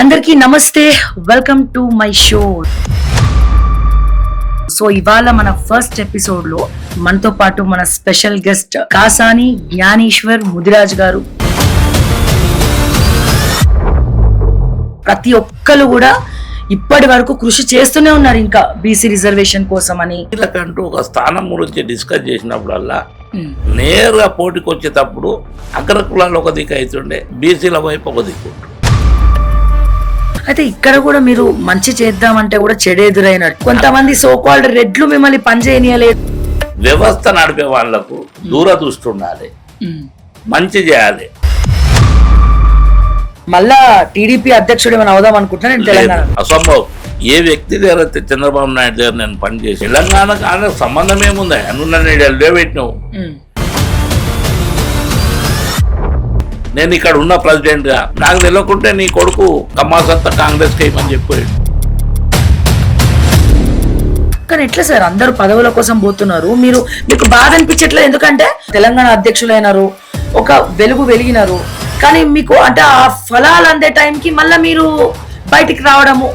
అందరికీ నమస్తే, welcome to my show. So ఇవాళ మన ఫస్ట్ ఎపిసోడ్ లో మనతో పాటు మన స్పెషల్ గెస్ట్ కాసాని జ్ఞానేశ్వర్ ముదిరాజ్ గారు. ప్రతి ఒక్కరు కూడా ఇప్పటి వరకు కృషి చేస్తూనే ఉన్నారు ఇంకా బీసీ రిజర్వేషన్ కోసం అని. వీళ్ళకంటూ ఒక స్థానం గురించి డిస్కస్ చేసినప్పుడల్లా నేరుగా పోటీకి వచ్చేటప్పుడు అగ్ర కులాలు ఒక దిక్కు అవుతుండే, బీసీల వైపు ఒక దిక్కు. అయితే ఇక్కడ కూడా మీరు మంచి చేద్దామంటే కూడా చెడు ఎదురైనట్టు. కొంతమంది సోకాల్డ్ రెడ్లు మిమ్మల్ని పనిచేయనియలేదు. వ్యవస్థ నడిపే వాళ్లకు దూరదృష్టి ఉండాలి, మంచి చేయాలి. మళ్ళా టీడీపీ అధ్యక్షుడు ఏమైనా అవుదాం అనుకుంటున్నా నేను తెలంగాణ. అసంభవం. ఏ వ్యక్తి దగ్గర చంద్రబాబు నాయుడు దగ్గర నేను పనిచేసి తెలంగాణకు ఆయన సంబంధం ఏముంది? అనున్న పెట్టినావు. నేను ఇక్కడ ఉన్న ప్రెసిడెంట్ గా నాకు తెలియకుంటే నీ కొడుకు కమ్మాసంతా కాంగ్రెస్ కి ఏమని చెప్పాడు. కానీ ఎట్లా సార్ అందరూ పదవుల కోసం పోతున్నారు, మీకు బాధ అనిపించట్లేదు? ఎందుకంటే తెలంగాణ అధ్యక్షులైనారు, ఒక వెలుగు వెలిగినారు, కానీ మీకు అంటే ఆ ఫలాలు అందే టైంకి మళ్ళీ మీరు బయటికి రావడము,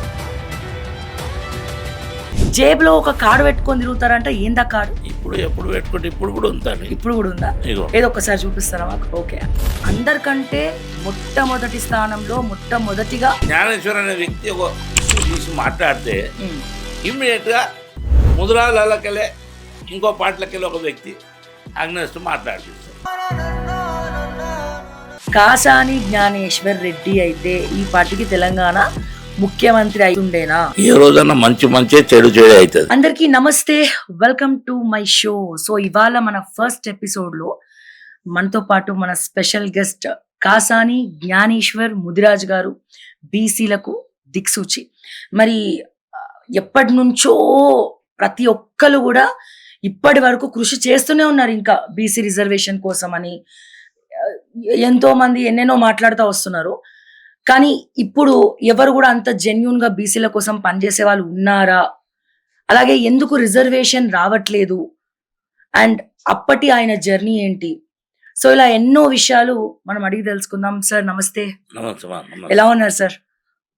జేబులో ఒక కార్డు పెట్టుకొని తిరుగుతారంట. ఏందా కార్డు? ఎప్పుడు పెట్టుకుంటే ఇప్పుడు కూడా ఉందండి. ఇప్పుడు కూడా ఉందా? ఏదో ఒక్కసారి చూపిస్తారా మాకు? ఓకే. అందరికంటే మొట్టమొదటి స్థానంలో మొట్టమొదటిగా జ్ఞానేశ్వర్ అనే వ్యక్తి ఒక తీసి మాట్లాడితే ఇమ్మీడియట్ గా ముదిరాజులకెళ్ళే ఇంకో పాటలకెళ్ళి ఒక వ్యక్తి అగ్నెస్ట్ మాట్లాడిస్తారు. కాసాని జ్ఞానేశ్వర్ రెడ్డి అయితే ఈ పార్టీకి తెలంగాణ ముఖ్యమంత్రి అయితుండేనా? ఏ రోజన్నా మంచి చెడు అవుతుంది. అందరికీ నమస్తే, welcome to my show. So ఇవాళ మన ఫస్ట్ ఎపిసోడ్ లో మనతో పాటు మన స్పెషల్ గెస్ట్ కాసాని జ్ఞానేశ్వర్ ముదిరాజ్ గారు, బీసీలకు దిక్సూచి. మరి ఎప్పటి నుంచో ప్రతి ఒక్కరు కూడా ఇప్పటి వరకు కృషి చేస్తూనే ఉన్నారు ఇంకా బీసీ రిజర్వేషన్ కోసం అని. ఎంతో మంది ఎన్నెన్నో మాట్లాడుతూ వస్తున్నారు, కానీ ఇప్పుడు ఎవరు కూడా అంత జెన్యూన్ గా బీసీల కోసం పనిచేసే వాళ్ళు ఉన్నారా? అలాగే ఎందుకు రిజర్వేషన్ రావట్లేదు, అండ్ అప్పటి ఆయన జర్నీ ఏంటి? సో ఇలా ఎన్నో విషయాలు మనం అడిగి తెలుసుకుందాం. సార్ నమస్తే. ఎలా ఉన్నారు సార్?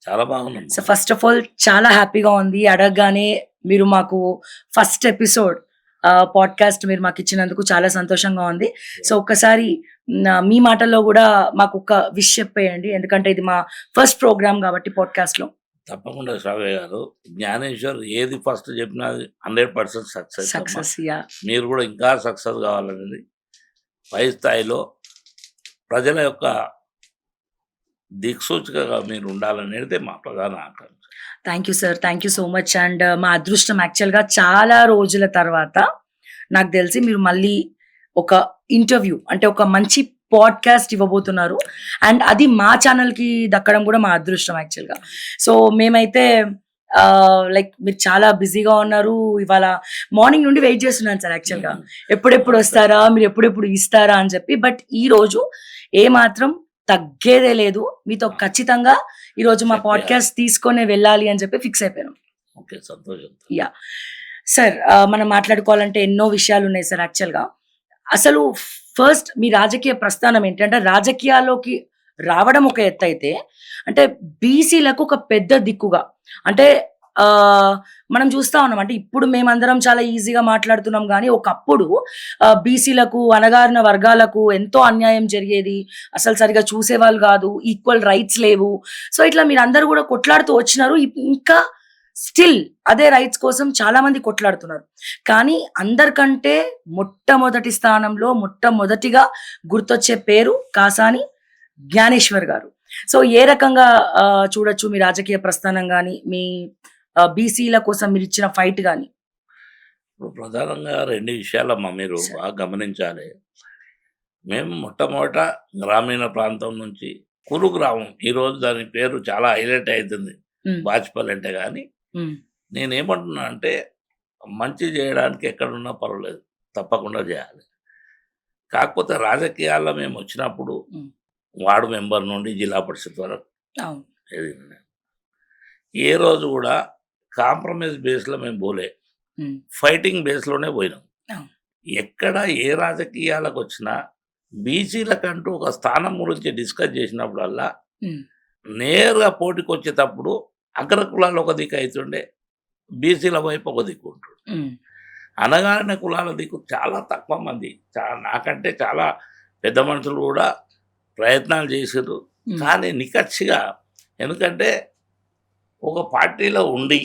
చాలా బాగున్నాం సార్. ఫస్ట్ ఆఫ్ ఆల్ చాలా హ్యాపీగా ఉంది. అడగగానే మీరు మాకు ఫస్ట్ ఎపిసోడ్ పాడ్కాస్ట్ మీరు మాకు ఇచ్చినందుకు చాలా సంతోషంగా ఉంది. సో ఒక్కసారి మీ మాటల్లో కూడా మాకు ఒక విష్ చెప్పేయండి, ఎందుకంటే ఇది మా ఫస్ట్ ప్రోగ్రామ్ కాబట్టి పాడ్కాస్ట్ లో. తప్పకుండా శ్రావ్య గారు, జ్ఞానేశ్వర్ ఏది ఫస్ట్ చెప్పినా 100% సక్సెస్. మీరు కూడా ఇంకా సక్సెస్ కావాలనేది పై స్థాయిలో ప్రజల యొక్క దిక్సూచికగా మీరు ఉండాలనేది మా ప్రధాన ఆకాంక్ష. Thank you sir, thank you so much. And మా అదృష్టం యాక్చువల్గా చాలా రోజుల తర్వాత నాకు తెలిసి మీరు మళ్ళీ ఒక ఇంటర్వ్యూ అంటే ఒక మంచి పాడ్కాస్ట్ ఇవ్వబోతున్నారు, అండ్ అది మా ఛానల్కి దక్కడం కూడా మా అదృష్టం యాక్చువల్గా. సో మేమైతే లైక్ మీరు చాలా బిజీగా ఉన్నారు. ఇవాళ మార్నింగ్ నుండి వెయిట్ చేస్తున్నాను సార్ యాక్చువల్గా, ఎప్పుడెప్పుడు వస్తారా, మీరు ఎప్పుడెప్పుడు ఇస్తారా అని చెప్పి. బట్ ఈ రోజు ఏమాత్రం తగ్గేదే లేదు, మీతో ఖచ్చితంగా ఈరోజు మా పాడ్కాస్ట్ తీసుకొని వెళ్ళాలి అని చెప్పి ఫిక్స్ అయిపోయాను. ఓకే, సంతోషం. యా సార్, మనం మాట్లాడుకోవాలంటే ఎన్నో విషయాలు ఉన్నాయి సార్. యాక్చువల్గా అసలు ఫస్ట్ మీ రాజకీయ ప్రస్థానం ఏంటంటే, రాజకీయాల్లోకి రావడం ఒక ఎత్తు అయితే, అంటే బీసీలకు ఒక పెద్ద దిక్కుగా అంటే మనం చూస్తా ఉన్నాం. అంటే ఇప్పుడు మేమందరం చాలా ఈజీగా మాట్లాడుతున్నాం, కానీ ఒకప్పుడు బీసీలకు, అణగారిన వర్గాలకు ఎంతో అన్యాయం జరిగేది, అసలు సరిగా చూసేవాళ్ళు కాదు, ఈక్వల్ రైట్స్ లేవు. సో ఇట్లా మీరు అందరూ కూడా కొట్లాడుతూ వచ్చినారు. ఇంకా స్టిల్ అదే రైట్స్ కోసం చాలా మంది కొట్లాడుతున్నారు. కానీ అందరికంటే మొట్టమొదటి స్థానంలో మొట్టమొదటిగా గుర్తొచ్చే పేరు కాసాని జ్ఞానేశ్వర్ గారు. సో ఏ రకంగా చూడొచ్చు మీ రాజకీయ ప్రస్థానం కానీ, మీ బీసీల కోసం మీరు ఇచ్చిన ఫైట్ కానీ? ఇప్పుడు ప్రధానంగా 2 విషయాలమ్మా మీరు బాగా గమనించాలి. మేము మొట్టమొదట గ్రామీణ ప్రాంతం నుంచి కురు గ్రామం, ఈరోజు దాని పేరు చాలా హైలైట్ అవుతుంది బాచిపల్లి అంటే. కానీ నేనేమంటున్నా అంటే, మంచి చేయడానికి ఎక్కడున్నా పర్వాలేదు, తప్పకుండా చేయాలి. కాకపోతే రాజకీయాల్లో మేము వచ్చినప్పుడు వార్డు మెంబర్ నుండి జిల్లా పరిషత్ వరకు ఏ రోజు కూడా కాంప్రమైజ్ బేస్లో మేము పోలే, ఫైటింగ్ బేస్లోనే పోయినాం. ఎక్కడ ఏ రాజకీయాలకు వచ్చినా బీసీలకంటూ ఒక స్థానం గురించి డిస్కస్ చేసినప్పుడల్లా నేరుగా పోటీకి వచ్చేటప్పుడు అగ్ర కులాలు ఒక దిక్కు అవుతుండే, బీసీల వైపు ఒక దిక్కు ఉంటుండే. ఉమ్, అనగారిన కులాల దిక్కు చాలా తక్కువ మంది, నాకంటే చాలా పెద్ద మనుషులు కూడా ప్రయత్నాలు చేసారు. ఉమ్, కానీ నిక్కచ్చిగా, ఎందుకంటే ఒక పార్టీలో ఉండి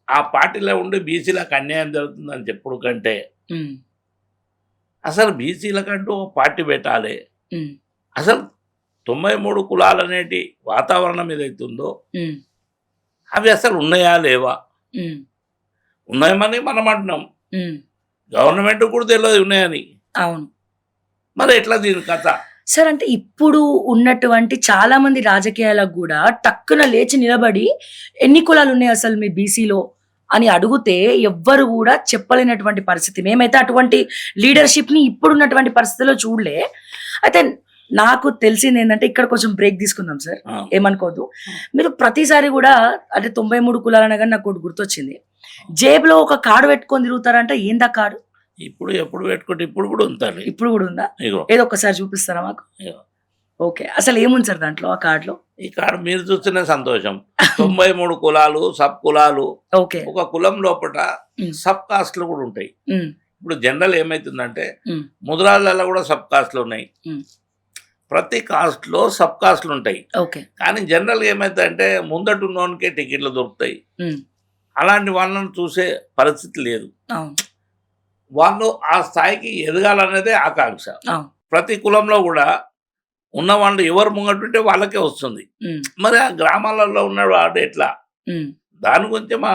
ఆ పార్టీలో ఉండి బీసీలకు అన్యాయం జరుగుతుందని చెప్పుడు కంటే ఉమ్, అసలు బీసీలకంటూ ఒక పార్టీ పెట్టాలి. ఉమ్, అసలు 93 కులాలు అనేటి వాతావరణం ఏదైతుందో ఉమ్, అవి అసలు ఉన్నాయా లేవా? ఉమ్, ఉన్నాయని మనం అంటున్నాం, ఉమ్, గవర్నమెంట్ కూడా తెలియదు ఉన్నాయని. అవును మరి ఎట్లా దీని కథ? సార్. అంటే ఇప్పుడు ఉన్నటువంటి చాలా మంది రాజకీయాలకు కూడా టక్కున లేచి నిలబడి ఎన్ని కులాలు ఉన్నాయి అసలు మీ బీసీలో అని అడిగితే ఎవ్వరు కూడా చెప్పలేనటువంటి పరిస్థితి. మేమైతే అటువంటి లీడర్షిప్ ని ఇప్పుడున్నటువంటి పరిస్థితిలో చూడలే. అయితే నాకు తెలిసింది ఏంటంటే, ఇక్కడ కొంచెం బ్రేక్ తీసుకుందాం సార్, ఆ, ఏమనుకోవద్దు. మీరు ప్రతిసారి కూడా అంటే 93 కులాలు అనగానే నాకు ఒకటి గుర్తొచ్చింది. జేబులో ఒక కార్డు పెట్టుకొని తిరుగుతారంట. ఏందా కార్డు? ఇప్పుడు ఎప్పుడు పెట్టుకుంటే ఇప్పుడు కూడా ఉంటుంది. ఇప్పుడు కూడా ఉందా? ఇగో ఏదో ఒక్కసారి చూపిస్తారా మాకు? ఇగో. ఓకే, అసలు ఏముంది సార్ దాంట్లో, ఆ కార్డులో? ఈ కార్డు మీరు చూస్తేనే సంతోషం. 93 కులాలు, సబ్ కులాలు, ఓకే. ఒక కులం లోపల ఉమ్, సబ్ కాస్ట్లు కూడా ఉంటాయి. ఉమ్, ఇప్పుడు జనరల్ ఏమైతుందంటే ఉమ్, ముద్రాలలో కూడా సబ్ కాస్ట్లు ఉన్నాయి. ఉమ్, ప్రతి కాస్ట్లో సబ్ కాస్ట్లు ఉంటాయి. ఓకే. కానీ జనరల్గా ఏమైతుందంటే ముందట ఉన్నోనికే టికెట్లు దొరుకుతాయి. ఉమ్, అలాంటి వాళ్ళని చూసే పరిస్థితి లేదు. అవును, వాళ్ళు ఆ స్థాయికి ఎదగాలనేదే ఆకాంక్ష. అవును. ప్రతి కులంలో కూడా ఉన్న వాళ్ళు ఎవరు ముంగటుంటే వాళ్ళకే వస్తుంది. ఉమ్, మరి ఆ గ్రామాలలో ఉన్నవాడు ఎట్లా? ఉమ్, దాని గురించి మా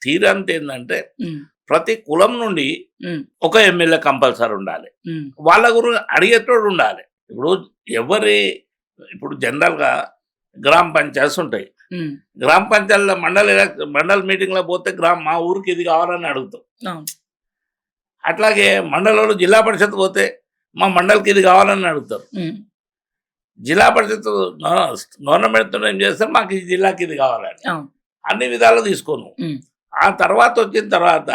తీరంత ఏంటంటే, ఉమ్, ప్రతి కులం నుండి ఉమ్, ఒక ఎమ్మెల్యే కంపల్సరీ ఉండాలి. ఉమ్, వాళ్ళ గురించి అడిగేటోడు ఉండాలి. ఇప్పుడు జనరల్గా గ్రామ పంచాయతీస్ ఉంటాయి. ఉమ్, గ్రామ పంచాయతీలో మండల మీటింగ్లో పోతే మా ఊరికి ఇది కావాలని అడుగుతాం. అవును, అట్లాగే మండలంలో జిల్లా పరిషత్ పోతే మా మండలికి ఇది కావాలని అడుగుతారు. ఉమ్, జిల్లా పరిషత్ గవర్నమెంట్తో ఏం చేస్తారు, మాకు ఈ జిల్లాకి ఇది కావాలని అవును, అన్ని విధాలు తీసుకోను. ఉమ్, ఆ తర్వాత వచ్చిన తర్వాత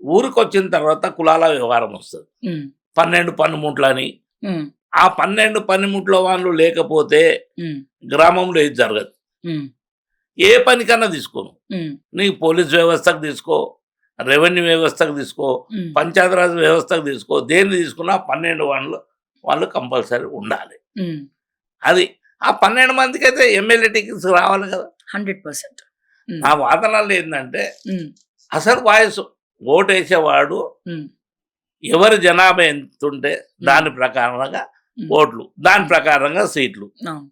ఊరికి వచ్చిన తర్వాత కులాల వ్యవహారం వస్తుంది. ఉమ్, 12 పనిముట్లని. ఉమ్, ఆ 12 పనిముట్ల వాళ్ళు లేకపోతే ఉమ్, గ్రామంలో ఏది జరగదు. ఉమ్, ఏ పనికన్నా తీసుకోను. ఉమ్, నీకు పోలీస్ వ్యవస్థకు తీసుకో, రెవెన్యూ వ్యవస్థకు తీసుకో, ఉమ్, పంచాయతీరాజ్ వ్యవస్థకు తీసుకో, దేన్ని తీసుకున్నా 12 వాళ్ళు కంపల్సరీ ఉండాలి. ఉమ్, అది ఆ 12 మందికి అయితే ఎమ్మెల్యే టికెట్స్ రావాలి కదా. 100%. ఉమ్, నా వాదనలు ఏంటంటే, ఉమ్, అసలు వాయిస్ ఓటేసేవాడు ఉమ్, ఎవరి జనాభా ఎంత ఉంటే దాని ప్రకారంగా ఓట్లు, దాని ప్రకారంగా సీట్లు. అవును,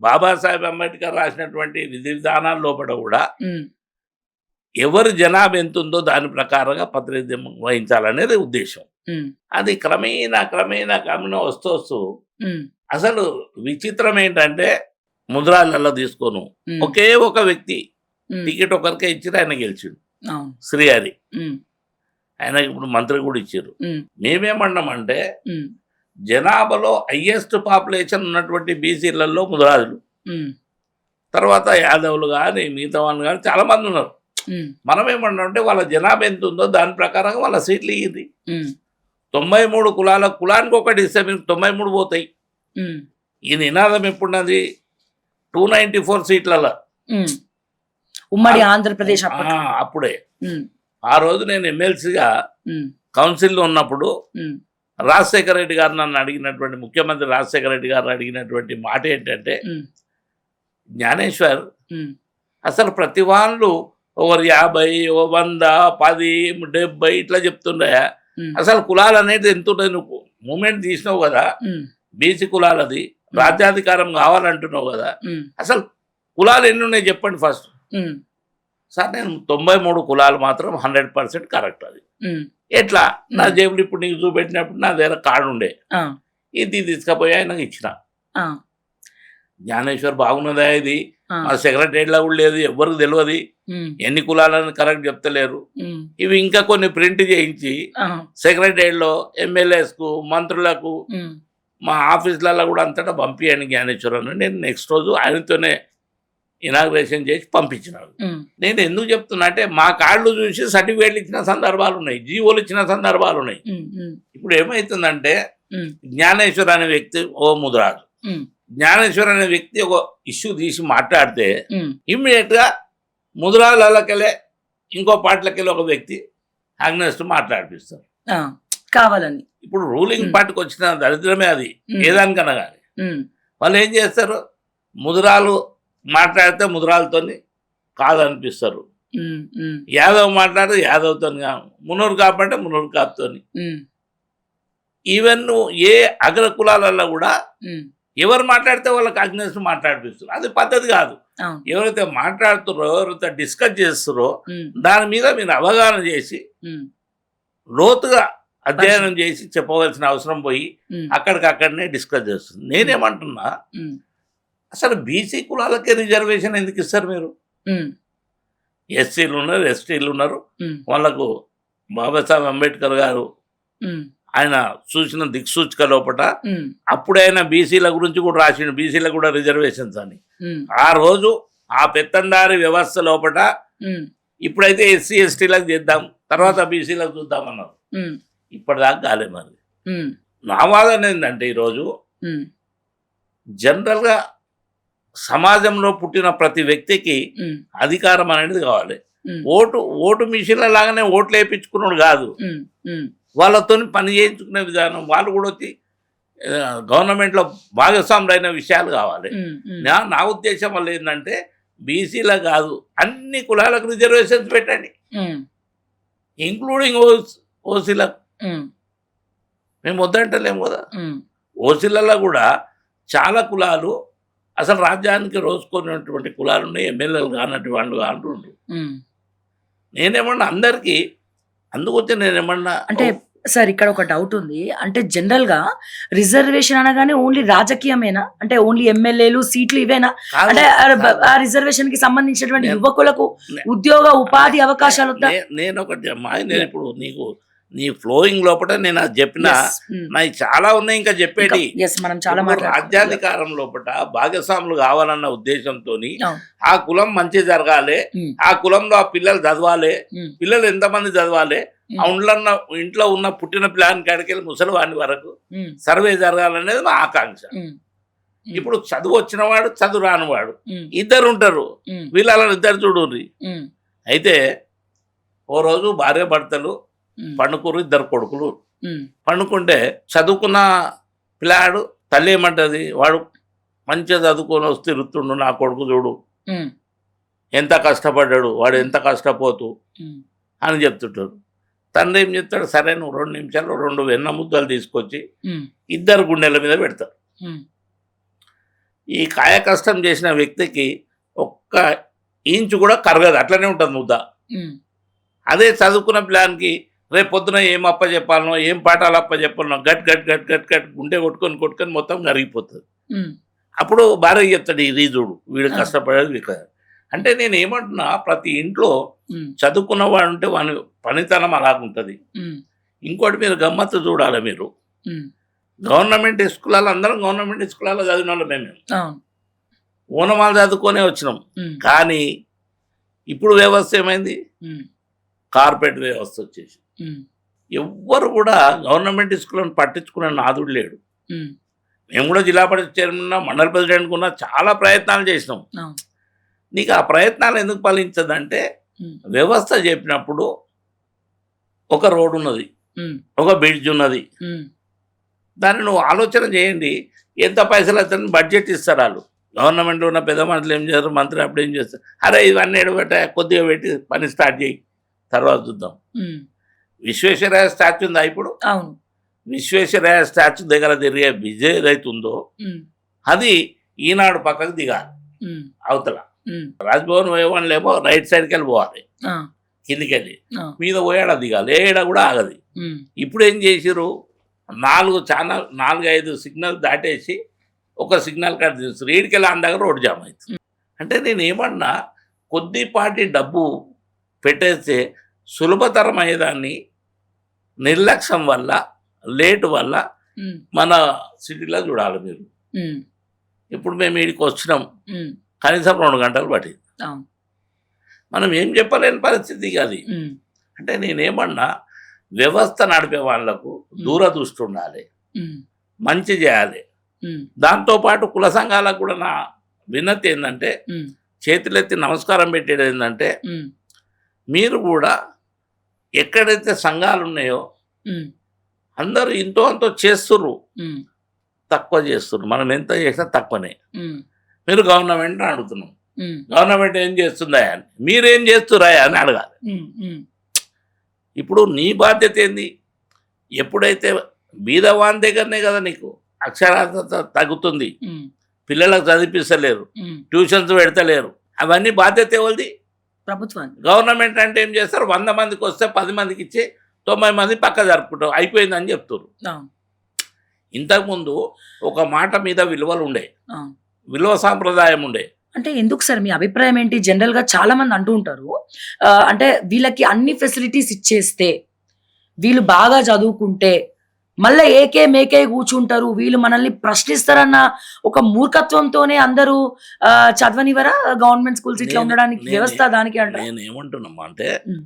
బాబాసాహెబ్ అంబేద్కర్ రాసినటువంటి విధి విధానాల లోపల కూడా ఉమ్, ఎవరి జనాభా ఎంత ఉందో దాని ప్రకారంగా ప్రాతినిధ్యం వహించాలనేది ఉద్దేశం. ఉమ్, అది క్రమేణా వస్తూ ఉమ్, అసలు విచిత్రం ఏంటంటే, ముద్రాలలో తీసుకోను ఉమ్, ఒకే ఒక వ్యక్తి ఉమ్, టికెట్ ఒకరికే ఇచ్చారు, ఆయన గెలిచిండు. అవును, శ్రీహరి, ఉమ్, ఆయనకి ఇప్పుడు మంత్రి కూడా ఇచ్చారు. ఉమ్, మేమేమన్నామంటే, ఉమ్, జనాభాలో హైయెస్ట్ పాపులేషన్ ఉన్నటువంటి బీసీలలో ముద్రాజులు, ఉమ్, తర్వాత యాదవులు కానీ మిగతా వాళ్ళు కానీ చాలా మంది ఉన్నారు. ఉమ్, మనం ఏమన్నామంటే, వాళ్ళ జనాభా ఎంత ఉందో దాని ప్రకారంగా వాళ్ళ సీట్లు ఇయ్యింది. ఉమ్, 93 కులానికి ఒకటి ఇస్తే మీకు 93 పోతాయి. ఉమ్, ఈ నినాదం ఎప్పుడున్నది? 294 సీట్లలో. ఉమ్. ఉమ్మడి ఆంధ్రప్రదేశ్ అప్పట్లో. అప్పుడే ఉమ్, ఆ రోజు నేను ఎమ్మెల్సీగా ఉమ్, కౌన్సిల్లో ఉన్నప్పుడు ఉమ్, రాజశేఖర రెడ్డి గారు నన్ను అడిగినటువంటి, ముఖ్యమంత్రి రాజశేఖర రెడ్డి గారు అడిగినటువంటి మాట ఏంటంటే, ఉమ్, జ్ఞానేశ్వర్, ఉమ్, అసలు ప్రతి వాళ్ళు ఒకరు 50, 100, 10, 70 ఇట్లా చెప్తుండే. ఉమ్, అసలు కులాలు అనేది ఎంత ఉంటుంది? నువ్వు మూమెంట్ తీసినావు కదా, ఉమ్, బీసీ కులాలది రాజ్యాధికారం కావాలంటున్నావు కదా, ఉమ్, అసలు కులాలు ఎన్ని ఉన్నాయి చెప్పండి ఫస్ట్. ఉమ్, సార్, నేను 93 కులాలు మాత్రం 100% కరెక్ట్. అది ఉమ్, ఎట్లా? నా జేబులు ఇప్పుడు నీకు చూపెట్టినప్పుడు నా దగ్గర కార్డు ఉండే, ఆ, ఇది తీసుకుపోయి ఆయనకు ఇచ్చిన. ఆ, జ్ఞానేశ్వర్ బాగున్నదా ఇది? ఆ, మా సెక్రటరీలో కూడా లేదు, ఎవరికి తెలియదు, ఉమ్, ఎన్ని కులాలని కరెక్ట్ చెప్తలేరు. ఉమ్, ఇవి ఇంకా కొన్ని ప్రింట్ చేయించి ఆ, సెక్రటరీలో ఎమ్మెల్యేస్కు, మంత్రులకు, ఉమ్, మా ఆఫీసులలో కూడా అంతటా పంపించండి జ్ఞానేశ్వర్ అని. నేను నెక్స్ట్ రోజు ఆయనతోనే ఇనాగ్రేషన్ చేసి పంపించినాడు. ఉమ్, నేను ఎందుకు చెప్తున్నా అంటే, మా కార్డులు చూసి సర్టిఫికేట్లు ఇచ్చిన సందర్భాలు ఉన్నాయి, జీవోలు ఇచ్చిన సందర్భాలు ఉన్నాయి. ఉమ్, ఉమ్, ఇప్పుడు ఏమవుతుందంటే, ఉమ్, జ్ఞానేశ్వర్ అనే వ్యక్తి ఓ ముద్రాజు, ఉమ్, జ్ఞానేశ్వర్ అనే వ్యక్తి ఒక ఇష్యూ తీసి మాట్లాడితే ఉమ్, ఇమ్మీడియట్గా ముదిరాలకెళ్ళే ఇంకో పార్టీలకెళ్ళి ఒక వ్యక్తి అగ్నెస్ట్ మాట్లాడిపిస్తారు. ఆ, కావాలని. ఇప్పుడు రూలింగ్ పార్టీకి వచ్చిన దరిద్రమే అది, ఉమ్, ఏదానికన్నా కానీ. ఉమ్, వాళ్ళు ఏం చేస్తారు, ముదిరాలు మాట్లాడితే ముదిరాలతోని కాదనిపిస్తారు, ఉమ్, ఉమ్, యాదవ్ మాట్లాడితే యాదవ్తో, మునూరు కాపంటే మునూరు కాపుతోని. ఉమ్, ఈవెన్ ఏ అగ్ర కులాలలో కూడా ఉమ్, ఎవరు మాట్లాడితే వాళ్ళకి అగ్నెస్ట్ మాట్లాడిపిస్తారు. అది పద్ధతి కాదు. అవును. ఎవరైతే మాట్లాడుతారో, ఎవరైతే డిస్కస్ చేస్తారో ఉమ్, దాని మీద మీరు అవగాహన చేసి ఉమ్, లోతుగా అధ్యయనం చేసి చెప్పవలసిన అవసరం పోయి ఉమ్, అక్కడికక్కడనే డిస్కస్ చేస్తుంది. నేనేమంటున్నా, ఉమ్, అసలు బీసీ కులాలకే రిజర్వేషన్ ఎందుకు ఇస్తారు మీరు? ఉమ్, ఎస్సీలు ఉన్నారు, ఎస్టీలు ఉన్నారు, ఉమ్, వాళ్ళకు బాబాసాహెబ్ అంబేద్కర్ గారు ఉమ్, ఆయన చూసిన దిక్సూచిక లోపల ఉమ్, అప్పుడైనా బీసీల గురించి కూడా రాసిండు, బీసీలకు కూడా రిజర్వేషన్స్ అని. ఉమ్, ఆ రోజు ఆ పెత్తందారి వ్యవస్థ లోపల ఉమ్, ఇప్పుడైతే ఎస్సీ ఎస్టీలకు చేద్దాం, తర్వాత బీసీలకు చూద్దామన్నారు. ఉమ్, ఇప్పటిదాకా కాలే. మరి ఉమ్, నా వాదన ఏంటంటే, ఈరోజు ఉమ్, జనరల్గా సమాజంలో పుట్టిన ప్రతి వ్యక్తికి ఉమ్, అధికారం అనేది కావాలి. ఉమ్, ఓటు మిషన్ల లాగానే ఓట్లు వేయించుకున్నాడు కాదు, ఉమ్, ఉమ్, వాళ్ళతో పని చేయించుకునే విధానం, వాళ్ళు కూడా వచ్చి గవర్నమెంట్లో భాగస్వాములైన విషయాలు కావాలి. ఉమ్, ఉమ్, నా ఉద్దేశం వల్ల ఏంటంటే, బీసీలా కాదు అన్ని కులాలకు రిజర్వేషన్స్ పెట్టండి, ఉమ్, ఇంక్లూడింగ్ ఓసీలకు. ఉమ్, మేము వద్దంటలేము కదా. ఉమ్, ఓసీలలో కూడా చాలా కులాలు అసలు రాజ్యానికి రోజుకున్నటువంటి కులాలు ఉన్నాయి, ఎమ్మెల్యేలు కానటువంటి వాళ్ళు అంటుండ్రు. ఉమ్. నేనేమన్నా అందరికీ, అందుకొచ్చి నేనేమన్నా అంటే సార్ ఇక్కడ ఒక డౌట్ ఉంది. అంటే జనరల్ గా రిజర్వేషన్ అనగానే ఓన్లీ రాజకీయమేనా? అంటే ఓన్లీ ఎమ్మెల్యేలు సీట్లు ఇవేనా? కాదు, అంటే కాదు. ఆ రిజర్వేషన్ కి సంబంధించినటువంటి నేను- యువకులకు నే- ఉద్యోగ ఉపాధి అవకాశాలు ఉందా? నేను ఒకటి అమ్మా, నేను ఇప్పుడు నీకు నీ ఫ్లోయింగ్ లోపల నేను అది చెప్పిన, Yes. Mm. నాకు చాలా ఉన్నాయి ఇంకా చెప్పేటి. Yes, మనం చాలా ఇప్పుడు మాట్లాడుకున్నాం. రాజ్యాధికారం లోపల భాగస్వాములు కావాలన్న ఉద్దేశంతో అవును. ఆ కులం మంచి జరగాలి, Mm. ఆ కులంలో ఆ పిల్లలు చదవాలి, Mm. పిల్లలు ఎంతమంది చదవాలి, Mm. ఆ ఇంట్లో ఉన్న పుట్టిన పిల్లాని కాడికెళ్ళి ముసలివాని వరకు Mm. సర్వే జరగాలనేది నా ఆకాంక్ష. Mm. Mm. ఇప్పుడు చదువు వచ్చినవాడు, చదువు రానివాడు, Mm. ఇద్దరు ఉంటారు. Mm. వీళ్ళ ఇద్దరు చూడుర్రి. Mm. అయితే ఓ రోజు భార్య భర్తలు Mm. పండుకురు, ఇద్దరు కొడుకులు. Mm. పండుకుంటే చదువుకున్న పిల్లాడు తల్లి ఏమంటది, వాడు మంచిగా చదువుకొని వస్తే తిరుగుతుండు, నా కొడుకు చూడు Mm. ఎంత కష్టపడ్డాడు, వాడు ఎంత కష్టపోతూ Mm. అని చెప్తుంటాడు. తండ్రి ఏం చెప్తాడు, సరే నువ్వు 2 నిమిషాలు 2 వెన్న ముద్దలు తీసుకొచ్చి Mm. ఇద్దరు గుండెల మీద పెడతారు. Mm. ఈ కాయ కష్టం చేసిన వ్యక్తికి ఒక్క ఇంచు కూడా కరగదు, అట్లనే ఉంటుంది ముద్ద. Mm. అదే చదువుకున్న ప్లాన్కి రేపు పొద్దున ఏం అప్ప చెప్పాలనో, ఏం పాఠాలు అప్ప చెప్పాలనో గట్ గట్ గట్ గట్ గట్ గుండె కొట్టుకొని మొత్తం కరిగిపోతుంది. Mm. అప్పుడు భార్య చెప్తాడు, ఇది చూడు వీడు ఆ. కష్టపడేది వీడు. అంటే నేను ఏమంటున్నా, ప్రతి ఇంట్లో Mm. చదువుకున్న వాడు ఉంటే వాని పనితనం అలాగుంటుంది. Mm. ఇంకోటి మీరు గమ్మత్తు చూడాలి. మీరు Mm. గవర్నమెంట్ స్కూళ్ళలో అందరం గవర్నమెంట్ స్కూళ్ళలో చదివిన వాళ్ళు మేము అవును. ఓనమాలు చదువుకొనే వచ్చినాం. Mm. కానీ ఇప్పుడు వ్యవస్థ ఏమైంది, Mm. కార్పొరేట్ వ్యవస్థ వచ్చేసి Mm. ఎవ్వరు కూడా గవర్నమెంట్ స్కూళ్ళను పట్టించుకునే నాదుడు లేడు. Mm. మేము కూడా జిల్లా పరిషత్ చైర్మన్ ఉన్నా, మండల ప్రెసిడెంట్ ఉన్నా, చాలా ప్రయత్నాలు చేసినాం. అవును. నీకు ఆ ప్రయత్నాలు ఎందుకు ఫలించదంటే, Mm. వ్యవస్థ చెప్పినప్పుడు ఒక రోడ్డు ఉన్నది, Mm. ఒక బ్రిడ్జ్ ఉన్నది, Mm. దాన్ని నువ్వు ఆలోచన చేయండి. ఎంత పైసలు అవుతాయని బడ్జెట్ ఇస్తారు వాళ్ళు. గవర్నమెంట్లో ఉన్న పెద్ద మనుషులు ఏం చేస్తారు, మంత్రి అప్పుడు ఏం చేస్తారు, అరే ఇవన్నీ ఎడబెట్ట కొద్దిగా పెట్టి పని స్టార్ట్ చేయి, తర్వాత చూద్దాం. Mm. విశ్వేశ్వరయ్య స్టాచ్యూ ఉందా ఇప్పుడు? అవును. విశ్వేశ్వరయ్య స్టాచ్యూ దగ్గర తిరిగే విజయ్ ఏదైతే ఉందో Mm. అది ఈనాడు పక్కకు దిగాలి, Mm. అవతల Mm. రాజ్భవన్ పోయేవాళ్ళేమో రైట్ సైడ్కి వెళ్ళి పోవాలి, ఆ. కిందికి వెళ్ళి ఆ. మీద పోయాడ దిగాలి, ఏడ కూడా ఆగది. Mm. ఇప్పుడు ఏం చేసిర్రు, 4-5 సిగ్నల్ దాటేసి ఒక సిగ్నల్ కాడ తీస్తారు, ఈడికెళ్ళి అందగా రోడ్ జామ్ అవుతుంది. అంటే నేను ఏమన్నా, కొద్దిపాటి డబ్బు పెట్టేస్తే సులభతరం అయ్యేదాన్ని నిర్లక్ష్యం వల్ల, లేటు వల్ల Mm. మన సిటీలో చూడాలి మీరు. Mm. ఇప్పుడు మేము వీడికి వచ్చినాం, Mm. కనీసం 2 గంటలు పట్టింది. అవును. మనం ఏం చెప్పలేని పరిస్థితి అది. Mm. అంటే నేనేమన్నా, వ్యవస్థ నడిపే వాళ్ళకు దూరదృష్టి ఉండాలి, Mm. మంచి చేయాలి. ఉమ్, దాంతో పాటు కుల సంఘాలకు కూడా నా విన్నతి ఏంటంటే, ఉమ్, చేతులెత్తి నమస్కారం పెట్టేది ఏంటంటే, ఉమ్, మీరు కూడా ఎక్కడైతే సంఘాలు ఉన్నాయో ఉమ్, అందరూ ఇంతో అంతో చేస్తుర్రు, ఉమ్, తక్కువ చేస్తుర్రు. మనం ఎంత చేసినా తక్కువనే. ఉమ్, మీరు గవర్నమెంట్ అడుగుతున్నాం, ఉమ్, గవర్నమెంట్ ఏం చేస్తుందా అని, మీరేం చేస్తురా అని అడగాలి. ఉమ్, ఉమ్, ఇప్పుడు నీ బాధ్యత ఏంది? ఎప్పుడైతే బీదవాని దగ్గరనే కదా నీకు అక్షరాస్యత తగ్గుతుంది, ఉమ్, పిల్లలకు చదివిస్తలేరు, ఉమ్. ట్యూషన్స్ పెడతలేరు, అవన్నీ బాధ్యత ఎవరిది? ప్రభుత్వాన్ని. గవర్నమెంట్ అంటే ఏం చేస్తారు? 100 మందికి వస్తే 10 మందికి ఇచ్చి 90 మంది పక్క జరుపుకుంటారు, అయిపోయిందని చెప్తారు. అవును, ఇంతకుముందు ఒక మాట మీద విలువలు ఉండే, అవును. విలువ సాంప్రదాయం ఉండే. అంటే ఎందుకు సార్ మీ అభిప్రాయం ఏంటి? జనరల్ గా చాలా మంది అంటూ ఉంటారు, అంటే వీళ్ళకి అన్ని ఫెసిలిటీస్ ఇచ్చేస్తే, వీళ్ళు బాగా చదువుకుంటే మళ్ళీ ఏకే మేకే కూర్చుంటారు, వీళ్ళు మనల్ని ప్రశ్నిస్తారన్న ఒక మూర్ఖత్వంతోనే అందరూ చదవనివరా గవర్నమెంట్ స్కూల్స్ ఇట్లా నేను- ఉండడానికి నేను- వ్యవస్థ దానికి అంటారు. నేను ఏమంటున్నామా అంటే, ఉమ్,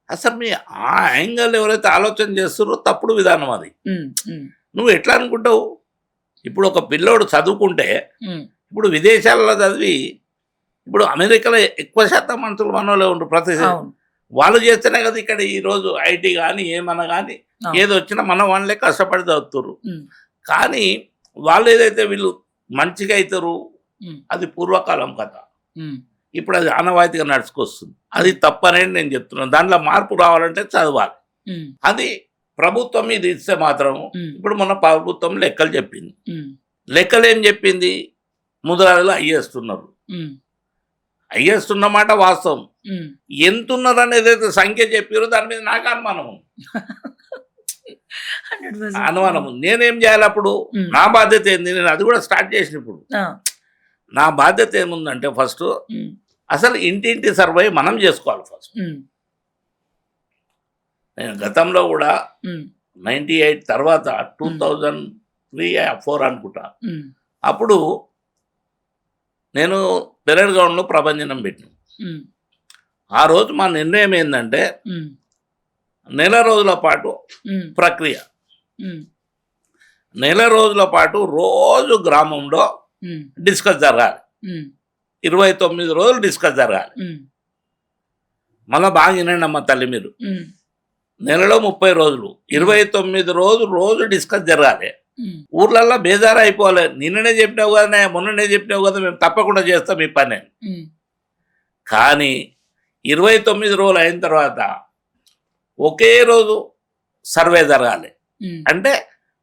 అసలు మీ ఆ యాంగిల్ ఎవరైతే ఆలోచన చేస్తారో తప్పుడు విధానం అది. ఉమ్, ఉమ్, నువ్వు ఎట్లా అనుకుంటావు? ఇప్పుడు ఒక పిల్లోడు చదువుకుంటే, ఉమ్, ఇప్పుడు విదేశాలలో చదివి, ఇప్పుడు అమెరికాలో ఎక్కువ శాతం మనుషులు మనోళ్ళే ఉండరు ప్రతి అవును, వాళ్ళు చేస్తేనే కదా ఇక్కడ ఈరోజు ఐటీ కానీ ఏమన్నా కానీ అవును. ఏది వచ్చినా మన వాళ్ళే కష్టపడి చదువుతారు. ఉమ్, కానీ వాళ్ళు ఏదైతే వీళ్ళు మంచిగా అవుతారు, ఉమ్, అది పూర్వకాలం కథ. ఉమ్, ఇప్పుడు అది ఆనవాయితీగా నడుచుకొస్తుంది. అది తప్పనేది నేను చెప్తున్నాను. దాంట్లో మార్పు రావాలంటే చదవాలి. ఉమ్, అది ప్రభుత్వం మీద ఇస్తే మాత్రం, ఉమ్, ఇప్పుడు మన ప్రభుత్వం లెక్కలు చెప్పింది. ఉమ్, లెక్కలు ఏం చెప్పింది? ముద్రాలలో అయ్యేస్తున్నారు. ఉమ్, అయ్యేస్తున్నమాట వాస్తవం. ఉమ్. ఎంతున్నారు అనేది అయితే సంఖ్య చెప్పారో దాని మీద నాకు అనుమానం ఉంది. 100%. అనుమానం ఉంది. నేనేం చేయాలి అప్పుడు? ఉమ్. నా బాధ్యత ఏంది? నేను అది కూడా స్టార్ట్ చేసిన ఇప్పుడు. ఆ, నా బాధ్యత ఏముందంటే, ఫస్ట్ ఉమ్, అసలు ఇంటింటి సర్వే మనం చేసుకోవాలి ఫస్ట్. ఉమ్, నేను గతంలో కూడా ఉమ్, 98 తర్వాత 2003-4 అనుకుంటా, ఉమ్, అప్పుడు నేను పెరేడ్ గ్రౌండ్లో ప్రభంజనం పెట్టిన. ఉమ్, ఆ రోజు మా నిర్ణయం ఏంటంటే, ఉమ్, నెల రోజుల పాటు ఉమ్, ప్రక్రియ, ఉమ్, నెల రోజుల పాటు రోజు గ్రామంలో ఉమ్, డిస్కస్ జరగాలి. ఉమ్, 29 రోజులు డిస్కస్ జరగాలి. ఉమ్, మళ్ళీ బాగా వినండి అమ్మ తల్లి మీరు. ఉమ్, నెలలో 30 రోజులు, 29 రోజులు రోజు డిస్కస్ జరగాలి. ఉమ్, ఊర్లల్లో బేజారు అయిపోవాలి. నిన్ననే చెప్పినావు కదా, మొన్ననే చెప్పినావు కదా, మేము తప్పకుండా చేస్తాం ఈ పని అని. ఉమ్, కానీ 29 రోజులు అయిన తర్వాత ఒకే రోజు సర్వే జరగాలి. ఉమ్, అంటే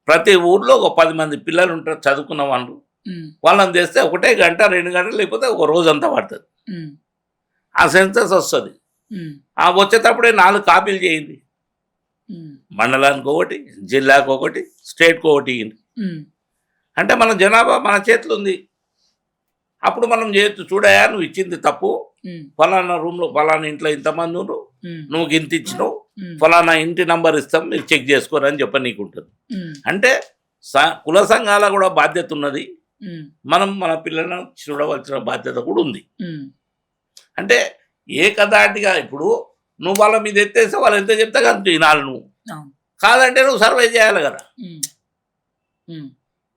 ప్రతి ఊర్లో ఒక 10 మంది పిల్లలు ఉంటారు చదువుకున్న వాళ్ళు. ఉమ్, వాళ్ళని తెస్తే 1 గంట 2 గంటలు లేకపోతే ఒక రోజు అంతా పడుతుంది. ఉమ్, ఆ సెన్సస్ వస్తుంది. ఉమ్, ఆ వచ్చేటప్పుడే 4 కాపీలు చేయండి. ఉమ్, మండలానికి ఒకటి, జిల్లాకు ఒకటి, స్టేట్కి ఒకటి ఇయ్యండి. ఉమ్, అంటే మన జనాభా మన చేతిలో ఉంది. అప్పుడు మనం చేయొచ్చు, చూడయా నువ్వు ఇచ్చింది తప్పు, ఉమ్, ఫలానా రూమ్లో ఫలానా ఇంట్లో ఇంతమంది ఉన్నారు, ఉమ్, నువ్వు ఇంత ఇచ్చినావు, ఉమ్, ఫలానా ఇంటి నంబర్ ఇస్తాం మీరు చెక్ చేసుకోరని చెప్ప నీకు ఉంటుంది. ఉమ్, అంటే కుల సంఘాల కూడా బాధ్యత ఉన్నది. ఉమ్, మనం మన పిల్లలను చూడవలసిన బాధ్యత కూడా ఉంది. ఉమ్, అంటే ఏకదాటిగా ఇప్పుడు నువ్వు వాళ్ళ మీద ఎత్తేస్తే వాళ్ళు ఎంత చెప్తే కానీ వినాలి నువ్వు. అవును, కాదంటే నువ్వు సర్వే చేయాలి కదా. ఉమ్, ఉమ్,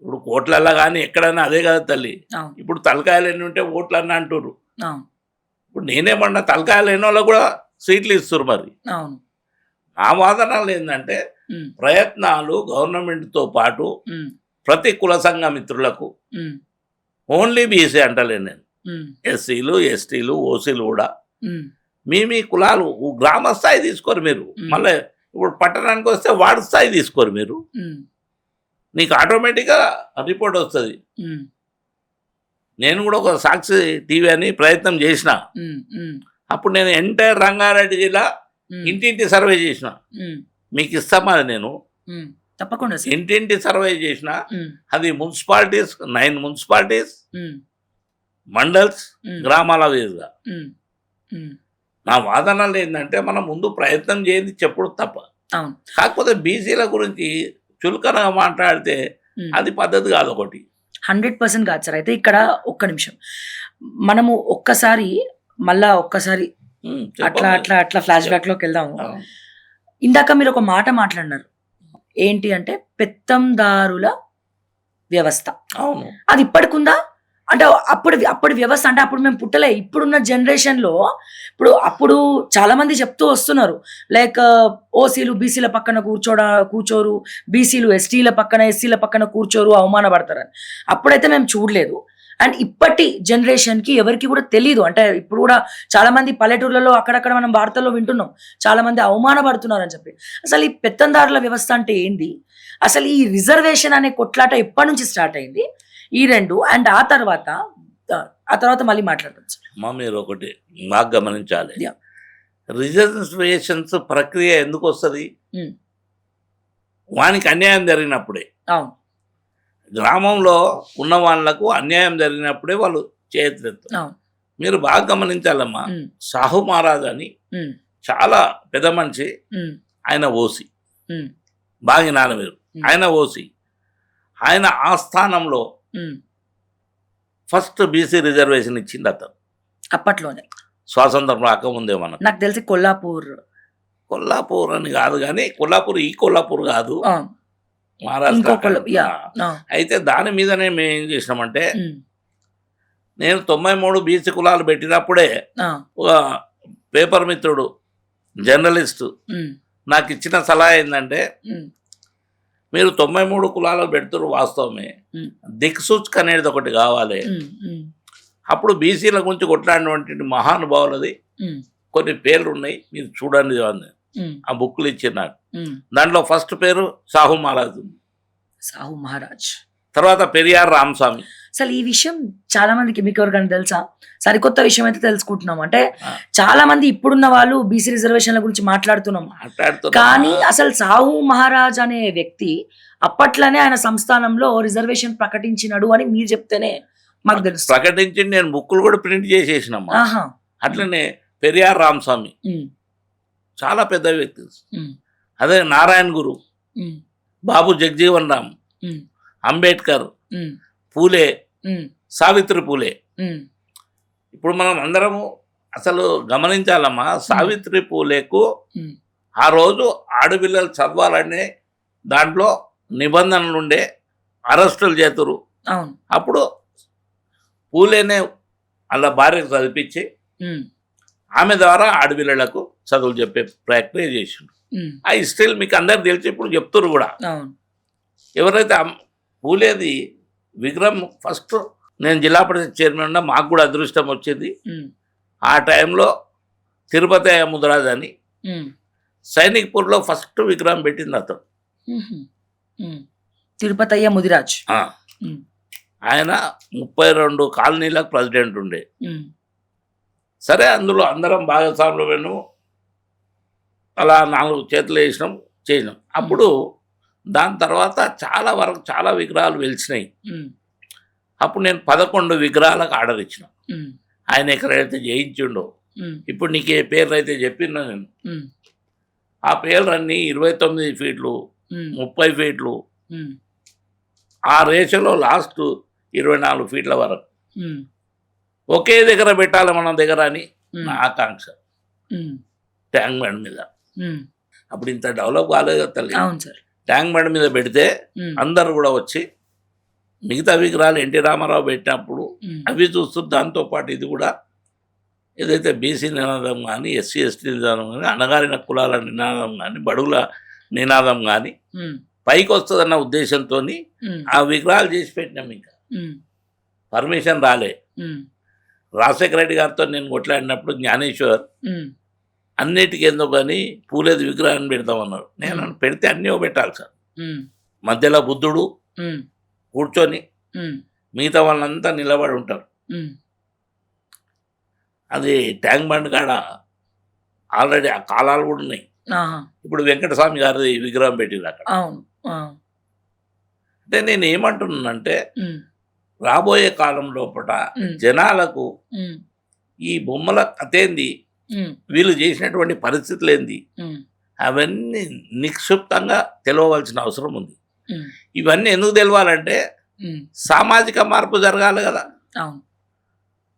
ఇప్పుడు కోట్లల్లో కానీ ఎక్కడైనా అదే కదా తల్లి. అవును, ఇప్పుడు తలకాయలు ఎన్ని ఉంటే ఓట్లు అన్న అంటారు. అవును, ఇప్పుడు నేనేమన్నా తలకాయలు ఎన్నో వాళ్ళకు కూడా సీట్లు ఇస్తారు. మరి అవును, నా వాదనలు ఏంటంటే, ఉమ్, ప్రయత్నాలు గవర్నమెంట్తో పాటు ఉమ్, ప్రతి కుల సంఘ మిత్రులకు, ఉమ్, ఓన్లీ బీసీ అంటలేను నేను, ఉమ్, ఎస్సీలు, ఎస్టీలు, ఓసీలు కూడా ఉమ్, మీ కులాలు గ్రామ స్థాయి తీసుకోరు మీరు. మళ్ళీ ఇప్పుడు పట్టణానికి వస్తే వార్డు స్థాయి తీసుకోరు మీరు. ఉమ్, నీకు ఆటోమేటిక్గా రిపోర్ట్ వస్తుంది. ఉమ్, నేను కూడా ఒక సాక్షి టీవీ అని ప్రయత్నం చేసిన. ఉమ్, ఉమ్, అప్పుడు నేను ఎంటైర్ రంగారెడ్డి జిల్లా ఉమ్, ఇంటింటి సర్వే చేసిన. ఉమ్, మీకు ఇస్తామా నేను ఉమ్, తప్పకుండా సార్. ఇంటింటి సర్వే చేసిన. ఉమ్, అది మున్సిపాలిటీస్ 9 మున్సిపాలిటీస్, ఉమ్, మండల్స్, ఉమ్, గ్రామాల వేరుగా. ఉమ్, ఉమ్, నా వాదనలు ఏంటంటే, మనం ముందు ప్రయత్నం చేయండి చెప్పుడు తప్ప. అవును, కాకపోతే బీసీల గురించి చులకనగా మాట్లాడితే ఉమ్. అది పద్ధతి కాదు. ఒకటి 100% కాదు సార్. అయితే ఇక్కడ ఒక్క నిమిషం మనము ఒక్కసారి ఒక్కసారి అట్లా అట్లా అట్లా ఫ్లాష్ బ్యాక్ లోకి వెళ్దాము. ఇందాక మీరు ఒక మాట మాట్లాడినారు, ఏంటి అంటే పెత్తందారుల వ్యవస్థ. అవును. అది ఇప్పటికుందా? అంటే అప్పటి వ్యవస్థ అంటే అప్పుడు మేము పుట్టలే. ఇప్పుడున్న జనరేషన్‌లో అప్పుడు చాలా మంది చెప్తూ వస్తున్నారు. లైక్ ఓసీలు బీసీల పక్కన కూర్చోరు. బీసీలు ఎస్టీల పక్కన, ఎస్సీల పక్కన కూర్చోరు, అవమానపడతారని. అప్పుడైతే మేము చూడలేదు. అండ్ ఇప్పటి జనరేషన్‌కి ఎవరికీ కూడా తెలీదు. అంటే ఇప్పుడు కూడా చాలా మంది పల్లెటూర్లలో అక్కడక్కడ మనం వార్తల్లో వింటున్నాం. చాలా మంది అవమానపడుతున్నారని చెప్పి. అసలు ఈ పెత్తందారుల వ్యవస్థ అంటే ఏంది? అసలు ఈ రిజర్వేషన్ అనే కొట్లాట ఎప్పటినుంచి స్టార్ట్ అయింది? ఈ 2 అండ్ ఆ తర్వాత మళ్ళీ మాట్లాడదాం సార్. అమ్మా మీరు ఒకటి బాగా గమనించాలి. యాహ్! రిజర్వేషన్స్ ప్రక్రియ ఎందుకు వస్తది? హ్మ్. వానికి అన్యాయం జరిగినప్పుడే. అవును. గ్రామంలో ఉన్న వాళ్ళకు అన్యాయం జరిగినప్పుడే వాళ్ళు చేతులెత్తారు. అవును. మీరు బాగా గమనించాలమ్మా. హ్మ్. సాహు మహారాజ్ అని హ్మ్. చాలా పెద్ద మనిషి. హ్మ్. ఆయన ఓసీ. హ్మ్. బాగా వినాలి మీరు. హ్మ్. ఆయన ఓసీ. ఆయన ఆస్థానంలో హ్మ్. ఫస్ట్ బీసీ రిజర్వేషన్ ఇచ్చింది అతను. అప్పట్లోనే. స్వాతంత్రం రాకముందే మనకు. నాకు తెలిసి కొల్లాపూర్. కొల్లాపూర్ అని కాదు గానీ, కొల్లాపూర్ ఈ కొల్లాపూర్ కాదు. ఆ! మహారాష్ట్ర. ఇంకో యాహ్! ఆ! అయితే దాని మీదనే మేమేం చేసినామంటే, హ్మ్. నేను 93 బీసీ కులాలు పెట్టినప్పుడే ఆ! ఒక పేపర్ మిత్రుడు, జర్నలిస్టు హ్మ్. నాకిచ్చిన సలహా ఏందంటే, హ్మ్. మీరు 93 కులాలు పెడుతుర్రు వాస్తవమే. హ్మ్. దిక్సూచిక అనేది ఒకటి కావాలి. హ్మ్. హ్మ్. అప్పుడు బీసీల గురించి కొట్లాడినటువంటి మహానుభావులది హ్మ్. కొన్ని పేర్లున్నాయి. మీరు చూడండి అని. హ్మ్. ఆ బుక్‌లు ఇచ్చారు నాకు. హ్మ్. దాంట్లో ఫస్ట్ పేరు సాహు మహారాజ్ ఉంది. సాహు మహారాజ్. తర్వాత పెరియార్ రామస్వామి. అసలు ఈ విషయం చాలా మందికి మీకెవరికైనా తెలుసా? సరికొత్త విషయం అయితే తెలుసుకుంటున్నాం. అంటే ఆ! చాలా మంది ఇప్పుడున్న వాళ్ళు బీసీ రిజర్వేషన్‌ల గురించి మాట్లాడుతున్నాం. మాట్లాడుతున్నా. కానీ అసలు సాహు మహారాజ్ అనే వ్యక్తి అప్పట్లోనే ఆయన సంస్థానంలో రిజర్వేషన్ ప్రకటించినడు అని మీరు చెప్తేనే మాకు తెలుస్తుంది. ప్రకటించి నేను బుక్కులు కూడా ప్రింట్ చేసేసినమ్మా. ఆహా! అట్లనే పెరియార్ రామస్వామి హ్మ్. చాలా పెద్ద వ్యక్తి. హ్మ్. అదే నారాయణ గురు, హ్మ్. బాబు జగజీవన్ రామ్, హ్మ్. అంబేద్కర్, హ్మ్. పూలే, హ్మ్. సావిత్రి పూలే. హ్మ్. ఇప్పుడు మనం అందరము అసలు గమనించాలమ్మా. సావిత్రి పూలేకు హ్మ్. ఆ రోజు ఆడపిల్లలు చదవాలనే దాంట్లో నిబంధనలుండే. అరెస్టులు చేతురు. అవును. అప్పుడు పూలేనే ఆళ్ళ భార్యకు చదివిపించి, హ్మ్. ఆమె ద్వారా ఆడపిల్లలకు చదువులు చెప్పే ప్రక్రియ చేసిండు. హ్మ్. ఆ హిస్టరీలు మీకు అందరికి తెలిసి ఇప్పుడు చెప్తుర్రు కూడా. అవును. ఎవరైతే పూలేది విగ్రహం ఫస్ట్ నేను జిల్లా పరిషత్ చైర్మన్ ఉన్నా, మాకు కూడా అదృష్టం వచ్చింది. హ్మ్. ఆ టైంలో తిరుపతి ముదిరాజ్ అని హ్మ్. సైనిక్పూర్లో ఫస్ట్ విగ్రహం పెట్టింది అతను. హుహు. హ్మ్. తిరుపతయ్య ముదిరాజ్. ఆ, హ్మ్. ఆయన 32 కాలనీలకు ప్రెసిడెంట్ ఉండే. హ్మ్. సరే అందులో అందరం భాగస్వాములము. అలా 4 చేతులు వేసినాం, చేసినాం. అప్పుడు దాని తర్వాత చాలా వరకు చాలా విగ్రహాలు వెలిసినాయి. హ్మ్. అప్పుడు నేను 11 విగ్రహాలకు ఆర్డర్ ఇచ్చిన. హ్మ్. ఆయన ఎక్కడైతే చేయించిండో, హ్మ్. ఇప్పుడు నీకు ఏ పేర్లు అయితే చెప్పినా నేను, హ్మ్. ఆ పేర్లన్నీ 29 ఫీట్లు, హ్మ్. 30 ఫీట్లు, హ్మ్. ఆ రేషలో లాస్ట్ 24 ఫీట్ల వరకు హ్మ్. ఒకే దగ్గర పెట్టాలి మన దగ్గర అని హ్మ్. నా ఆకాంక్ష. హ్మ్. ట్యాంక్ బండ్ మీద. హ్మ్. అప్పుడు ఇంత డెవలప్ కాలేదు కదా తల్లి. అవును సార్. ట్యాంక్ బండ్ మీద పెడితే హ్మ్. అందరూ కూడా వచ్చి మిగతా విగ్రహాలు ఎన్టీ రామారావు పెట్టినప్పుడు హ్మ్. అవి చూస్తూ దాంతోపాటు ఇది కూడా ఏదైతే బీసీ నినాదం కానీ, ఎస్సీ ఎస్టీ నినాదం కానీ, అణగారిన కులాల నినాదం కానీ, బడుగుల నినాదం కానీ హ్మ్. పైకి వస్తుందన్న ఉద్దేశంతో హ్మ్. ఆ విగ్రహాలు చేసి పెట్టినాం. ఇంకా హ్మ్. పర్మిషన్ రాలే. హ్మ్. రాజశేఖర రెడ్డి గారితో నేను కొట్లాడినప్పుడు జ్ఞానేశ్వర్ హ్మ్. అన్నిటికీ ఎందుకు కానీ పూలేదు విగ్రహాన్ని పెడతామన్నారు. నేను పెడితే అన్నీ పెట్టాలి సార్. హ్మ్. మధ్యలో బుద్ధుడు హ్మ్. కూర్చొని హ్మ్. మిగతా వాళ్ళంతా నిలబడి ఉంటారు. హ్మ్. అది ట్యాంక్ బండ్ కాడ ఆల్రెడీ ఆ కాలాలు కూడా ఉన్నాయి. ఆహా! ఇప్పుడు వెంకటస్వామి గారి విగ్రహం పెట్టిండ్రు అక్కడ. అవును. ఆ! అంటే నేను ఏమంటున్నానంటే హ్మ్. రాబోయే కాలం లోపట హ్మ్. జనాలకు హ్మ్. ఈ బొమ్మల కథేంది, హ్మ్. వీళ్ళు చేసినటువంటి పరిస్థితులేంది, హ్మ్. అవన్నీ నిక్షిప్తంగా తెలవవలసిన అవసరం ఉంది. హ్మ్. ఇవన్నీ ఎందుకు తెలవాలంటే హ్మ్. సామాజిక మార్పు జరగాలి కదా. అవును.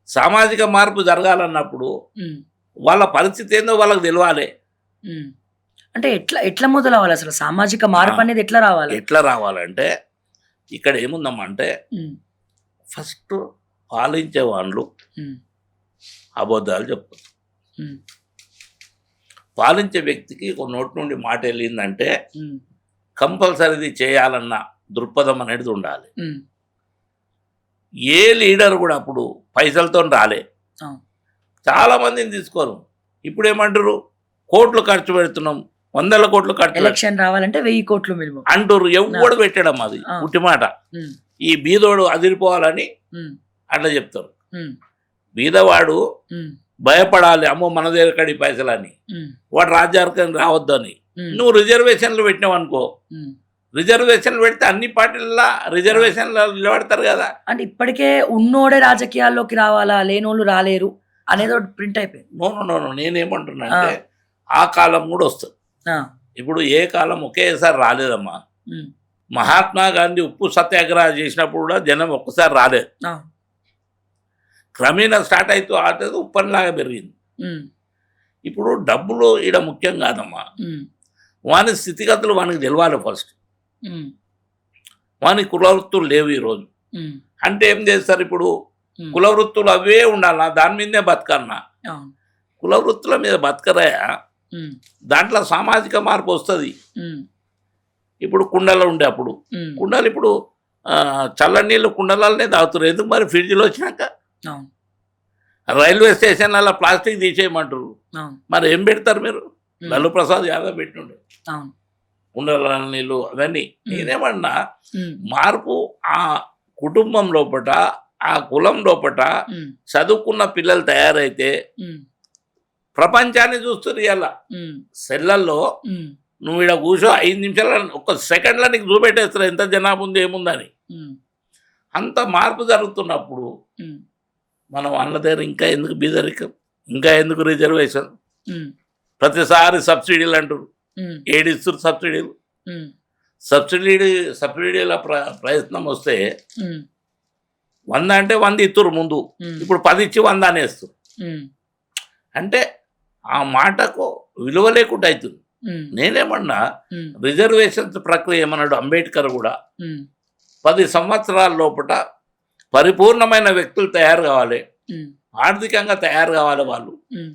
సామాజిక మార్పు జరగాలన్నప్పుడు హ్మ్. వాళ్ళ పరిస్థితి ఏందో వాళ్ళకి తెలవాలి. హ్మ్. అంటే ఎట్లా మొదలవ్వాలి అసలు? సామాజిక ఆ, మార్పనేది ఎట్లా రావాలి? ఎట్లా రావాలంటే ఇక్కడ ఏముందమ్మా అంటే ఉమ్, ఫస్ట్ పాలించే వాళ్ళు ఉమ్, అబద్ధాలు చెప్తారు. ఉమ్, పాలించే వ్యక్తికి ఒక నోటి నుండి మాట వెళ్ళిందంటే ఉమ్, కంపల్సరీది చేయాలన్న దృక్పథం అనేది ఉండాలి. ఉమ్, ఏ లీడర్ కూడా అప్పుడు పైసలతో రాలే. అవును. చాలా మందిని తీసుకోరు. ఇప్పుడు ఏమంటారు, కోట్లు ఖర్చు పెడుతున్నాం, 100 కోట్లు ఖర్చు పెడుతున్నాం ఎలక్షన్ రావాలంటే 1000 కోట్లు మినిమం. అంటారు. ఎవడు పెట్టడం అది ఆ. పుట్టి మాట. ఉమ్, ఈ బీదోడు అదిరిపోవాలని ఉమ్, అట్లా చెప్తారు. ఉమ్, బీదవాడు ఉమ్, భయపడాలి, అమ్మో మన దగ్గర కడి పైసలని, ఉమ్, వాడు రాజ్యాధికారం రావద్దని. ఉమ్, నువ్వు రిజర్వేషన్లు పెట్టినావు అనుకో, ఉమ్. రిజర్వేషన్లు పెడితే అన్ని పార్టీలలో రిజర్వేషన్లు నిలబడతారు కదా. అంటే ఇప్పటికే ఉన్నోడే రాజకీయాల్లోకి రావాలా, లేనోళ్ళు రాలేరు అనేది ఒకటి ప్రింట్ అయిపోయింది. నో నో నో నో, నేనేమంటున్నా అంటే ఆ కాలం కూడా వస్తుంది. ఆ, ఇప్పుడు ఏ కాలం ఒకేసారి రాలేదమ్మా. ఉమ్, మహాత్మా గాంధీ ఉప్పు సత్యాగ్రహం చేసినప్పుడు కూడా జనం ఒక్కసారి రాలేదు. ఆ, క్రమేణా స్టార్ట్ అవుతూ ఆటది ఉప్పనిలాగా పెరిగింది. ఉమ్, ఇప్పుడు డబ్బులు ఈడ ముఖ్యం కాదమ్మా. ఉమ్, వాని స్థితిగతులు వానికి తెలవాలి ఫస్ట్. ఉమ్, వాని కులవృత్తులు లేవు ఈరోజు. ఉమ్, అంటే ఏం చేస్తారు ఇప్పుడు, ఉమ్, కులవృత్తులు అవే ఉండాలా, దాని మీదనే బతకన్నా. అవును. కులవృత్తుల మీద బతకరాయా, ఉమ్, దాంట్లో సామాజిక మార్పు వస్తుంది. ఉమ్, ఇప్పుడు కుండలు ఉండే అప్పుడు ఉమ్, కుండలు ఇప్పుడు చల్లని నీళ్ళు కుండలనే తాగుతారు. ఎందుకు మరి ఫ్రిడ్జ్లో వచ్చినాక? అవును. రైల్వే స్టేషన్లలో ప్లాస్టిక్ తీసేయమంటారు. అవును. మరి ఏం పెడతారు మీరు? ఉమ్, లల్లు ప్రసాద్ యాదవ్ పెట్టిండే అవును. కుండల నీళ్ళు అవన్నీ. నేనేమన్నా ఉమ్, మార్పు ఆ కుటుంబం లోపట, ఆ కులం లోపట ఉమ్, చదువుకున్న పిల్లలు తయారైతే ఉమ్, ప్రపంచాన్ని చూస్తుంది. ఇలా ఉమ్, సెల్లల్లో ఉమ్, నువ్వు ఇక్కడ కూర్చో 5 నిమిషాల ఒక్క సెకండ్లో నీకు చూపెట్టేస్తారు ఎంత జనాభా ఉంది ఏముందని. ఉమ్, అంత మార్పు జరుగుతున్నప్పుడు ఉమ్, మనం వాళ్ళ దగ్గర ఇంకా ఎందుకు బీదరికం, ఇంకా ఎందుకు రిజర్వేషన్? ఉమ్, ప్రతిసారి సబ్సిడీలు అంటారు. ఉమ్, ఏడిస్తారు సబ్సిడీలు. ఉమ్, సబ్సిడీల ప్రయత్నం వస్తే ఉమ్, 100 అంటే 100 ఇస్తురు ముందు, ఉమ్, ఇప్పుడు 10 ఇచ్చి 100 అనేస్తారు. ఉమ్, అంటే ఆ మాటకు విలువ లేకుండా అవుతుంది. ఉమ్, నేనేమన్నా ఉమ్, రిజర్వేషన్స్ ప్రక్రియ ఏమన్నాడు అంబేద్కర్ కూడా, ఉమ్, 10 సంవత్సరాల లోపల పరిపూర్ణమైన వ్యక్తులు తయారు కావాలి, ఉమ్, ఆర్థికంగా తయారు కావాలి వాళ్ళు. ఉమ్.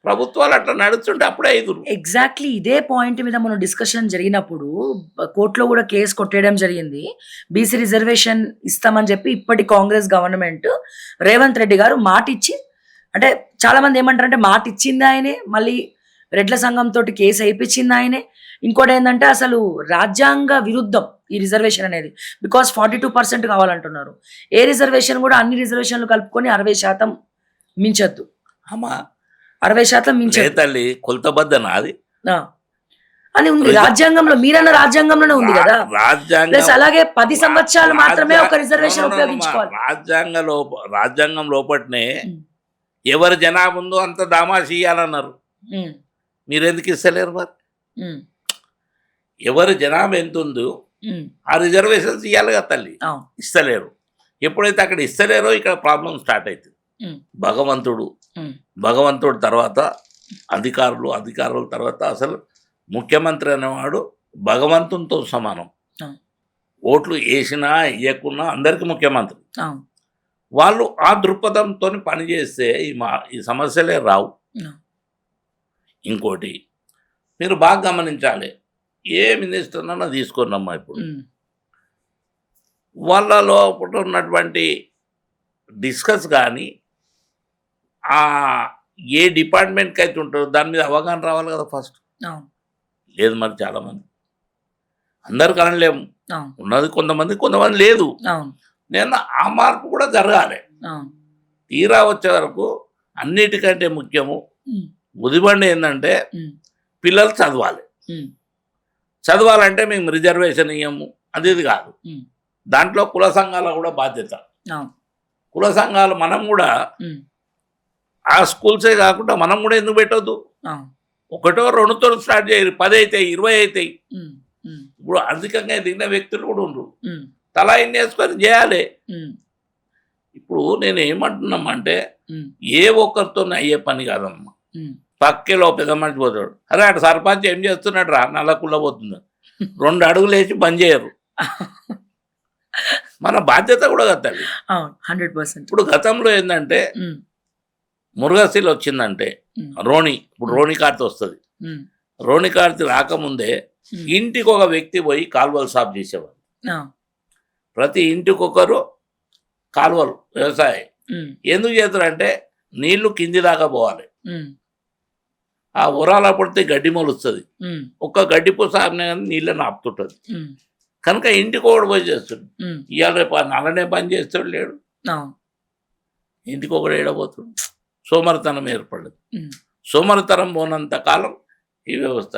ప్రభుత్వాలు అట్లా నడుస్తుంటే అప్పుడే ఐదురు. ఎగ్జాక్ట్లీ ఇదే పాయింట్ మీద మనం డిస్కషన్ జరిగినప్పుడు కోర్టులో కూడా కేసు కొట్టేయడం జరిగింది. బీసీ రిజర్వేషన్ ఇస్తామని చెప్పి ఇప్పటి కాంగ్రెస్ గవర్నమెంట్ రేవంత్ రెడ్డి గారు మాట ఇచ్చి, అంటే చాలా మంది ఏమంటారంటే మాట ఇచ్చింది ఆయనే, మళ్ళీ రెడ్ల సంఘం తోటి కేసు వేయించింది ఆయనే. ఇంకోటి ఏంటంటే అసలు రాజ్యాంగ విరుద్ధం ఈ రిజర్వేషన్ అనేది. బికాస్ 42% కావాలంటున్నారు. ఏ రిజర్వేషన్ కూడా అన్ని రిజర్వేషన్లు కలుపుకొని 60% మించొద్దు, అమ్మా 60% మించొద్దు తల్లి కొలతబద్దన అది ఆ, అని ఉంది రాజ్యాంగంలో. మీరన్న రాజ్యాంగంలోనే ఉంది కదా. రాజ్యాంగం. ప్లస్ అలాగే 10 సంవత్సరాలు మాత్రమే ఒక రిజర్వేషన్ ఉపయోగించుకోవాలి. రాజ్యాంగం లోపట్నే ఉమ్, ఎవరి జనాభా ఉందో అంత దామాషి ఇవ్వాలన్నారు. ఉమ్, మీరు ఎందుకు ఇస్తలేరు మరి? ఉమ్, ఎవరి జనాభా ఎంత ఉందో ఉమ్, ఆ రిజర్వేషన్స్ ఇవ్వాలి కదా తల్లి. అవును. ఇస్తలేరు. ఎప్పుడైతే అక్కడ ఇస్తలేరో ఇక్కడ ప్రాబ్లం స్టార్ట్ అవుతుంది. ఉమ్, భగవంతుడు తర్వాత అధికారుల తర్వాత అసలు ముఖ్యమంత్రి అనేవాడు భగవంతునితో సమానం. అవును. ఓట్లు వేసినా వేయకున్నా అందరికీ ముఖ్యమంత్రి. అవును. వాళ్ళు ఆ దృక్పథంతో పనిచేస్తే ఈ సమస్యలే రావు. అవును. ఇంకోటి మీరు బాగా గమనించాలి, ఏ మినిస్టర్నన్నా తీసుకున్నామ్మా ఇప్పుడు ఉమ్, వాళ్ళ లోపల ఉన్నటువంటి డిస్కస్ కానీ ఏ డిపార్ట్మెంట్కి అయితే ఉంటారో దాని మీద అవగాహన రావాలి కదా ఫస్ట్. అవును. లేదు మరి చాలామంది, అందరికి అనలేము, అవును. ఉన్నది కొంతమంది లేదు. అవును. నేను ఆ మార్పు కూడా జరగాలి. అవును. తీరా వచ్చే వరకు అన్నిటికంటే ముఖ్యము ఉమ్, ముదిబండి ఏంటంటే ఉమ్, పిల్లలు చదవాలి. ఉమ్, చదవాలంటే మేము రిజర్వేషన్ ఇవ్వము అది ఇది కాదు. ఉమ్, దాంట్లో కుల సంఘాల కూడా బాధ్యత. అవును. కుల సంఘాలు మనం కూడా ఉమ్, ఆ స్కూల్సే కాకుండా మనం కూడా ఎందుకు పెట్టొద్దు? అవును. 1, 2తో స్టార్ట్ చేయరు, 10 అవుతాయి, 20 అవుతాయి. ఉమ్, ఉమ్, ఇప్పుడు ఆర్థికంగా ఎదిగిన వ్యక్తులు కూడా ఉండరు. ఉమ్, తలా ఇన్ని వేసుకొని చేయాలి. ఉమ్, ఇప్పుడు నేను ఏమంటున్నామంటే ఉమ్, ఏ ఒక్కరితో అయ్యే పని కాదమ్మా. ఉమ్, పక్కేలో పెద్ద మనిషి పోతాడు, అరే అటు సర్పంచ్ ఏం చేస్తున్నాడు రా, నల్లకుళ్ళ పోతుంది, 2 అడుగులు వేసి బంద్ చేయరు. మన బాధ్యత కూడా కదా తల్లి. అవును. 100%. ఇప్పుడు గతంలో ఏందంటే హ్మ్. మురుగశీల వచ్చిందంటే హ్మ్. రోణి, ఇప్పుడు రోణి కార్తె వస్తది. హ్మ్. రోణి కార్తె రాకముందే హ్మ్. ఇంటికి ఒక వ్యక్తి పోయి కాలువలు సాఫ్ చేసేవారు. ఆ! ప్రతి ఇంటికొకరు కాలువలు వ్యవసాయం. హ్మ్. ఎందుకు చేస్తారంటే నీళ్లు కింది దాకా పోవాలి. హ్మ్. ఆ ఉరాల పడితే గడ్డి మొలుస్తుంది. హ్మ్. ఒక్క గడ్డి పూస ఆపినా కానీ నీళ్ళని ఆపుతుంటది. హ్మ్. కనుక ఇంటికొకడు పోయి చేస్తాడు. హ్మ్. ఇవాళ రేపు ఆ నల్లనే పని చేస్తాడు లేడు. అవును. ఇంటికొకడు ఏడబోతుడు. సోమరితనం ఏర్పడదు. హ్మ్. సోమరితనం పోనంత కాలం ఈ వ్యవస్థ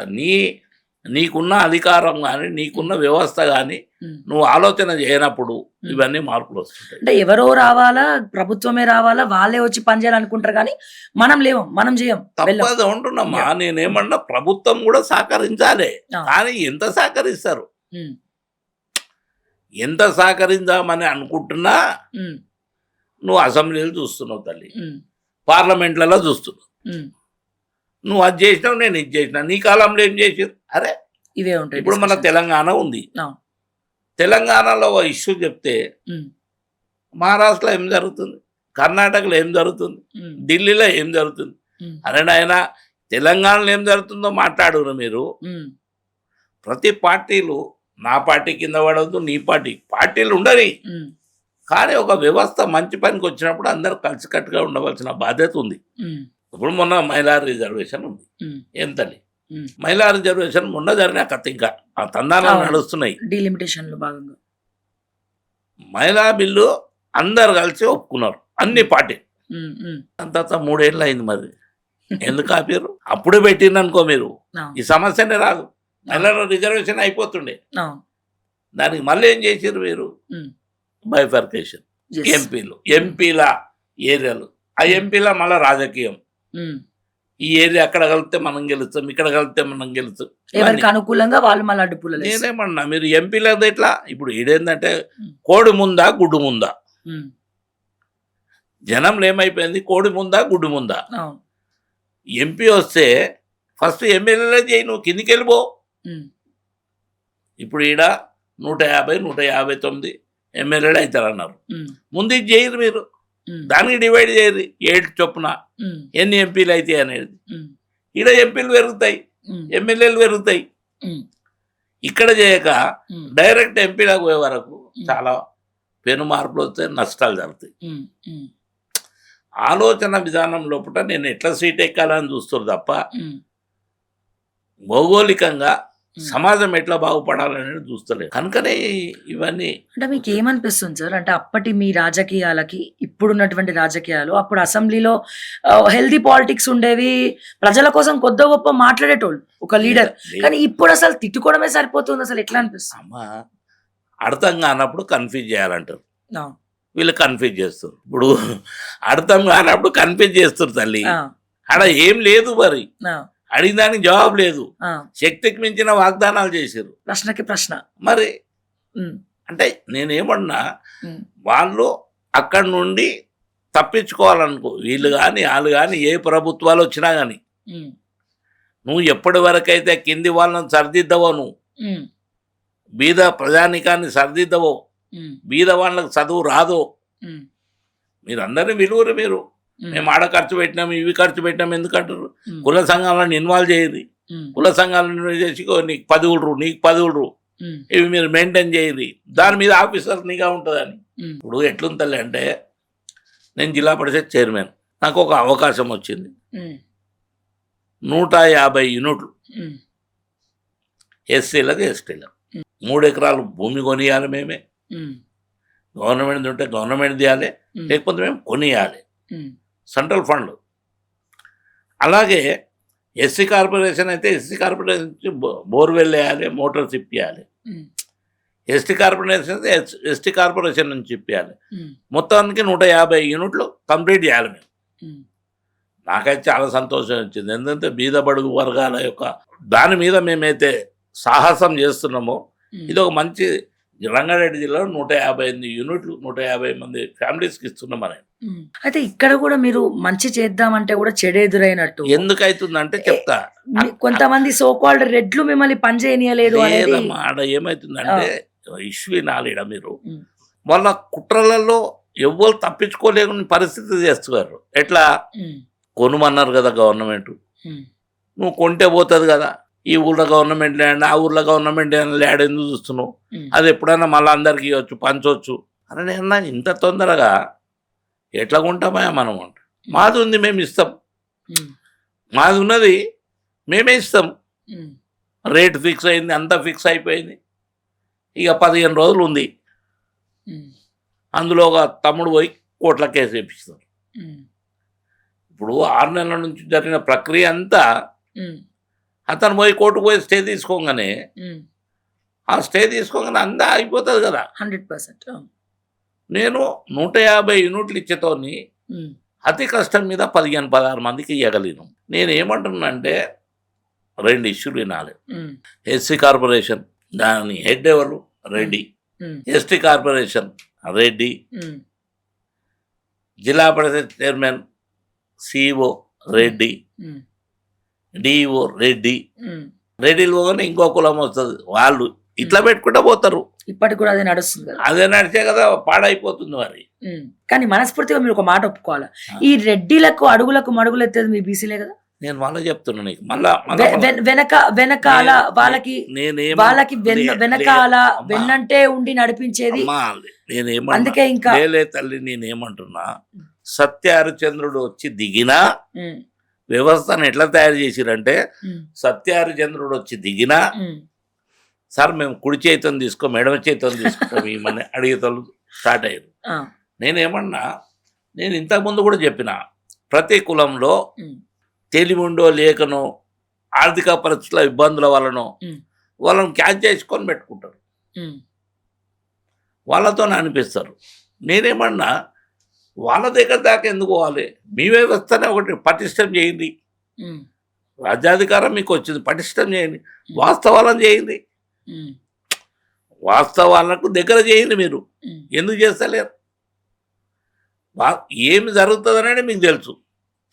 నీకున్న అధికారం కానీ నీకున్న వ్యవస్థ కానీ హ్మ్. నువ్వు ఆలోచన చేయనప్పుడు ఇవన్నీ మార్పులు వస్తుంటాయి. అంటే ఎవరో రావాలా, ప్రభుత్వమే రావాలా, వాళ్ళే వచ్చి పని చేయాలనుకుంటారు గానీ, మనం లేవం. మనం చేయం. వెళ్ళం. తప్పదు ఉంటున్నమ్మా. నేనేమన్నా ప్రభుత్వం కూడా సహకరించాలి. ఆ! కానీ ఎంత సహకరిస్తారు? హ్మ్. ఎంత సహకరించామని అనుకుంటున్నా హ్మ్. నువ్వు అసెంబ్లీలు చూస్తున్నావు తల్లి, హ్మ్. పార్లమెంట్లలో చూస్తున్నావు. హ్మ్. నువ్వు అది చేసినావు, నేను ఇది చేసినా. నీ కాలంలో ఏం చేసారు? అరే ఇవే ఉంటాయి ఇప్పుడు మన డిస్కషన్స్. తెలంగాణ ఉంది. అవును. తెలంగాణలో ఒక ఇష్యూ చెప్తే హ్మ్. మహారాష్ట్రలో ఏం జరుగుతుంది, కర్ణాటకలో ఏం జరుగుతుంది, హ్మ్. ఢిల్లీలో ఏం జరుగుతుంది? హ్మ్. అరే నాయన, తెలంగాణలో ఏం జరుగుతుందో మాట్లాడురు మీరు. హ్మ్. ప్రతి పార్టీలు నా పార్టీ కింద పడవద్దు, నీ పార్టీలు ఉండని. హ్మ్. కానీ ఒక వ్యవస్థ మంచి పనికి వచ్చినప్పుడు అందరూ కలిసికట్టుగా ఉండవలసిన బాధ్యత ఉంది. హ్మ్. ఇప్పుడు మొన్న మహిళా రిజర్వేషన్ ఉంది. హ్మ్. ఏం తల్లి, హ్మ్. మహిళా రిజర్వేషన్ మొన్న జరిగిన కథ ఇంకా ఆ తందానాలు అవును. నడుస్తున్నాయి. డీలిమిటేషన్‌లో భాగంగా. మహిళా బిల్లు అందరు కలిసి ఒప్పుకున్నారు, అన్ని పార్టీలు. హ్మ్. హ్మ్. అంత 3 ఏళ్ళు అయింది. మరి ఎందుకు ఆపారు? అప్పుడే పెట్టిందనుకో మీరు అవును. ఈ సమస్యనే రాదు. మహిళల రిజర్వేషన్ అయిపోతుండే. అవును. దానికి మళ్ళీ ఏం చేసారు మీరు? హ్మ్. బైఫర్కేషన్. యెస్. ఎంపీల ఏరియాలు, ఆ హ్మ్. ఎంపీల మళ్ళీ రాజకీయం. హ్మ్. ఈ ఏరియా అక్కడ కలిపితే మనం గెలుస్తాం, ఇక్కడ కలిపితే మనం గెలుస్తాం. ఎవరికి అనుకూలంగా వాళ్ళు మళ్ళీ అడ్డుపుల్లలేస్తారు. నేనేమన్నా మీరు ఎంపీలది ఎట్లా? ఇప్పుడు ఈడేందంటే హ్మ్. కోడి ముందా గుడ్డు ముందా? హ్మ్. జనంలో ఏమైపోయింది, కోడి ముందా గుడ్డు ముందా? అవును. ఎంపీ వస్తే ఫస్ట్ ఎమ్మెల్యేలే చేయి, నువ్వు కిందికి వెళ్ళిపో. హ్మ్. ఇప్పుడు ఈడ 150, 159 ఎమ్మెల్యేలు అవుతారన్నారు. హ్మ్. ముందు ఇది చేయరు మీరు, హ్మ్. దానికి డివైడ్ చేయరు 7 చొప్పున హ్మ్. ఎన్ని ఎంపీలు అయితే అనేది. హ్మ్. ఈడ ఎంపీలు పెరుగుతాయి, హ్మ్. ఎమ్మెల్యేలు పెరుగుతాయి. హ్మ్. ఇక్కడ చేయక హ్మ్. డైరెక్ట్ ఎంపీలకు పోయే వరకు హ్మ్. చాలా పెను మార్పులు వస్తాయి, నష్టాలు జరుగుతాయి. హ్మ్. హ్మ్. ఆలోచన విధానం లోపల నేను ఎట్లా సీట్ ఎక్కాలని చూస్తారు తప్ప హ్మ్. భౌగోళికంగా హ్మ్. సమాజం ఎట్లా బాగుపడాలని చూస్తలేదు. కనుకనే ఇవన్నీ. అంటే మీకేమనిపిస్తుంది సార్? అంటే అప్పటి మీ రాజకీయాలకి, ఇప్పుడున్నటువంటి రాజకీయాలు, అప్పుడు అసెంబ్లీలో హెల్తీ పాలిటిక్స్ ఉండేవి. ప్రజల కోసం కొద్దో గొప్పో మాట్లాడేటోళ్ళు ఒక లీడర్. కానీ ఇప్పుడసలు తిట్టుకోవడమే సరిపోతుంది. అసలు ఎట్లా అనిపిస్తుంది? అమ్మ, అర్థం కానప్పుడు కన్ఫ్యూజ్ చేయాలంటారు, అవును. వీళ్ళు కన్ఫ్యూజ్ చేస్తారు. ఇప్పుడు అర్థం కానప్పుడు కన్ఫ్యూజ్ చేస్తారు తల్లి. ఆ! ఆడ ఏం లేదు, మరి ఆ! అడిగిన దానికి జవాబు లేదు. ఆ! శక్తికి మించిన వాగ్దానాలు చేశారు. ప్రశ్నకి ప్రశ్న. మరి హ్మ్. అంటే నేనేమన్నా, హ్మ్. వాళ్ళు అక్కడి నుండి తప్పించుకోవాలనుకో, వీళ్ళు కానీ వాళ్ళు కానీ ఏ ప్రభుత్వాలు వచ్చినా కానీ హ్మ్. నువ్వు ఎప్పటి వరకైతే కింది వాళ్ళని సరిదిద్దవో, నువ్వు హ్మ్. బీద ప్రజానికాన్ని సరిదిద్దవో, హ్మ్. బీద వాళ్ళకి చదువు రాదో, హ్మ్. మీరందరినీ విలువరు. మీరు హ్మ్. మేము ఆడ ఖర్చు పెట్టినాం, ఇవి ఖర్చు పెట్టినాం ఎందుకంటారు? హ్మ్. కుల సంఘాలను ఇన్వాల్వ్ చేయరు. హ్మ్. కుల సంఘాలను ఇన్వాల్వ్ చేసి నీకు 10 ఊళ్ళు, నీకు 10 ఊళ్ళు, హ్మ్. ఇవి మీరు మెయింటైన్ చేయరు. దాని మీద ఆఫీసర్ నిఘా ఉంటుందని. హ్మ్. ఇప్పుడు ఎట్లుంటుంది అంటే, నేను జిల్లా పరిషత్ చైర్మన్, నాకు ఒక అవకాశం వచ్చింది. హ్మ్. 150 యూనిట్లు హ్మ్. ఎస్సీలకు, ఎస్టీలకు. హ్మ్. 3 ఎకరాలు భూమి కొనియాలి మేమే. హ్మ్. గవర్నమెంట్ ఉంటే గవర్నమెంట్ తీయాలి, హ్మ్. లేకపోతే మేము కొనియాలి, హ్మ్. Central fund. అలాగే ఎస్సీ కార్పొరేషన్ అయితే ఎస్సీ కార్పొరేషన్ నుంచి బోర్వెల్ వేయాలి, మోటార్స్ ఇప్పియాలి. హ్మ్. ఎస్టీ కార్పొరేషన్ అయితే ఎస్టీ కార్పొరేషన్ నుంచి ఇప్పియాలి. హ్మ్. మొత్తానికి 150 యూనిట్లు కంప్లీట్ చేయాలి మేము. హ్మ్. నాకైతే చాలా సంతోషం వచ్చింది. ఎందుకంటే బీద బడుగు వర్గాల యొక్క దాని మీద మేమైతే సాహసం చేస్తున్నామో, హ్మ్. ఇది ఒక మంచి రంగారెడ్డి జిల్లాలో 158 యూనిట్లు 150 మంది ఫ్యామిలీస్కి ఇస్తున్నామని. హ్మ్. అయితే ఇక్కడ గూడా మీరు మంచి చేద్దామంటే గూడా చెడెదురైనట్టు ఎందుకైతుందంటే ఎ చెప్తా. కొంతమంది సో కాల్డ్ రెడ్లు మిమ్మల్ని పని చేయనీయలేదు అనేది. లేదమ్మా, ఆడ ఏమైతుందంటే ఇష్యూ వినాలి ఈడ మీరు. హ్మ్. వాళ్ళ కుట్రలలో ఎవ్వరు తప్పించుకోలేని పరిస్థితి చేస్తున్నారు. ఎట్లా కొనుమన్నారు కదా గవర్నమెంట్, నువ్వు కొంటే పోతుంది కదా, ఈ ఊళ్ళో గవర్నమెంట్ ల్యాండ్ ఆ ఊళ్ళో గవర్నమెంట్ ల్యాండ్ ఎందుకు చూస్తున్నావు, అది ఎప్పుడైనా మళ్ళీ అందరికి ఇవ్వచ్చు పంచవచ్చు అని. నేను ఇంత తొందరగా ఎట్లా కొంటామా మనం అంట. మాది ఉంది మేము ఇస్తాం, మాది ఉన్నది మేమే ఇస్తాం, రేట్ ఫిక్స్ అయింది, అంతా ఫిక్స్ అయిపోయింది. ఇక 15 రోజులు ఉంది, అందులో ఒక తమ్ముడు పోయి కోట్ల కేసు వేపిస్తారు. ఇప్పుడు 6 నెలల నుంచి జరిగిన ప్రక్రియ అంతా అతను పోయి కోర్టుకు పోయి స్టే తీసుకోగానే ఆ స్టే తీసుకోగానే అంతా అయిపోతుంది కదా. 100%. నేను 150 యూనిట్లు ఇచ్చేతోని అతి కష్టం మీద 15-16 మందికి ఇవ్వగలిగినాం. నేను ఏమంటున్నానంటే 2 ఇష్యూలు వినాలి. ఎస్సీ కార్పొరేషన్ దాని హెడ్ ఎవరు? Reddy. ST corporation Reddy. Zilla Parishad chairman CEO Reddy, DEO Reddy. రెడ్డిలు పోగానే ఇంకో కులం వస్తుంది, వాళ్ళు ఇట్లా పెట్టుకుంటూ పోతారు. ఇప్పటికి కూడా అదే నడుస్తుంది కదా. అదే నడిచే కదా పాడైపోతుంది మరి. కానీ మనస్ఫూర్తిగా మీరు ఒక మాట ఒప్పుకోవాలి, ఈ రెడ్డిలకు అడుగులకు మడుగులు ఎత్తేది మీ బీసీలే కదా. నేను మళ్ళీ చెప్తున్నా నీకు, మళ్ళా వెనకాల వాళ్ళకి వెనకాల వెన్నంటే ఉండి నడిపించేది. అందుకే ఇంకా తల్లి నేనేమంటున్నా, సత్య హరిచంద్రుడు వచ్చి దిగినా వ్యవస్థను ఎట్లా తయారు చేసిరంటే, సత్య హరిచంద్రుడు వచ్చి దిగినా సార్ మేము కుడి చేతిని తీసుకో ఎడమ చేతిని తీసుకుంటాం ఏమని అడిగేతలు స్టార్ట్ అయ్యారు. నేనేమన్నా, నేను ఇంతకుముందు కూడా చెప్పిన, ప్రతి కులంలో తెలివుండో లేకనో ఆర్థిక పరిస్థితుల ఇబ్బందుల వలనో వాళ్ళని క్యాచ్ చేసుకొని పెట్టుకుంటారు, వాళ్ళతో అనిపిస్తారు. నేనేమన్నా వాళ్ళ దగ్గర దాకా ఎందుకు పోవాలి? మీ వ్యవస్థనే ఒకటి పటిష్టం చేయండి, రాజ్యాధికారం మీకు వచ్చింది, పటిష్టం చేయండి, వాస్తవాలను చేయండి, వాస్తవాలకు దగ్గర చేయండి. మీరు ఎందుకు చేస్తలేరు? ఏమి జరుగుతుంది అనేది మీకు తెలుసు.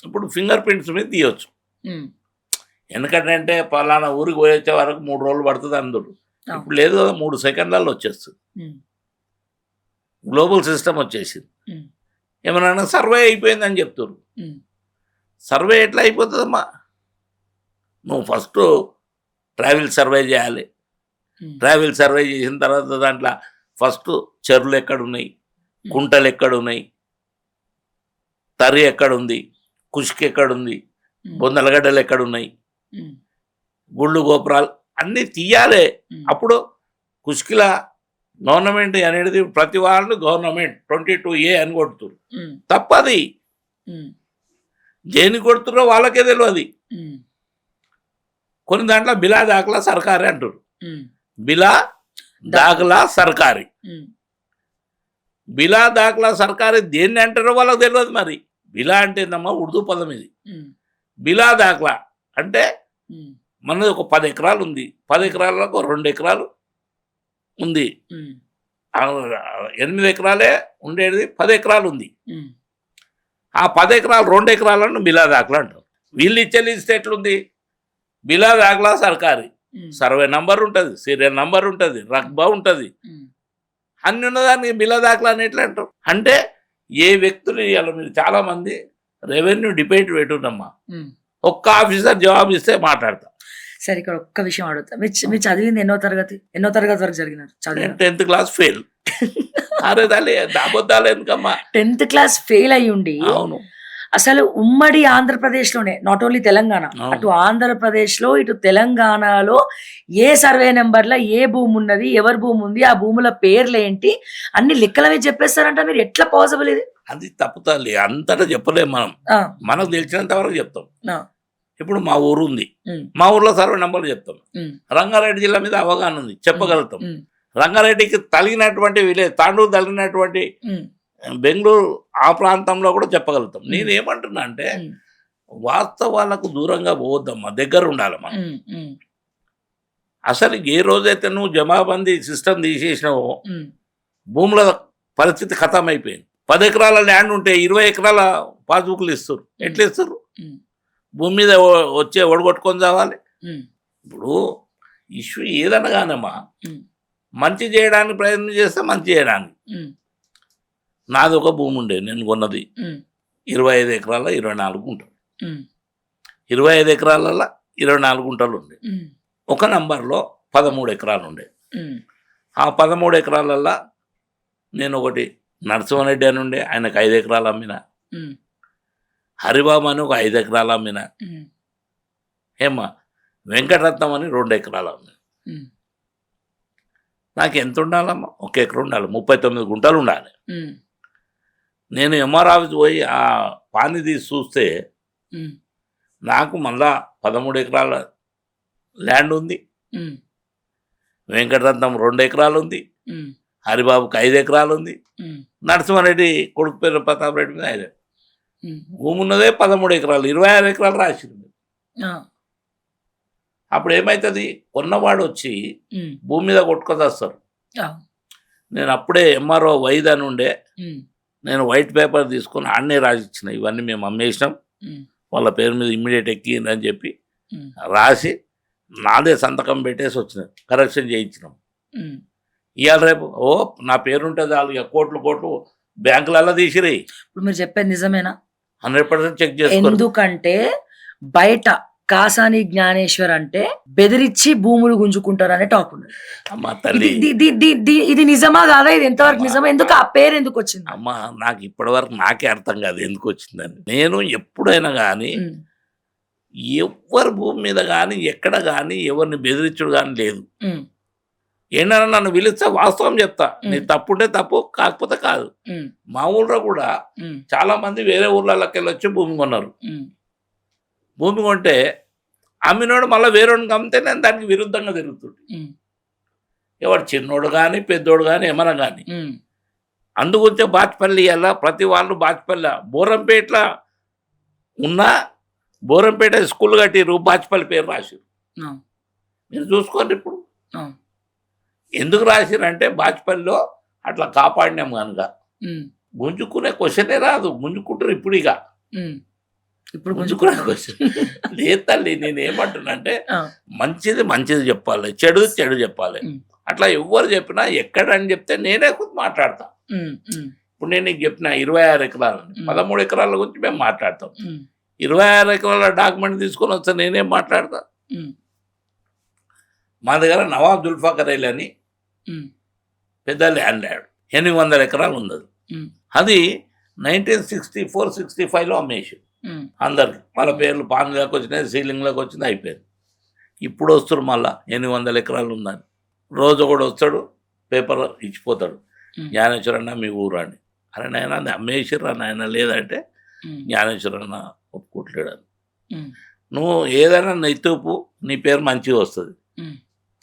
ఇప్పుడు ఫింగర్ ప్రింట్స్ మీద తీయవచ్చు, ఎందుకంటే పలానా ఊరికి పోయొచ్చే వరకు 3 రోజులు పడుతుంది అందరూ. ఇప్పుడు లేదు కదా, 3 సెకండ్లలో వచ్చేస్తుంది. గ్లోబల్ సిస్టమ్ వచ్చేసింది. ఏమన్నా సర్వే అయిపోయిందని చెప్తారు. సర్వే ఎట్లా అయిపోతుందమ్మా? నువ్వు ఫస్ట్ ట్రావెల్ సర్వే చేయాలి. ట్రావెల్ సర్వే చేసిన తర్వాత దాంట్లో ఫస్ట్ చెరువులు ఎక్కడున్నాయి, కుంటలు ఎక్కడున్నాయి, తరి ఎక్కడుంది, కుష్కి ఎక్కడుంది, బొందలగడ్డలు ఎక్కడున్నాయి, గుళ్ళు గోపురాలు అన్నీ తీయాలి. అప్పుడు కుష్కిల గవర్నమెంట్ అనేది ప్రతి వాళ్ళు గవర్నమెంట్ 22A అని కొడుతురు, తప్పది. దేని కొడుతురో వాళ్ళకే తెలియదు. కొన్ని దాంట్లో బిలా దాఖలా సర్కారీ అంటారు, బిలా దాఖలా సర్కారీ. బిలా దాఖలా సర్కారీ దేన్ని అంటారో వాళ్ళకి తెలియదు. మరి బిలా అంటే ఏందమ్మా? ఉర్దూ పదం ఇది. బిలా దాఖలా అంటే మనది ఒక 10 ఎకరాలు ఉంది, 10 ఎకరాలకు 2 ఎకరాలు ఉంది, 8 ఎకరాలే ఉండేది, 10 ఎకరాలు ఉంది. ఆ 10 ఎకరాలు 2 ఎకరాలను బిలా దాఖలా అంటారు. వీళ్ళు ఇచ్చే లిస్ట్ ఎట్లుంది? బిలా దాఖలా సర్కారీ, సర్వే నంబర్ ఉంటుంది, సీరియల్ నంబర్ ఉంటుంది, రక్బా ఉంటుంది, అన్ని ఉన్నదానికి బిలా దాఖలా అని ఎట్లా అంటారు? అంటే ఏ వ్యక్తులు ఇవాళ మీరు చాలా మంది రెవెన్యూ డిబేట్ పెట్టున్నమ్మా, ఒక్క ఆఫీసర్ జవాబు ఇస్తే మాట్లాడతా. సరే, ఇక్కడ ఒక్క విషయం అడుగుతా, మీరు చదివింది ఎన్నో తరగతి వరకు జరిగినారు? 10th class fail. అరే దాని అబద్ధాలు ఎందుకమ్మా? 10th క్లాస్ ఫెయిల్ అయ్యి ఉండి, అవును, అసలు ఉమ్మడి ఆంధ్రప్రదేశ్లోనే, నాట్ ఓన్లీ తెలంగాణ, అటు ఆంధ్రప్రదేశ్లో ఇటు తెలంగాణలో ఏ సర్వే నెంబర్లో ఏ భూమి ఉన్నది, ఎవరి భూమి ఉంది, ఆ భూముల పేర్లు ఏంటి, అన్ని లెక్కలవి చెప్పేస్తారంట. మీరు ఎట్లా పాసిబుల్ ఇది? అది తప్పుతాలి, అంతటా చెప్పలేము మనం, మనకు తెలిసినంత వరకు చెప్తాం. ఇప్పుడు మా ఊరు ఉంది, మా ఊర్లో సర్వే నెంబర్లు చెప్తాం. రంగారెడ్డి జిల్లా మీద అవగాహన ఉంది, చెప్పగలుగుతాం. రంగారెడ్డికి తగినటువంటి విలేజ్, తాండూరు తగినటువంటి బెంగళూరు ఆ ప్రాంతంలో కూడా చెప్పగలుగుతాం. నేనేమంటున్నా అంటే వాస్తవాలకు దూరంగా పోవద్దమ్మా, దగ్గర ఉండాలి మనం. అసలు ఏ రోజైతే నువ్వు జమాబందీ సిస్టమ్ తీసేసినావో భూముల పరిస్థితి ఖతం అయిపోయింది. 10 ఎకరాల ల్యాండ్ ఉంటే 20 ఎకరాల పాస్బుక్లు ఇస్తారు. ఎట్లా ఇస్తారు? భూమి మీద వచ్చే ఒడగొట్టుకొని చావాలి. ఇప్పుడు ఇష్యూ ఏదన్నా కానమ్మా, మంచి చేయడానికి ప్రయత్నం చేస్తే మంచి చేయడానికి. ఉమ్, నాది ఒక భూమి ఉండే నేను కొన్నది ఉమ్, 25 ఎకరాల 24 గుంటలు. ఉమ్, 25 ఎకరాలలో 24 గుంటలు ఉండే. ఉమ్, ఒక నంబర్లో 13 ఎకరాలు ఉండే. ఉమ్, ఆ 13 ఎకరాలల్లో నేను ఒకటి నరసింహారెడ్డి అని ఉండే, ఆయనకు 5 ఎకరాలు అమ్మిన. ఉమ్, హరిబాబు అని ఒక 5 ఎకరాలు అమ్మిన. ఉమ్, ఏమ్మా వెంకటరత్నం అని 2 ఎకరాలు అమ్మిన. ఉమ్, నాకు ఎంత ఉండాలమ్మా? 1 ఎకరం ఉండాలి, 39 గుంటలు ఉండాలి. ఉమ్, నేను ఎంఆర్ ఆఫీస్ పోయి ఆ పాని తీసి చూస్తే ఉమ్, నాకు మళ్ళా 13 ఎకరాల ల్యాండ్ ఉంది, ఉమ్, వెంకటరత్నం 2 ఎకరాలు ఉంది, ఉమ్, హరిబాబుకి 5 ఎకరాలు ఉంది, ఉమ్, నరసింహారెడ్డి కొడుకు పేరు ప్రతాప్ రెడ్డి మీద 5. ఉమ్, భూమి ఉన్నదే 13 ఎకరాలు, 26 ఎకరాలు రాసింది. ఆ, అప్పుడు ఏమవుతుంది, కొన్నవాడు వచ్చి ఉమ్, భూమి మీద కొట్టుకొస్తారు. ఆ, నేను అప్పుడే ఎంఆర్ఓ వైద్ అని ఉండే, ఉమ్, నేను వైట్ పేపర్ తీసుకొని ఆడనే రాసిచ్చిన, ఇవన్నీ మేము అమ్మేసినాం, ఉమ్, వాళ్ళ పేరు మీద ఇమ్మీడియట్ ఎక్కిందని చెప్పి ఉమ్, రాసి నాదే సంతకం పెట్టేసి వచ్చిన, కరెక్షన్ చేయించినాం. ఉమ్. ఇవాళ రేపు నా పేరు ఉంటుంది, వాళ్ళు కోట్లు కోట్లు బ్యాంకులలో తీసిరి, ఇప్పుడు మీరు చెప్పేది నిజమేనా? 100% చెక్ చేసుకో. ఎందుకంటే బయట కాసాని జ్ఞానేశ్వర్ అంటే బెదిరించి భూములు గుంజుకుంటారు అనే టాక్ ఉంది. అమ్మ తల్లి, ఇది నిజమా కాదా? ఇది ఎంతవరకు నిజమా? ఎందుకు ఆ పేరు ఎందుకు వచ్చింది? అమ్మ నాకు ఇప్పటి వరకు నాకే అర్థం కాదు ఎందుకు వచ్చిందని. నేను ఎప్పుడైనా కానీ ఉమ్, ఎవరి భూమి మీద కానీ ఎక్కడ కానీ ఎవరిని బెదిరించుడు కానీ లేదు. ఉమ్, ఏంటన్నా నన్ను పిలిస్తే వాస్తవం చెప్తా, నీ ఉమ్. తప్పుంటే తప్పు, కాకపోతే కాదు. ఉమ్, మా ఊళ్ళో కూడా ఉమ్, చాలా మంది వేరే ఊర్లలోకి వెళ్ళి వచ్చి భూమి కొన్నారు. ఉమ్, భూమి కొంటే అమ్మినోడు మళ్ళీ వేరేవాడికి అమ్మితే నేను దానికి విరుద్ధంగా తిరుగుతుంది. ఉమ్, ఎవడు చిన్నోడు కానీ పెద్దోడు కానీ ఏమన్నా కానీ. ఉమ్, అందుగురించే బాచ్పల్లి అలా ప్రతి వాళ్ళు బాచ్పల్లి బోరంపేటలో ఉన్న బోరంపేట స్కూల్ కట్టిరు, బాచ్పల్లి పేరు రాసిరు. ఆ, మీరు చూసుకోండి ఇప్పుడు ఆ, ఎందుకు రాసిరంటే బాచ్పల్లిలో అట్లా కాపాడినాం కనుక. ఉమ్, గుంజుకునే క్వశ్చనే రాదు, గుంజుకుంటారు ఇప్పుడు. ఇక ఉమ్. ఇప్పుడు గుంజుకునే గుంజుకునే క్వశ్చన్ లేదు తల్లి. నేను ఏమంటున్నానంటే ఆ, మంచిది మంచిది చెప్పాలి, చెడు చెడు చెప్పాలి. ఉమ్, అట్లా ఎవరు చెప్పినా ఎక్కడని చెప్తే నేనే కొంత మాట్లాడతా. ఉమ్, ఉమ్, ఇప్పుడు నేను నీకు చెప్పిన 26 ఎకరాలు, 13 ఎకరాల గురించి మేము మాట్లాడతాం. ఉమ్, 26 ఎకరాల డాక్యుమెంట్ తీసుకొని వస్తే నేనేం మాట్లాడతా. ఉమ్, మా మా దగ్గర నవాబ్ జుల్ఫాకర్ అలీ అని ఉమ్, పెద్ద ల్యాండ్ 800 ఎకరాలు ఉన్నది. ఉమ్, అది 1964-65లో అమ్మేసి ఉమ్, అందరికి వాళ్ళ పేర్లు పాన్లోకి వచ్చినాయి, సీలింగ్లోకి వచ్చింది, అయిపోయింది. ఇప్పుడు వస్తారు మళ్ళా 800 ఎకరాలు ఉందని. రోజు కూడా వస్తాడు, పేపర్ ఇచ్చిపోతాడు, ఉమ్, జ్ఞానేశ్వరన్న మీ ఊరు అని. అరే నాయన అది అమ్మేసిర్రా నాయన, లేదంటే ఉమ్, జ్ఞానేశ్వరన్న ఒప్పుకోవట్లేడు అని. ఉమ్, నువ్వు ఏదైనా నెత్తుపు నీ పేరు మంచిగా వస్తుంది, ఉమ్,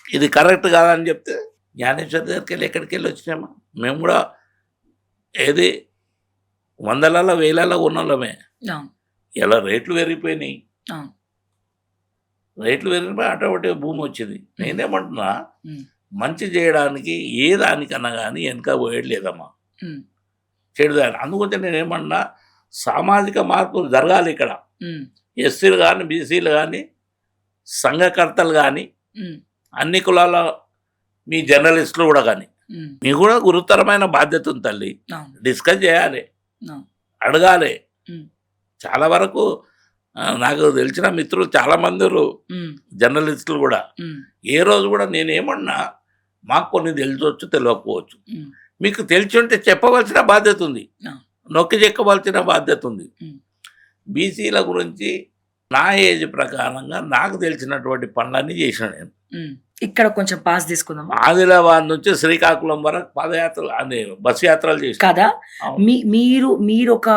ఇది కరెక్ట్ కాదని చెప్తే జ్ఞానేశ్వర్ దగ్గరికి వెళ్ళి ఎక్కడికి వెళ్ళి వచ్చినామా. మేము కూడా ఏది వందలలో వేలలో ఉన్నోళ్ళమే. అవును, ఇలా రేట్లు పెరిగిపోయినాయి, అవును, రేట్లు పెరిగిపోయి ఆటోమేటిక్ భూమి వచ్చింది. నేనేమంటున్నా, ఉమ్, మంచి చేయడానికి ఏ దానికన్నా కానీ వెనక పోయేది లేదమ్మా, ఉమ్, చెడు దాని. అందుకొచ్చి నేనేమన్నా సామాజిక మార్పులు జరగాలి ఇక్కడ. ఉమ్, ఎస్సీలు కానీ బీసీలు కానీ సంఘకర్తలు కానీ ఉమ్, అన్ని కులాల మీ జర్నలిస్టులు కూడా కానీ ఉమ్, మీకు కూడా గురుతరమైన బాధ్యత ఉంది తల్లి. అవును, డిస్కస్ చేయాలి, అవును, అడగాలి. ఉమ్, చాలా వరకు నాకు తెలిసిన మిత్రులు చాలామంది ఉమ్, జర్నలిస్టులు కూడా ఉమ్, ఏ రోజు కూడా నేనేమన్నా మాకు కొన్ని తెలిసొచ్చు తెలియకపోవచ్చు, ఉమ్, మీకు తెలిసి ఉంటే చెప్పవలసిన బాధ్యత ఉంది, అవును, నొక్కి చెక్కవలసిన బాధ్యత ఉంది. ఉమ్, బీసీల గురించి నా ఏజ్ ప్రకారంగా నాకు తెలిసినటువంటి పనులన్నీ చేసిన నేను. ఉమ్. ఇక్కడ కొంచెం పాస్ తీసుకుందాం ఆదిలాబాద్ నుంచి శ్రీకాకుళం వరకు పాదయాత్రలు అనే బస్సు యాత్రలు చేసిన. కదా. అవును. మీరు ఒక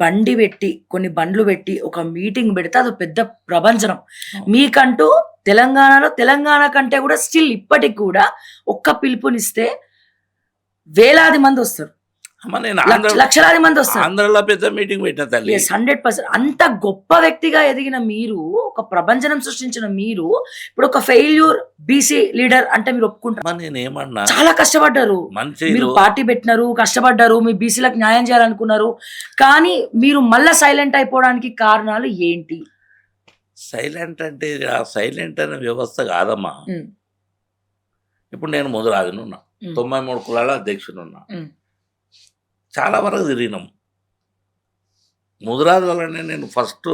బండి పెట్టి కొన్ని బండ్లు పెట్టి ఒక మీటింగ్ పెడితే అది పెద్ద ప్రభంజనం. అవును. మీకంటూ తెలంగాణ కంటే కూడా స్టిల్ ఇప్పటికి కూడా ఒక్క పిలుపునిస్తే వేలాది మంది వస్తారు, అమ్మ నేను లక్షలాది మంది వస్తారు. ఆంధ్రలో పెద్ద మీటింగ్ పెట్టిన తల్లి. 100%. అంత గొప్ప వ్యక్తిగా ఎదిగిన మీరు, ఒక ప్రభంజనం సృష్టించిన మీరు, ఇప్పుడు ఒక ఫెయిల్యూర్ బీసీ లీడర్ అంటే మీరు ఒప్పుకుంటారు? అమ్మ నేనేమన్నా చాలా కష్టపడ్డారు, మంచి మీరు పార్టీ పెట్టినారు, కష్టపడ్డారు, మీ బీసీలకు న్యాయం చేయాలనుకున్నారు, కానీ మీరు మళ్ళా సైలెంట్ అయిపోవడానికి కారణాలు ఏంటి? సైలెంట్ అంటే ఆ సైలెంట్ అనే వ్యవస్థ కాదమ్మా. ఉమ్, ఇప్పుడు నేను ముదురాజునున్నా, ఉమ్, 93 కులాల అధ్యక్షునున్నా. ఉమ్, చాలా వరకు తిరిగినాం. ముదురాజు వల్లనే నేను ఫస్ట్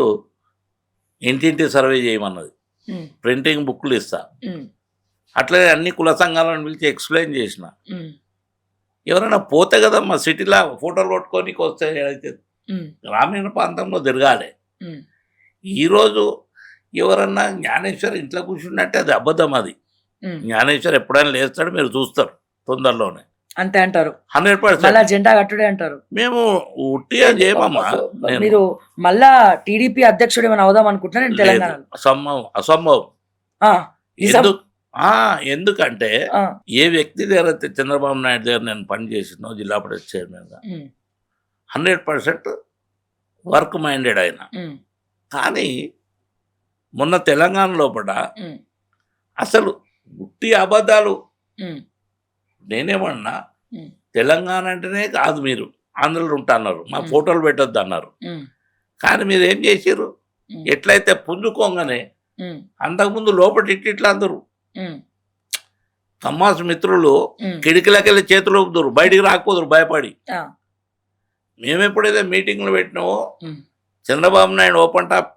ఇంటింటి సర్వే చేయమన్నది, ఉమ్, ప్రింటింగ్ బుక్లు ఇస్తా, ఉమ్, అట్లనే అన్ని కుల సంఘాలను పిలిచి ఎక్స్ప్లెయిన్ చేసిన. ఉమ్, ఎవరైనా పోతే కదా మా సిటీలో ఫోటోలు కొట్టుకోనికి వస్తే అయితే ఉమ్, గ్రామీణ ప్రాంతంలో తిరగాలి. ఉమ్, ఈరోజు ఎవరన్నా జ్ఞానేశ్వర్ ఇంట్లో కూర్చున్నట్టే అది అబద్ధం. అది ఉమ్. జ్ఞానేశ్వర్ ఎప్పుడైనా లేస్తాడు, మీరు చూస్తారు తొందరలోనే, అంతే అంటారు. 100%. మళ్ళా జెండా కట్టుడే అంటారు. మేము ఉట్టిగా చేయమమ్మా. నేను మీరు మళ్ళా టీడీపీ అధ్యక్షుడు ఏమైనా అవుదాం అనుకుంటున్నా నేను లేదు, తెలంగాణలో. అసంభవం. ఆ, నిజం. ఎందుకు ఎందుకంటే ఆ, ఏ వ్యక్తి దగ్గర అయితే చంద్రబాబు నాయుడు దగ్గర నేను పనిచేసినో జిల్లా పరిషత్ చైర్మన్గా, ఉమ్, 100% వర్క్ మైండెడ్ ఆయన. ఉమ్, కానీ మొన్న తెలంగాణ లోపల ఉమ్, అసలు ఉట్టి అబద్ధాలు. ఉమ్, నేనేమన్నా ఉమ్, తెలంగాణ అంటేనే కాదు, మీరు ఆంధ్రలో ఉంటున్నారు, మా ఫోటోలు పెట్టొద్దు అన్నారు. ఉమ్, కానీ మీరు ఏం చేసిర్రు? ఉమ్, ఎట్లయితే పుంజుకోగానే ఉమ్, అంతకుముందు లోపల ఇట్లా అందరు ఉమ్, కమ్మాస్ మిత్రులు ఉమ్, కిటికీలకెళ్ళి చేతులు ఊపుదురు, బయటికి రాకపోదురు భయపడి. ఆ, మేము ఎప్పుడైతే మీటింగ్లు పెట్టినామో, ఉమ్, చంద్రబాబు నాయుడు ఓపెన్ టాప్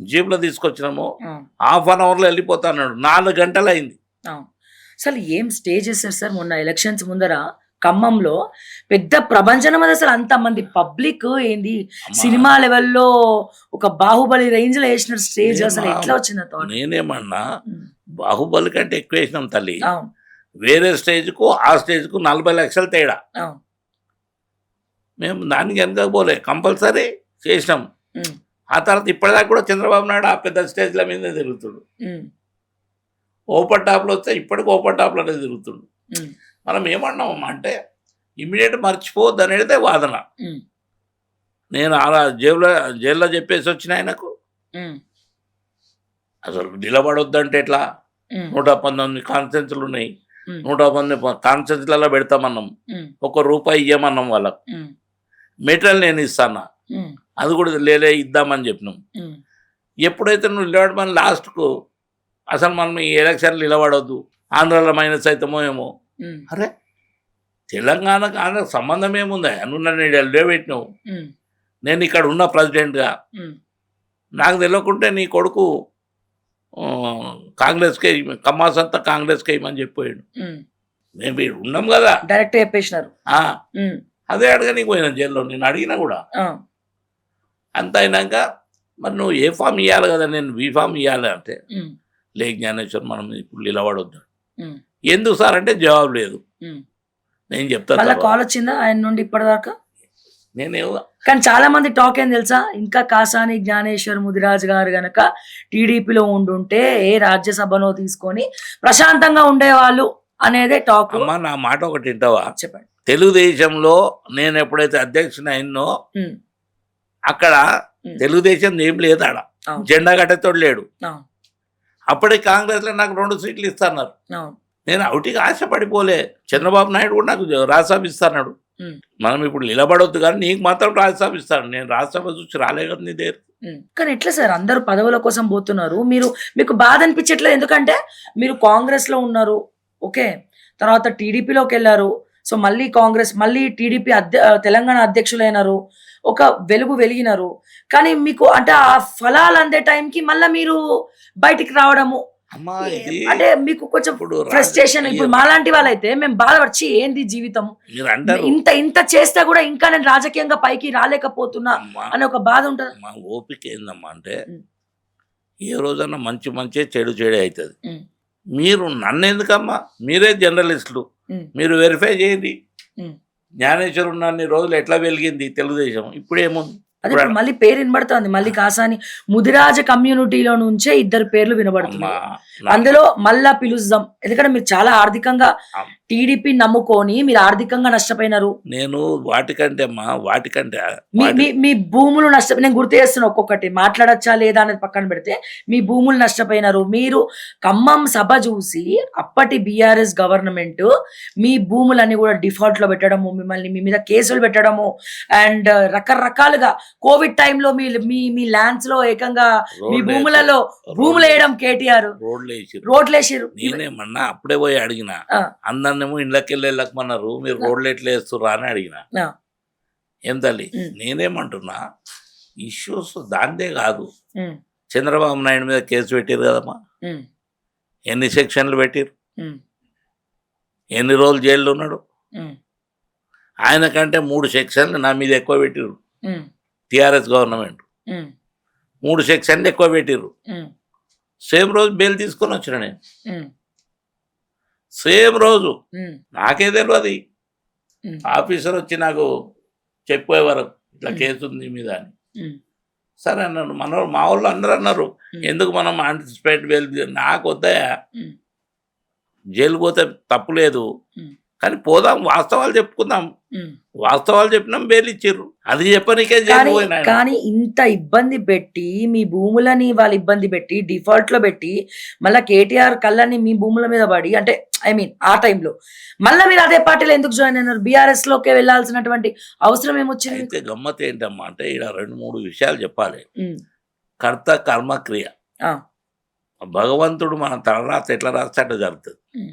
జీప్లో తీసుకొచ్చినామో ఆ, ½ అవర్లో వెళ్ళిపోతాన్నాడు. 4 గంటలు అయింది. ఆ. అసలు ఏం స్టేజ్ చేస్తారు సార్? మొన్న ఎలక్షన్స్ ముందర ఖమ్మంలో పెద్ద ప్రభంజనం. అది అసలు అంతమంది పబ్లిక్ ఏంది, అమ్మా, సినిమా లెవెల్లో ఒక బాహుబలి రేంజ్ లో వేసిన స్టేజ్. అసలు నేనా- ఎట్లా వచ్చింది థాట్? నేనేమన్నా బాహుబలి కంటే ఎక్కువ వేసినాం తల్లి. అవును, వేరే స్టేజ్కు ఆ స్టేజ్కు 40 లక్షల తేడా. అవును, మేము దానికి వెనక పోలే, కంపల్సరీ చేసినాం. ఉమ్, ఆ తర్వాత ఇప్పటిదాకా కూడా చంద్రబాబు నాయుడు ఆ పెద్ద స్టేజ్ల మీదే తిరుగుతుడు. ఉమ్, ఓపెన్ టాప్లో వస్తే ఇప్పటికి ఓపెన్ టాప్లోనే తిరుగుతుడు. ఉమ్, మనం ఏమన్నాం అంటే ఇమ్మీడియట్ మర్చిపోవద్దు అనేది వాదన. ఉమ్, నేను అలా జైల్లో చెప్పేసి వచ్చిన ఆయనకు ఉమ్, అసలు నిలబడొద్దంటే ఎట్లా? ఉమ్, 119 కాన్ఫరెన్స్లు ఉన్నాయి, ఉమ్, 119 కాన్ఫరెన్స్లలో పెడతామన్నాం. ఉమ్, ₹1 ఇవ్వమన్నాం వాళ్ళకు. ఉమ్, మెటీరియల్ నేను ఇస్తాను, ఉమ్, అది కూడా లేలే ఇద్దామని చెప్పినాం. ఉమ్, ఎప్పుడైతే నువ్వు నిలబడమని లాస్ట్కు అసలు మనం ఈ ఎలక్షన్లు నిలబడొద్దు, ఆంధ్రాలో మైనస్ అవుతామో ఏమో. ఉమ్, అరే తెలంగాణకు ఆంధ్రకు సంబంధం ఏముందా? నువ్వు నన్ను పెట్టినావు, ఉమ్, నేను ఇక్కడ ఉన్న ప్రెసిడెంట్గా. ఉమ్, నాకు తెలియకుంటే నీ కొడుకు కాంగ్రెస్కే కమ్మాస్ అంతా కాంగ్రెస్కే ఇవ్వమని చెప్పాడు. ఉమ్. మేము వీడు ఉన్నాం కదా. డైరెక్ట్ చెప్పేసినారు. ఆ, ఉమ్, అదే అడగనీకి పోయినా జైల్లో. నేను అడిగినా కూడా ఆ, అంత అయినాక మరి నువ్వు ఏ ఫామ్ ఇవ్వాలి కదా, నేను బీ ఫామ్ ఇవ్వాలి అంటే, ఉమ్, లే జ్ఞానేశ్వర్ మనం ఇప్పుడు నిలబడొద్దు. ఉమ్, ఎందుకు సార్ అంటే జవాబు లేదు. ఉమ్. నేను చెప్తాను మళ్ళా తర్వాత. కాల్ వచ్చిందా ఆయన నుండి ఇప్పటిదాకా? నేనేమో కానీ చాలా మంది టాక్ ఏం తెలుసా, ఇంకా కాసాని జ్ఞానేశ్వర్ ముదిరాజ్ గారు గనక టీడీపీలో ఉండుంటే ఏ రాజ్యసభనో తీసుకొని ప్రశాంతంగా ఉండేవాళ్ళు అనేదే టాక్. అమ్మ నా మాట ఒకటి వింటావా? చెప్పండి. తెలుగుదేశంలో నేను ఎప్పుడైతే అధ్యక్షుని అయినో ఉమ్, అక్కడ ఉమ్, తెలుగుదేశం ఏం లేదు, ఆడ అవును, జెండా కట్టేతోడు లేడు. అవును, అప్పటికి కాంగ్రెస్లో నాకు 2 సీట్లు ఇస్తాన్నారు. అవును, నేను అవుటికి ఆశపడిపోలే. చంద్రబాబు నాయుడు కూడా నాకు రాజ్యసభ ఇస్తాడు. ఉమ్, మనం ఇప్పుడు నిలబడొద్దు కానీ నీకు మాత్రం రాజ్యసభ ఇస్తాను. నేను రాజ్యసభ చూసి రాలే కదా నీ దగ్గర. ఉమ్. కానీ ఎట్లా సార్ అందరూ పదవుల కోసం పోతున్నారు, మీకు బాధ అనిపించట్లేదు? ఎందుకంటే మీరు కాంగ్రెస్ లో ఉన్నారు, ఓకే, తర్వాత టీడీపీలోకి వెళ్ళారు, సో మళ్ళీ కాంగ్రెస్, మళ్ళీ టీడీపీ తెలంగాణ అధ్యక్షులైనారు, ఒక వెలుగు వెలిగినారు. కానీ మీకు అంటే ఆ ఫలాలు అందే టైంకి మళ్ళీ మీరు బయటికి రావడము అమ్మా ఇది అంటే మీకు కొంచెం ఇప్పుడు ఫ్రస్ట్రేషన్. ఇప్పుడు మాలాంటి వాళ్ళైతే మేము బాధపడిచి ఏంది జీవితం, మీరు అంటారు ఇంత చేస్తే కూడా ఇంకా నేను రాజకీయంగా పైకి రాలేకపోతున్నా అమ్మా, అనే ఒక బాధ ఉంటుంది. మా ఓపిక ఏందమ్మా అంటే ఉమ్, ఏ రోజన్నా మంచి చెడు అవుతుంది. ఉమ్, మీరు నన్ను ఎందుకమ్మా? మీరే జర్నలిస్టులు, ఉమ్, మీరు వెరిఫై చేయండి. ఉమ్. జ్ఞానేశ్వర్ ఉన్నన్ని రోజులు ఎట్లా వెలిగింది తెలుగుదేశం, ఇప్పుడు ఏముంది? అదే ఇప్పుడు మళ్ళీ పేరు వినబడుతోంది. మళ్ళీ కాసాని ముదిరాజ కమ్యూనిటీలో నుంచే 2 పేర్లు అమ్మా వినబడుతున్నాయి. అందులో మళ్ళా పిలుద్దాం, ఎందుకంటే మీరు చాలా ఆర్థికంగా టీడీపీ నమ్ముకొని మీరు ఆర్థికంగా నష్టపోయినారు. నేను వాటికంటే మీ మీ మీ భూములు నేను గుర్తు చేస్తున్నా ఒక్కొక్కటి. మాట్లాడొచ్చా లేదా అనేది పక్కన పెడితే మీ భూములు నష్టపోయినారు. మీరు ఖమ్మం సభ చూసి అప్పటి బీఆర్ఎస్ గవర్నమెంట్ మీ భూములన్నీ కూడా డిఫాల్ట్‌లో పెట్టడము, మిమ్మల్ని మీ మీద కేసులు పెట్టడము అండ్ రకరకాలుగా కోవిడ్ టైంలో మీ మీ మీ ల్యాండ్స్‌లో ఏకంగా మీ భూములలో భూములేయడం కేటీఆర్. రోడ్లేసిర్రు. నేనేమన్నా అప్పుడే పోయి అడిగిన, ఆ! అందరినేమో ఇండ్లకెళ్ళి వెళ్ళకమన్నారు, మీరు రోడ్లు ఎట్లా వేస్తుర్రా అని అడిగిన. ఆ! ఏం తల్లి, హ్మ్. నేనేమంటున్నా, ఇష్యూస్ దాందే కాదు. హ్మ్. చంద్రబాబు నాయుడు మీద కేసు పెట్టిరు కదమ్మా, హ్మ్. ఎన్ని సెక్షన్లు పెట్టిరు, హ్మ్. ఎన్ని రోజులు జైల్లో ఉన్నాడు. హ్మ్. ఆయన కంటే 3 సెక్షన్లు నా మీద ఎక్కువ పెట్టిరు హ్మ్. TRS government. హ్మ్. 3 సెక్షన్లు ఎక్కువ పెట్టిరు. హ్మ్. సేమ్ రోజు బెయిల్ తీసుకొని వచ్చిన నేను, హ్మ్. సేమ్ రోజు. హ్మ్. నాకే తెలియదు, హ్మ్. ఆఫీసర్ వచ్చి నాకు చెప్పే వరకు ఇట్లా Hmm. కేసు ఉంది నీ మీద అని. హ్మ్. సరే అన్నాను. మా వాళ్ళు అందరూ అన్నారు, Hmm. ఎందుకు మనం యాంటిసిపేట్ బెయిల్ నాకు వద్దయా, హ్మ్. జైలు పోతే తప్పు లేదు, హ్మ్. కానీ పోదాం, వాస్తవాలు చెప్పుకుందాం. హ్మ్. వాస్తవాలు చెప్పినాం, బెయిల్ ఇచ్చిర్రు. అది చెప్పనికే జైలు కానీ పోయినా ఆయన. కానీ ఇంత ఇబ్బంది పెట్టి మీ భూములని వాళ్ళు ఇబ్బంది పెట్టి డిఫాల్ట్ లో పెట్టి మళ్ళా కేటీఆర్ కళ్ళని మీ భూముల మీద పడి అంటే ఐ మీన్ ఆ టైంలో మళ్ళీ మీరు అదే పార్టీలో ఎందుకు జాయిన్ అయినారు? బీఆర్ఎస్ లోకి వెళ్ళాల్సినటువంటి అవసరం ఏమొచ్చింది మీకు? అయితే గమ్మత్ ఏంటమ్మా అంటే, ఇక్కడ 2-3 విషయాలు చెప్పాలి. ఉమ్, కర్త కర్మక్రియ, ఆ, భగవంతుడు మన తలరాత ఎట్లా రాస్తే అట్లా జరుగుతుంది. ఉమ్,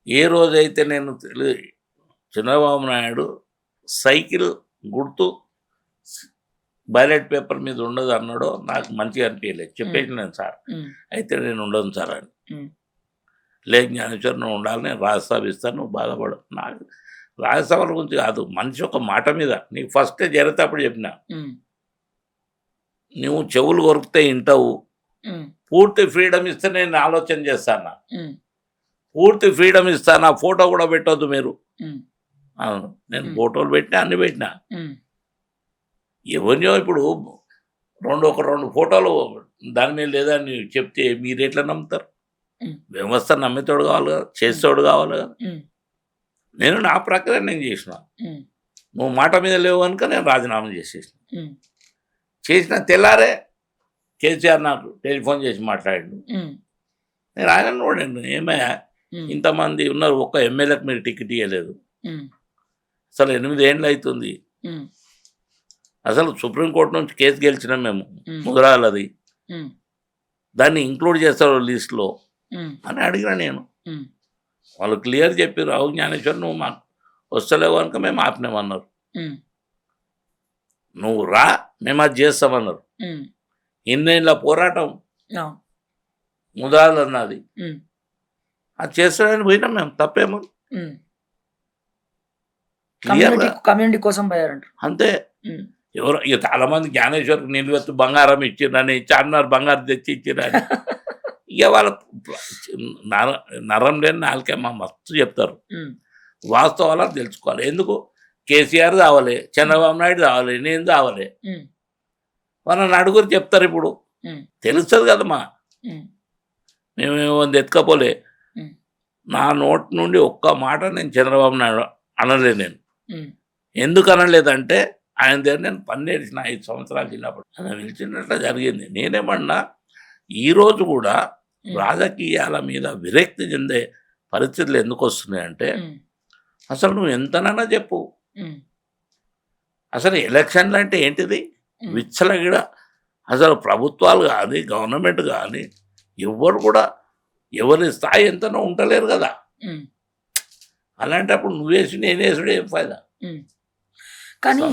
ఏ రోజైతే నేను చంద్రబాబు నాయుడు సైకిల్ గుర్తు బ్యాలెట్ పేపర్ మీద ఉండదు అన్నాడో నాకు మంచిగా అనిపించలేదు. చెప్పేసినాను సార్, ఉమ్, అయితే నేను ఉండను సార్ అని. ఉమ్, లేదు జ్ఞానేశ్వర్, నువ్వు ఉండాలి, నేను రాజ్యసభ ఇస్తాను, నువ్వు బాధపడు. నాకు రాజ్యసభల గురించి కాదు, మనిషి ఒక మాట మీద నీకు ఫస్ట్ జరిగేటప్పుడు చెప్పిన, ఉమ్, నువ్వు చెవులు కొరికితే వింటావు, ఉమ్, పూర్తి ఫ్రీడమ్ ఇస్తే నేను ఆలోచన చేస్తాను, ఉమ్, పూర్తి ఫ్రీడమ్ ఇస్తాను, ఆ ఫోటో కూడా పెట్టొద్దు మీరు. ఉమ్, అవును, నేను ఫోటోలు పెట్టినా, అన్ని పెట్టినా. ఉమ్, ఎవరినో ఇప్పుడు ఒక రెండు ఫోటోలు దాని మీద లేదని చెప్తే మీరు ఎట్లా నమ్ముతారు? ఉమ్, వ్యవస్థ నమ్మేతోడు కావాలి కదా, చేసేవాడు కావాలి కదా. ఉమ్, నేను నా ప్రకారం నేను చేసిన, ఉమ్, నువ్వు మాట మీద లేవు కనుక నేను రాజీనామా చేసేసిన. ఉమ్, చేసిన తెల్లారే కేసీఆర్ నాకు టెలిఫోన్ చేసి మాట్లాడాడు. ఉమ్, నేను ఆయన చూడండి, ఏమయ్యా ఉమ్, ఇంతమంది ఉన్నారు, ఒక్క ఎమ్మెల్యేకి మీరు టికెట్ ఇవ్వలేదు, ఉమ్, అసలు 8 ఏళ్ళు అవుతుంది, ఉమ్, అసలు సుప్రీంకోర్టు నుంచి కేసు గెలిచినాం మేము, ఉమ్, ముదరాలది, ఉమ్, దాన్ని ఇంక్లూడ్ చేస్తారు లిస్ట్లో ఉమ్, అని అడిగినా నేను. ఉమ్, వాళ్ళు క్లియర్ చెప్పారు, రావు జ్ఞానేశ్వర్ నువ్వు మాకు వస్తలేవు కనుక మేము ఆపినామన్నారు, ఉమ్, నువ్వు రా మేము అది చేస్తామన్నారు. ఉమ్, ఇన్నేళ్ళ పోరాటం ఆ, ముదాలు అన్నది, ఉమ్, అది చేస్తాడని పోయినాం మేము, తప్పేమో ఉమ్. క్లియర్గా కమ్యూనిటీ కోసం పోయారంట. అంతే. ఉమ్, ఎవరు ఇక చాలా మంది జ్ఞానేశ్వర్కి నిలువెత్తు బంగారం ఇచ్చిరని, చార్మినార్ బంగారం తెచ్చి ఇచ్చిరని, ఇక వాళ్ళ నరం లేని నాలుకేమో మస్తు చెప్తారు. ఉమ్, వాస్తవాలను తెలుసుకోవాలి. ఎందుకు కేసీఆర్ కావాలి, చంద్రబాబు నాయుడు కావాలి, నేను కావాలి, ఉమ్, వాళ్ళని నడుగురు చెప్తారు. ఇప్పుడు ఉమ్, తెలుస్తుంది కదమ్మా, ఉమ్, మేమేమో ఎత్తుకపోలే. ఉమ్, నా నోటి నుండి ఒక్క మాట నేను చంద్రబాబు నాయుడు అనలేదు. నేను ఉమ్, ఎందుకు అనలేదంటే, ఆయన దగ్గర నేను పనిచేసిన 5 సంవత్సరాలు చిన్నప్పుడు ఆయన పిలిచినట్లు జరిగింది. నేనేమన్నా ఈరోజు కూడా రాజకీయాల మీద విరక్తి చెందే పరిస్థితులు ఎందుకు వస్తున్నాయంటే, ఉమ్, అసలు నువ్వు ఎంతనన్నా చెప్పు, ఉమ్, అసలు ఎలక్షన్లు అంటే ఏంటిది ఉమ్, విచ్చలగిడ. అసలు ప్రభుత్వాలు కానీ గవర్నమెంట్ కానీ ఎవ్వరు కూడా ఎవరి స్థాయి ఎంతనో ఉండలేరు కదా. ఉమ్, అలాంటప్పుడు నువ్వేసి నేనేసుడు ఏం ఫైదా? ఉమ్. కానీ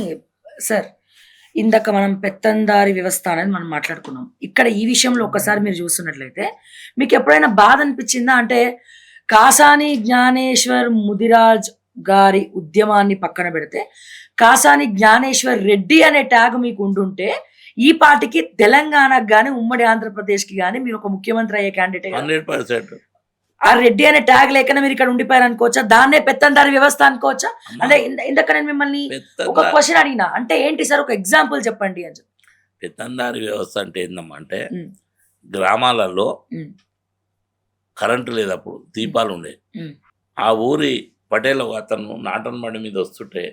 సార్ ఇందాక మనం పెత్తందారి వ్యవస్థ అనేది మనం మాట్లాడుకున్నాం. ఇక్కడ ఈ విషయంలో ఒకసారి మీరు చూస్తున్నట్లయితే మీకు ఎప్పుడైనా బాధ అనిపించిందా? అంటే కాసాని జ్ఞానేశ్వర్ ముదిరాజ్ గారి ఉద్యమాన్ని పక్కన పెడితే కాసాని జ్ఞానేశ్వర్ రెడ్డి అనే ట్యాగ్ మీకు ఉండుంటే ఈ పార్టీకి తెలంగాణకు కానీ ఉమ్మడి ఆంధ్రప్రదేశ్కి కానీ మీరు ఒక ముఖ్యమంత్రి అయ్యే క్యాండిడేట్. 100%. ఆ రెడ్డి అనే ట్యాగ్ లేకనే మీరు ఇక్కడ ఉండిపోయారు అనుకోవచ్చా? దాన్నే పెత్తందారి వ్యవస్థ అనుకోవచ్చా? అంటే ఇందాక నేను మిమ్మల్ని ఒక క్వశ్చన్ అడిగినా, అంటే ఏంటి సార్ ఒక ఎగ్జాంపుల్ చెప్పండి అని చెప్పి. పెత్తందారి వ్యవస్థ అంటే ఏందమ్మా అంటే, ఉమ్, గ్రామాలలో ఉమ్, కరెంటు లేదు, అప్పుడు దీపాలు ఉండే, ఉమ్, ఆ ఊరి పటేల్ అతను నాటన్ బండి మీద వస్తుంటే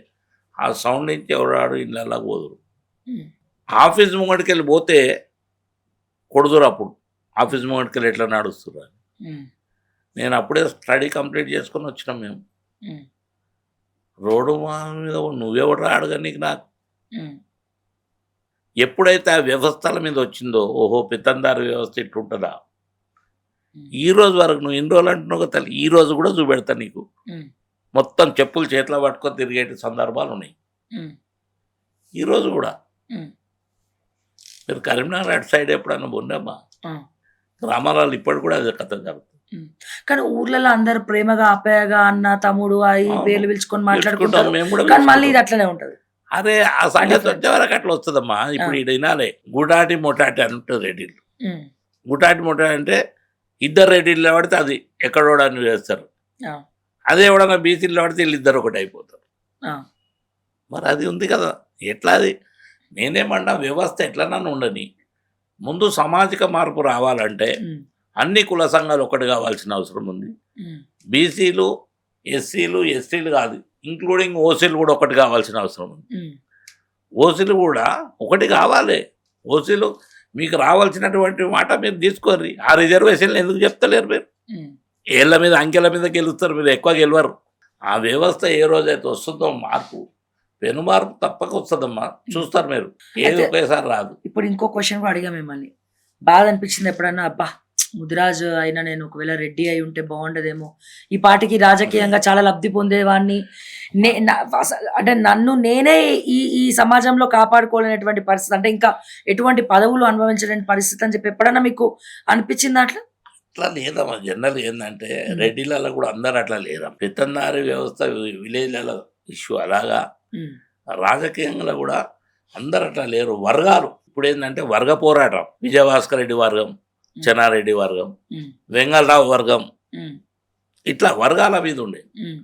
ఆ సౌండ్ నుంచి ఎవడాడు ఇళ్ళలా పోదురు. హ్మ్. ఆఫీస్ ముంగటికెళ్ళి పోతే కొడుదురు అప్పుడు. ఆఫీస్ ముంగటికెళ్ళి ఎట్లా నడుస్తుర్రు అని. హ్మ్. నేను అప్పుడే స్టడీ కంప్లీట్ చేసుకొని వచ్చినాం మేము. హ్మ్. రోడ్డు మీద నువ్వెవడురా అడగనీకి నాకు. హ్మ్. ఎప్పుడైతే ఆ వ్యవస్థల మీద వచ్చిందో, ఓహో! పెత్తందారి వ్యవస్థ ఇట్లుంటదా? హ్మ్. ఈ రోజు వరకు నువ్వు ఇన్ని రోజులు అంటున్నావు కదా తల్లి, ఈ రోజు కూడా చూపెడతా నీకు. హ్మ్. మొత్తం చెప్పులు చేతిలో పట్టుకొని తిరిగేటి సందర్భాలున్నాయి. హ్మ్. ఈ రోజు కూడా. హ్మ్. మీరు కరీంనగర్ అటు సైడ్ ఎప్పుడన్నా పోండమ్మా? ఆ! గ్రామాలలో ఇప్పటికి కూడా అదే కథ జరుగుతుంది. హ్మ్. కానీ ఊర్లలో అందరూ ప్రేమగా, ఆప్యాయగా అన్న, తమ్ముడు ఈ అవును. పేర్లు పిలుచుకొని పిలుచుకుంటాం. మాట్లాడుకుంటారు. మేము కూడా కానీ మళ్ళీ ఇది పిలుచుకుంటాం. అట్లనే ఉంటది. అరే! ఆ ఆ సంగతి డిఫరెన్స్. వచ్చేవరకు అట్లా వస్తదమ్మా. ఆ! ఇప్పుడు ఈడ ఇనాలే. గుటాటి, మొటాటి అని ఉంటది రెడ్డిలు. హ్మ్. గుటాటి, మొటాటి అంటే ఇద్దరు రెడ్డిలు నిలబడితే అది ఎక్కడోడని వేస్తారు. ఆ! అదే ఎవడన్నా బీసీలు నిలబడితే వీళ్ళిద్దరు ఒకటి అయిపోతారు. ఆ! మరి అది ఉంది కదా! ఎట్లా అది? నేనేమన్నా వ్యవస్థ ఎట్లనన్నా ఉండని. ముందు సామాజిక మార్పు రావాలంటే హ్మ్. అన్ని కుల సంఘాలు ఒకటి కావాల్సిన అవసరం ఉంది. హ్మ్. బీసీలు, ఎస్సీలు, ఎస్టీలు కాదు. ఇంక్లూడింగ్ ఓసీలు కూడా ఒకటి కావాల్సిన అవసరం ఉంది. హ్మ్. ఓసీలు కూడా ఒకటి కావాలి. ఓసీలు మీకు రావాల్సినటువంటి మాట మీరు తీసుకోర్రి. ఆ రిజర్వేషన్లు ఎందుకు చెప్తలేరు మీరు? హ్మ్. ఏళ్ళ మీద అంకెల మీద గెలుస్తారు, మీరు ఎక్కువ గెలవరు. ఆ వ్యవస్థ ఏ రోజైతే వస్తుందో మార్పు, పెను మార్పు తప్పక వస్తుందమ్మా. చూస్తారు మీరు. ఏది అయితే ఒకేసారి రాదు. ఇప్పుడు ఇంకో క్వెషన్ కూడా అడిగా మిమ్మల్ని. బాధ అనిపించిందా ఎప్పుడన్నా? అబ్బా! ముదిరాజు అయినా నేను ఒకవేళ రెడ్డి అయి ఉంటే బాగుండదేమో. ఈ పాటికి రాజకీయంగా చాలా లబ్ధి పొందేవాడిని. అంటే నన్ను నేనే ఈ ఈ సమాజంలో కాపాడుకోలేనటువంటి పరిస్థితి. అంటే ఇంకా ఎటువంటి పదవులు అనుభవించలేని పరిస్థితి అని చెప్పి ఎప్పుడన్నా మీకు అనిపించిందా అట్లా? అట్లా లేదమ్మా. జనరల్ ఏందంటే హ్మ్. రెడ్డిలలో కూడా అందరూ అట్లా లేరమ్మా. పెత్తందారి వ్యవస్థ విలేజ్‌లలో ఇష్యూ అలాగా. హ్మ్. రాజకీయంలో కూడా అందరూ అట్లా లేరు. వర్గాలు ఇప్పుడేందంటే వర్గ పోరాటం. విజయభాస్కర్ రెడ్డి వర్గం, హ్మ్. చెన్నారెడ్డి వర్గం, హ్మ్. వెంగళరావు వర్గం, హ్మ్. ఇట్లా వర్గాల మీద ఉండే. హ్మ్.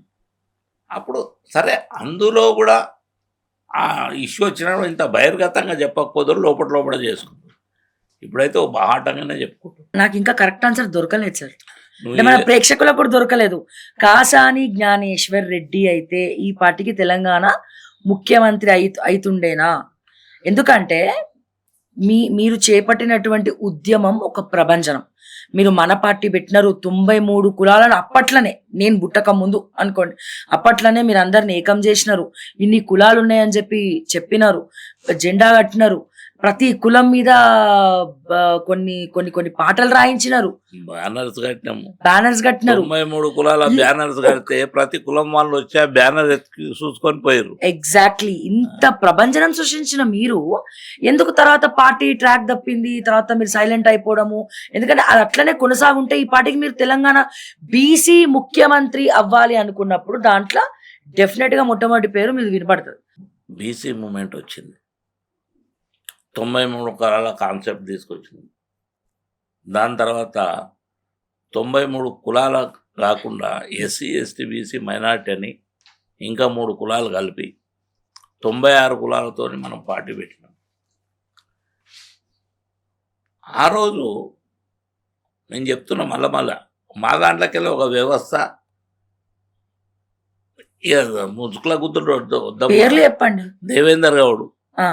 అప్పుడు సరే అందులో కూడా ఆ ఇష్యూ వచ్చినప్పుడు ఇంత బహిర్గతంగా చెప్పకపోదురు, లోపట లోపల చేసుకుంటారు. ఇప్పుడైతే ఓ బాహాటంగానే చెప్పుకుంటారు. నాకింకా కరెక్ట్ ఆన్సర్ దొరకలేదు సార్. నువ్వు అంటే మన ప్రేక్షకులకు కూడా దొరకలేదు. కాసాని జ్ఞానేశ్వర్ రెడ్డి అయితే ఈ పార్టీకి తెలంగాణ ముఖ్యమంత్రి అయితుండేనా? ఎందుకంటే మీరు చేపట్టినటువంటి ఉద్యమం ఒక ప్రభంజనం. మీరు మన పార్టీ పెట్టినారు. 93 కులాలను అప్పట్లనే నేను పుట్టక ముందు అనుకోండి. అప్పట్లనే మీరందరిని ఏకం జేసినారు. ఇన్ని కులాలున్నాయని చెప్పినారు. జెండా కట్టినారు. ప్రతి కులం మీద కొన్ని పాటలు రాయించినారు. బ్యానర్స్ కట్టినాము. బ్యానర్స్ కట్టినారు. 93 కులాల ఈ బ్యానర్స్ ఒక్ కడితే ప్రతి కులం వాళ్ళు వచ్చి ఆ బ్యానర్ ఎత్తుకు చూసుకొని పోయిర్రు. ఎగ్జాక్ట్‌లీ. ఇంత ప్రభంజనం సృష్టించిన మీరు ఎందుకు తర్వాత పార్టీ ట్రాక్ తప్పింది? తర్వాత మీరు సైలెంట్ అయిపోవడము. ఎందుకంటే అది అట్లనే కొనసాగుంటే ఈ పార్టీకి మీరు తెలంగాణ బీసీ ముఖ్యమంత్రి అవ్వాలి అనుకున్నప్పుడు దాంట్లో డెఫినిట్‌గా మొట్టమొదటి పేరు మీది వినపడతది. బీసీ మూవ్‌మెంట్ వచ్చింది. 93 కులాల కాన్సెప్ట్ తీసుకొచ్చింది. దాని తర్వాత 93 కులాల కాకుండా ఎస్సీ, ఎస్టీ, బీసీ, మైనారిటీ అని ఇంకా 3 కులాలు కలిపి 96 కులాలతోని మనం పార్టీ పెట్టినాం. ఆ రోజు నేను చెప్తున్నా మళ్ళా మా దాంట్లోకెళ్ళి ఒక వ్యవస్థ ఇక ముసుగుల గుద్దుడు వద్దమ్మా. పేర్లు చెప్పండి. దేవేందర్ గౌడ్. ఆ!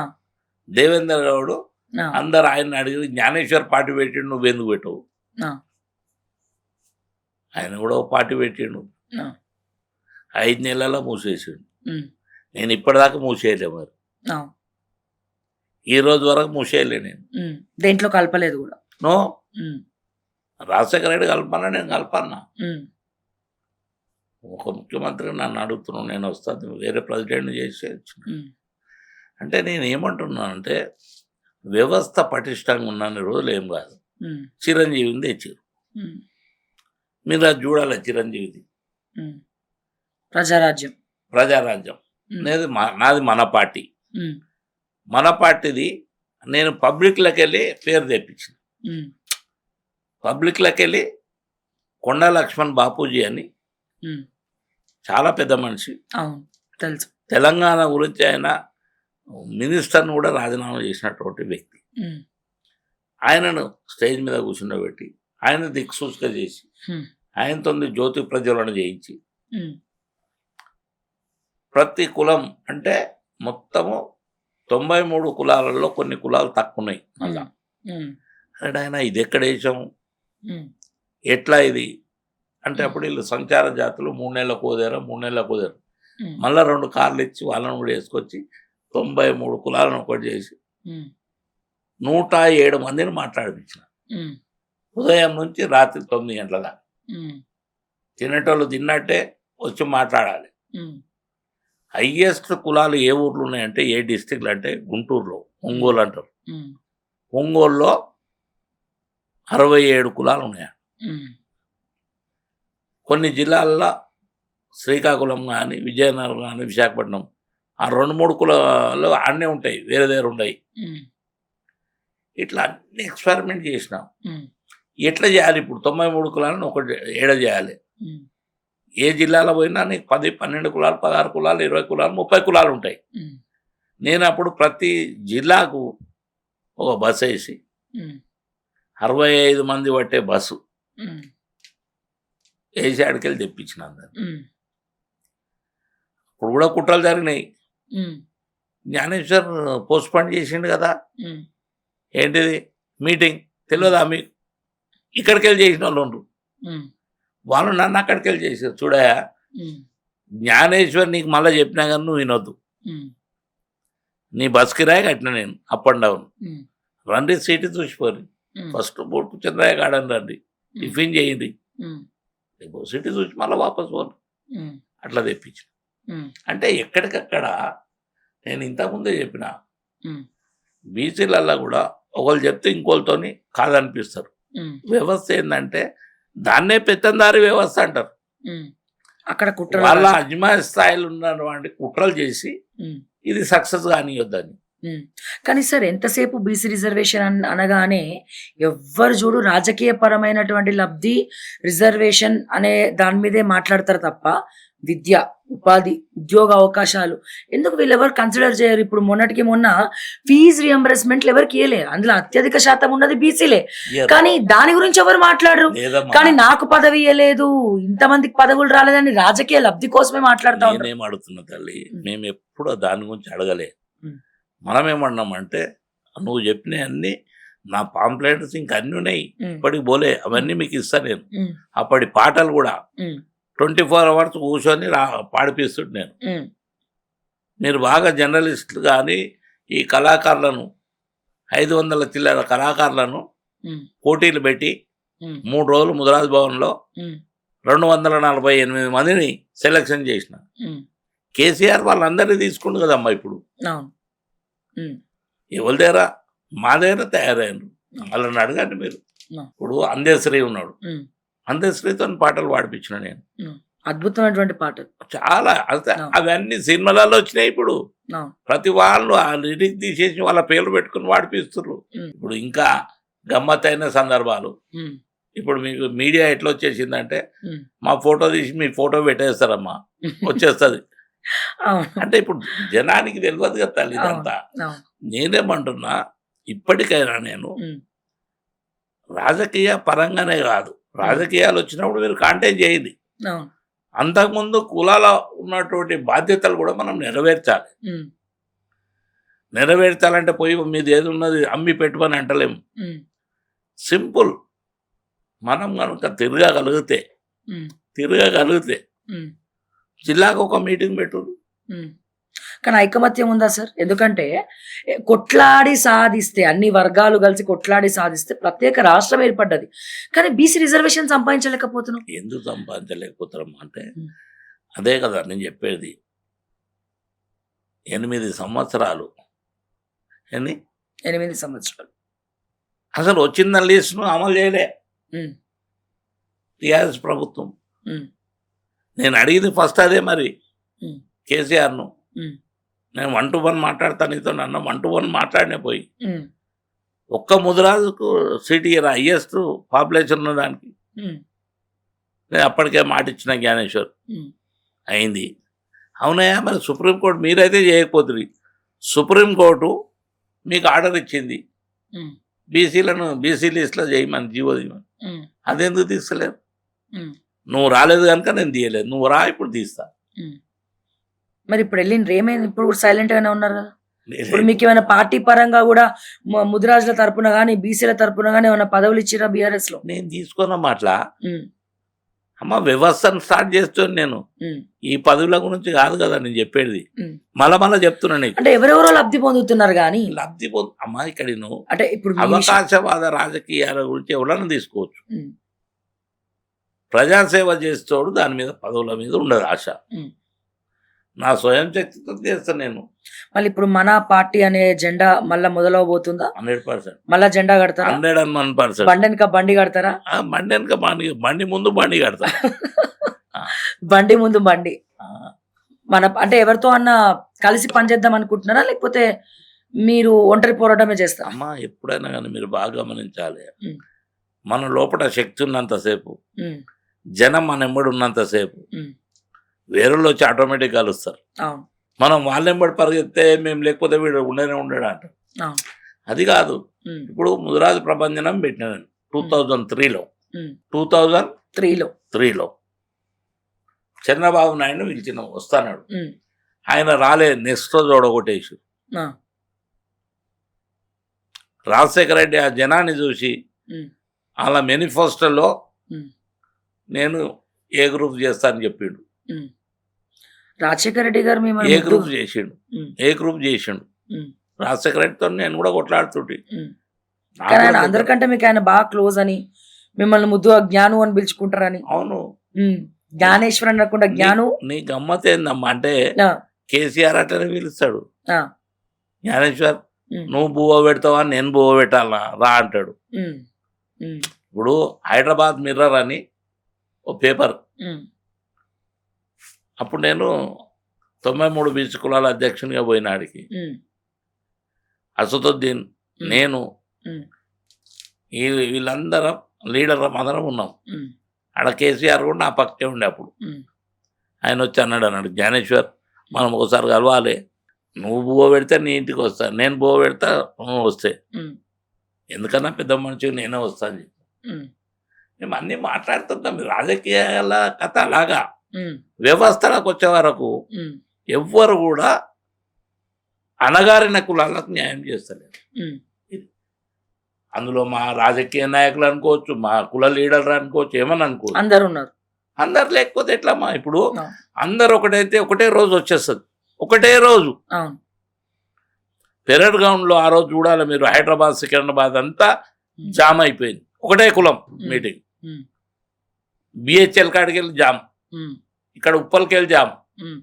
దేవేందర్ గౌడ్ ఆ! అందరు ఆయన్ని అడిగి జ్ఞానేశ్వర్ పార్టీ పెట్టిండు, నువ్వెందుకు పెట్టవు? ఆ! ఆయన కూడా ఒక పార్టీ పెట్టిండు. ఆ! 5 నెలల్లో మూసేసిండు. హ్మ్. నేను ఇప్పటిదాకా మూసేయలే మరి. ఆ! ఈ రోజు వరకు మూసేయలే నేను. హ్మ్. దేంట్లో కలపలేదు గూడా. నో. హ్మ్. రాజశేఖర రెడ్డి కలపన్నా, నేను కలపన్నా. హ్మ్. ఒక ముఖ్యమంత్రి నన్ను అడుగుతున్నావు, నేను వస్తాను, వేరే ప్రెసిడెంట్‌ని చేసేయచ్చు. హ్మ్. అంటే నేను ఏమంటున్నానంటే వ్యవస్థ పటిష్టంగా ఉన్నన్ని రోజులు ఏం కాదు. హ్మ్. చిరంజీవిని తెచ్చిర్రు. హ్మ్. మీరు అది చూడాలి చిరంజీవిది. హ్మ్. ప్రజారాజ్యం. ప్రజారాజ్యం. హ్మ్. నాది మన పార్టీ. హ్మ్. మన పార్టీది నేను పబ్లిక్‌లోకెళ్ళి పేరు తెప్పించిన. హ్మ్. పబ్లిక్‌లోకెళ్ళి కొండా లక్ష్మణ్ బాపూజీ అని హ్మ్. చాలా పెద్ద మనిషి. అవును. తెలుసు. తెలంగాణ గురించి ఆయన మినిస్టర్‌ని కూడా రాజీనామా చేసినటువంటి వ్యక్తి. హ్మ్. ఆయనను స్టేజ్ మీద కూర్చుండబెట్టి, ఆయన దిక్సూచిక చేసి, హ్మ్. ఆయనతోని జ్యోతి ప్రజ్వలన చేయించి, ఉమ్, ప్రతి కులం అంటే మొత్తము 93 కులాలలో కొన్ని కులాలు తక్కువ ఉన్నాయి మళ్ళా. ఉమ్, అంటే ఆయన ఇది ఎక్కడ వేసాము, ఉమ్, ఎట్లా ఇది అంటే అప్పుడు వీళ్ళు సంచార జాతులు 3 నెలలకు కుదేరు 3 నెలలకు కుదేరు ఉమ్, మళ్ళీ 2 కార్లు ఇచ్చి వాళ్ళని కూడా వేసుకొచ్చి 93 కులాలను ఒకటి చేసి ఉమ్, 107 మందిని మాట్లాడిపించిన ఉమ్, ఉదయం నుంచి రాత్రి 9 గంటల దాకా. ఉమ్, తినేటోళ్ళు తిన్నట్టే వచ్చి మాట్లాడాలి. ఉమ్, హయ్యెస్ట్ కులాలు ఏ ఊర్లు ఉన్నాయంటే ఏ డిస్టిక్లు అంటే గుంటూరులో ఒంగోలు అంటారు. ఉమ్, ఒంగోలులో 67 కులాలు ఉన్నాయి. ఉమ్, కొన్ని జిల్లాల్లో శ్రీకాకుళం కానీ విజయనగరం కానీ విశాఖపట్నం ఆ 2-3 కులాలు అన్నీ ఉంటాయి, వేరే దగ్గర ఉంటాయి. ఉమ్, ఇట్లా అన్ని ఎక్స్పెరిమెంట్ చేసినాం. ఉమ్, ఎట్లా చేయాలి ఇప్పుడు 93 కులాలను ఒకటి ఏడ చేయాలి. ఉమ్, ఏ జిల్లాలో పోయినా నీకు 10, 12 కులాలు, 16 కులాలు, 20 కులాలు, 30 కులాలు ఉంటాయి. ఉమ్, నేను అప్పుడు ప్రతి జిల్లాకు ఒక బస్సు వేసి ఉమ్, 65 మంది పట్టే బస్సు ఉమ్, వేసి ఆడికెళ్ళి తెప్పించిన అందరు. ఉమ్, ఇప్పుడు కూడా కుట్రలు జరిగినాయి. ఉమ్, జ్ఞానేశ్వర్ పోస్ట్పోన్ చేసిండు కదా, ఉమ్, ఏంటిది మీటింగ్ తెలియదా మీకు? ఇక్కడికి వెళ్ళి చేసిన వాళ్ళు ఉండ్రు. ఉమ్, వాళ్ళు నన్ను అక్కడికి వెళ్ళి చేసారు. చూడయా ఉమ్, జ్ఞానేశ్వర్ నీకు మళ్ళీ చెప్పినా కానీ నువ్వు వినొద్దు. ఉమ్, నీ బస్ కిరాయి కట్టిన నేను అప్ అండ్ డౌన్. ఉమ్, రండి సీటు చూసిపోరు. ఉమ్, ఫస్ట్ బోర్డు చంద్రయ్య గార్డెన్ రండి, టిఫిన్ చేయండి, ఉమ్, సిటీ చూసి మళ్ళీ వాపస్ పోను. ఉమ్, అట్లా తెప్పించిన. ఉమ్, అంటే ఎక్కడికక్కడ నేను ఇంతకుముందే చెప్పిన ఉమ్, బీసీలలో కూడా ఒకళ్ళు చెప్తే ఇంకోళ్ళతోని కాదనిపిస్తారు. ఉమ్, వ్యవస్థ ఏంటంటే దాన్నే పెత్తందారి వ్యవస్థ అంటారు. ఉమ్. అక్కడ కుట్ర వాళ్ళ అజ్మాయ స్థాయిలో ఉన్నటువంటి కుట్రలు చేసి ఇది సక్సెస్ కానియొద్దని. కానీ సార్ ఎంతసేపు బీసీ రిజర్వేషన్ అనగానే ఎవ్వరు చూడు రాజకీయ పరమైనటువంటి లబ్ధి రిజర్వేషన్ అనే దాని మీదే మాట్లాడతారు తప్ప విద్య, ఉపాధి, ఉద్యోగ అవకాశాలు ఎందుకు వీళ్ళెవరు కన్సిడర్ చేయరు? ఇప్పుడు మొన్నటికి మొన్న ఫీజు రియంబర్స్మెంట్లు ఎవరికి ఇవ్వలేరు, అందులో అత్యధిక శాతం ఉన్నది బీసీలే, కానీ దాని గురించి ఎవరు మాట్లాడరు. లేదమ్మా, కానీ నాకు పదవి ఇవ్వలేదు, ఇంతమందికి పదవులు రాలేదని రాజకీయ లబ్ధి కోసమే మాట్లాడుతా ఉంటారు. నేనేం అడుగుతున్నా తల్లి, మేము ఎప్పుడు దాని గురించి అడగలే. ఉమ్. మనం ఏమన్నామంటే నువ్వు చెప్పినవన్నీ నా పాంప్లెట్స్ ఇంకా అన్నీ ఉన్నాయి, ఉమ్, ఇప్పటికి పోలే, అవన్నీ మీకు ఇస్తాను నేను. ఉమ్, అప్పటి పాటలు కూడా ఉమ్, 24 hours కూర్చొని పాడిపిస్తుంటే నేను. ఉమ్, మీరు బాగా జర్నలిస్టులు కానీ ఈ కళాకారులను 500 చిల్లర కళాకారులను ఉమ్, పోటీలు పెట్టి ఉమ్, 3 రోజులు ముదిరాజ్ భవన్లో ఉమ్, 248 మందిని సెలక్షన్ చేసిన. ఉమ్, కేసీఆర్ వాళ్ళందరినీ తీసుకుండు కదమ్మా. ఇప్పుడు అవును. ఉమ్, ఎవరి దగ్గర మా దగ్గర తయారైనరు, వాళ్ళని అడగండి మీరు. No. ఇప్పుడు అందేశ్రీ ఉన్నాడు, ఉమ్, అందేశ్రీతో పాటలు పాడిపించిన నేను. అద్భుతమైనటువంటి పాటలు. చాలా No. అవన్నీ సినిమాలలో వచ్చినాయి. ఇప్పుడు అవును. ప్రతి వాళ్ళు ఆ లిరిక్ తీసేసి వాళ్ళ పేర్లు పెట్టుకుని పాడిపిస్తున్నారు. ఉమ్, ఇప్పుడు ఇంకా గమ్మత్తైన సందర్భాలు. ఉమ్, ఇప్పుడు మీకు మీడియా ఎట్లా వచ్చేసిందంటే ఉమ్, మా ఫోటో తీసి మీ ఫోటో పెట్టేస్తారమ్మా, వచ్చేస్తుంది. అవును. అంటే ఇప్పుడు జనానికి తెలియదు కదా తల్లి ఇదంతా. అవును. నేనేమంటున్నా, ఇప్పటికైనా నేను ఉమ్, రాజకీయ పరంగానే కాదు, రాజకీయాలు వచ్చినప్పుడు మీరు కాంటాక్ట్ చేయండి. అవును. అంతకుముందు కులాల ఉన్నటువంటి బాధ్యతలు కూడా మనం నెరవేర్చాలి. ఉమ్, నెరవేర్చాలంటే పోయి మీది ఏది ఉన్నది అమ్మి పెట్టుమని అంటలేము. ఉమ్, సింపుల్, మనం కనుక తిరగగలిగితే ఉమ్, తిరగగలిగితే జిల్లాకు ఒక మీటింగ్ పెట్టు. ఉమ్. కానీ ఐకమత్యం ఉందా సార్? ఎందుకంటే కొట్లాడి సాధిస్తే, అన్ని వర్గాలు కలిసి కొట్లాడి సాధిస్తే ప్రత్యేక రాష్ట్రం ఏర్పడ్డది. కానీ బీసీ రిజర్వేషన్ సంపాదించలేకపోతున్నాం. ఎందుకు సంపాదించలేకపోతారమ్మా అంటే ఉమ్. అదే కదా నేను చెప్పేది. 8 సంవత్సరాలు 8 సంవత్సరాలు అసలు వచ్చిన లిస్టును అమలు చేయలే ఉమ్, టీఆర్ఎస్ ప్రభుత్వం. ఉమ్, నేను అడిగింది ఫస్ట్ అదే మరి ఉమ్, కేసీఆర్ను. ఉమ్, నేను 1 to 1 మాట్లాడతాను నీతో, నన్ను 1 to 1 మాట్లాడినే పోయి ఉమ్, ఒక్క ముదిరాజుకు సీట్ ఇయ్యరా, హయ్యెస్ట్ పాపులేషన్ ఉన్న దానికి. ఉమ్, నేను అప్పటికే మాట ఇచ్చిన జ్ఞానేశ్వర్, ఉమ్, అయింది. అవునయ్యా, మరి సుప్రీంకోర్టు మీరైతే చేయకపోతుంది, సుప్రీంకోర్టు మీకు ఆర్డర్ ఇచ్చింది ఉమ్, బీసీలను బీసీ లిస్టులో చేయమని, జీవో చేయమని. ఉమ్, అదెందుకు తీసుకోలేరు? ఉమ్, నువ్వు రాలేదు కనుక నేను తీయలేదు, నువ్వు రా ఇప్పుడు తీస్తా. ఉమ్. మరి ఇప్పుడు వెళ్ళిండ్రు ఏమైంది? ఇప్పుడు కూడా సైలెంట్ గానే ఉన్నారు కదా. ఇప్పుడు మీకు ఏమైనా పార్టీ పరంగా కూడా ముదిరాజుల తరపున గానీ బీసీల తరపున గానీ ఏమైనా పదవులు ఇచ్చిరా బీఆర్ఎస్ లో? నేను తీసుకున్నాం అట్లా. ఉమ్, అమ్మ వ్యవస్థను స్టార్ట్ చేస్తాను నేను, ఉమ్, ఈ పదవుల గురించి కాదు కదా నేను చెప్పేది. ఉమ్. మళ్ళా చెప్తున్నా నీకు. అంటే ఎవరెవరో లబ్ధి పొందుతున్నారు కానీ లబ్ధి అమ్మా ఇక్కడ నువ్వు అంటే ఇప్పుడు మీ విషయం- అవకాశవాద రాజకీయాల గురించి ఎవరైనా తీసుకోవచ్చు. ఉమ్, ప్రజాసేవ చేస్తోడు దాని మీద పదవుల మీద ఉండదు ఆశ. ఉమ్. నా స్వయం శక్తితో చేస్తాను నేను మళ్ళీ ఇప్పుడు మన పార్టీ అనే జెండా మళ్ళా మొదలవబోతుందా? 100%. మళ్ళా జెండా కడతారా? 101%. బండెనక బండి కడతారా? బండి వెనక బండి ముందు బండి కడతా. బండి ముందు బండి. ఆ, మన అంటే ఎవరితో అన్న కలిసి పనిచేద్దాం అనుకుంటున్నారా లేకపోతే మీరు ఒంటరి పోరాటమే చేస్తారా? అమ్మా ఎప్పుడైనా కానీ మీరు బాగా గమనించాలి, ఉమ్, మన లోపల శక్తి ఉన్నంతసేపు, ఉమ్, జనం మన ఎంబడి ఉన్నంతసేపు ఉమ్. వేరేళ్ళు వచ్చి ఆటోమేటిక్గా కలుస్తారు. అవును, మనం వాళ్ళ ఎంబడి పరిగెత్తే మేము లేకపోతే వీడు ఉండనే ఉండడు అంట. అవును. అది కాదు. ఉమ్, ఇప్పుడు ముదిరాజు ప్రభంజనం పెట్టినాను 2003లో. ఉమ్. 2003లో 3లో. చంద్రబాబు నాయుడు పిలిచినాం వస్తాడు. ఉమ్, ఆయన రాలే, నెక్స్ట్ రోజు ఓడగొట్టేసి. ఆ, రాజశేఖర రెడ్డి ఆ జనాన్ని చూసి ఉమ్, అలా మేనిఫెస్టోలో ఉమ్, నేను ఏ గ్రూప్ చేస్తానని చెప్పిండు. ఉమ్. రాజశేఖర రెడ్డి గారు ఏ మిమ్మల్ని గ్రూప్ చేసిండు, ఉమ్, ఏ గ్రూప్ చేసిండు. ఉమ్, రాజశేఖర రెడ్డితో నేను కూడా కొట్లాడుతుంటే ఉమ్. కానీ ఆయన అందరికంటే మీకు ఆయన బాగా క్లోజ్ అని, మిమ్మల్ని ముద్దుగా జ్ఞాను అని పిలుచుకుంటారని. అవును. ఉమ్, జ్ఞానేశ్వర్ అనకుండా జ్ఞాను. నీ గమ్మత్ ఏందమ్మా అంటే ఆ, కేసీఆర్ అట్లనే పిలుస్తాడు. ఆ, జ్ఞానేశ్వర్ ఉమ్, నువ్వు బువ్వ పెడతావా నేను బువ్వ పెట్టాలా రా అంటాడు. ఉమ్, ఉమ్, ఇప్పుడు హైదరాబాద్ మిర్రర్ అని ఓ పేపర్, ఉమ్, అప్పుడు నేను 93 బీసీ కులాల అధ్యక్షునిగా పోయినాడికి. ఉమ్, అసదుద్దీన్, ఉమ్, నేను, ఉమ్, వీళ్ళందరం లీడర్ అందరం ఉన్నాం. ఉమ్, ఆడ కేసీఆర్ కూడా నా పక్కే ఉండే అప్పుడు. ఉమ్, ఆయన వచ్చి అన్నాడు జ్ఞానేశ్వర్ మనం ఒకసారి కలవాలి, నువ్వు బువ్వ పెడితే నీ ఇంటికి వస్తా, నేను బువ్వ పెడతా నువ్వు వస్తే, ఉమ్, ఎందుకన్నా పెద్ద మనిషి నేనే వస్తాను చెప్పి ఉమ్, మేము అన్నీ మాట్లాడుతుంటాం. రాజకీయాల కథ అలాగా. ఉమ్, వ్యవస్థలకు వచ్చే వరకు ఉమ్, ఎవ్వరు కూడా అణగారిన కులాలకు న్యాయం చేస్తలేరు. ఉమ్, అందులో మా రాజకీయ నాయకులు అనుకోవచ్చు, మా కుల లీడర్లు అనుకోవచ్చు, ఏమని అనుకోవచ్చు. అందరు ఉన్నారు. అందరు లేకపోతే ఎట్లమ్మా? ఇప్పుడు అవును. అందరు ఒకటైతే ఒకటే రోజు వచ్చేస్తుంది, ఒకటే రోజు. అవును. పెరడ్ గ్రౌండ్లో ఆ రోజు చూడాలి మీరు, హైదరాబాద్ సికింద్రాబాద్ అంతా జామ్ అయిపోయింది, ఒకటే కులం మీటింగ్. ఉమ్, బిహెచ్ఎల్ కాడికి వెళ్ళి జామ్, ఉమ్, ఇక్కడ ఉప్పల్కి వెళ్ళి జామ్. ఉమ్,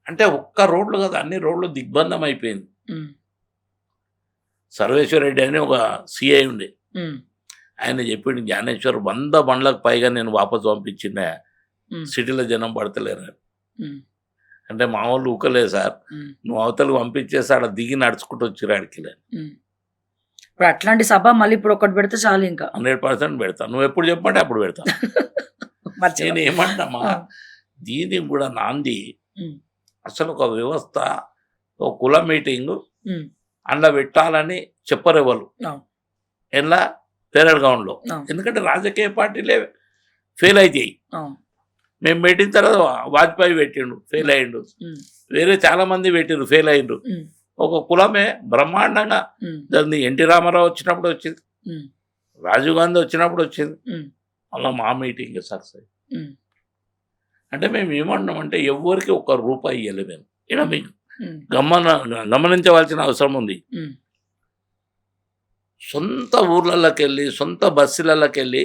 అంటే ఒక్క రోడ్లు కదా, అన్ని రోడ్లు దిగ్బంధం అయిపోయింది. ఉమ్, సర్వేశ్వర రెడ్డి అని ఒక సిఐ ఉండే, ఉమ్, ఆయన చెప్పిండు జ్ఞానేశ్వర్ 100 బండ్లకు పైగా నేను వాపసు పంపించిన, ఉమ్, సిటీలో జనం పడతలేరు. ఉమ్, అంటే మా వాళ్ళు ఊకలేదు సార్, ఉమ్, నువ్వు అవతలకు పంపించేసి ఆడ దిగి నడుచుకుంటూ వచ్చిరాడికి. ఉమ్. ఇప్పుడు అట్లాంటి సభ మళ్ళీ ఇప్పుడు ఒకటి పెడితే చాలు ఇంకా. 100% పెడతా, నువ్వు ఎప్పుడు చెప్పమంటే అప్పుడు పెడతా. నేను ఏమంటామా, దీనికి కూడా నాంది ఉమ్, అసలు ఒక వ్యవస్థ, ఒక కుల మీటింగ్ ఉమ్, అందులో పెట్టాలని చెప్పరు ఎవరు. అవును. ఎలా పెరడ్ గ్రౌండ్లో, అవును. ఎందుకంటే రాజకీయ పార్టీలే ఫెయిల్ అవుతాయి. అవును. మేము పెట్టిన తర్వాత వాజ్పేయి పెట్టిండు, ఫెయిల్ అయ్యిండు. ఉమ్, వేరే చాలా మంది పెట్టిండ్రు, ఫెయిల్ అయ్యిండ్రు. ఉమ్, ఒక కులమే బ్రహ్మాండంగా ఉమ్, దాన్ని ఎన్టీ రామారావు వచ్చినప్పుడు వచ్చింది, ఉమ్, రాజీవ్ గాంధీ వచ్చినప్పుడు వచ్చింది, ఉమ్, అలా మా మీటింగ్ సక్సెస్. ఉమ్, అంటే మేము ఏమంటున్నామంటే ఎవరికి ఒక రూపాయి ఇవ్వలే మేము. ఇలా మీకు ఉమ్, గమనించవలసిన అవసరం ఉంది. ఉమ్, సొంత ఊర్లలోకి వెళ్ళి, సొంత బస్సులలోకి వెళ్ళి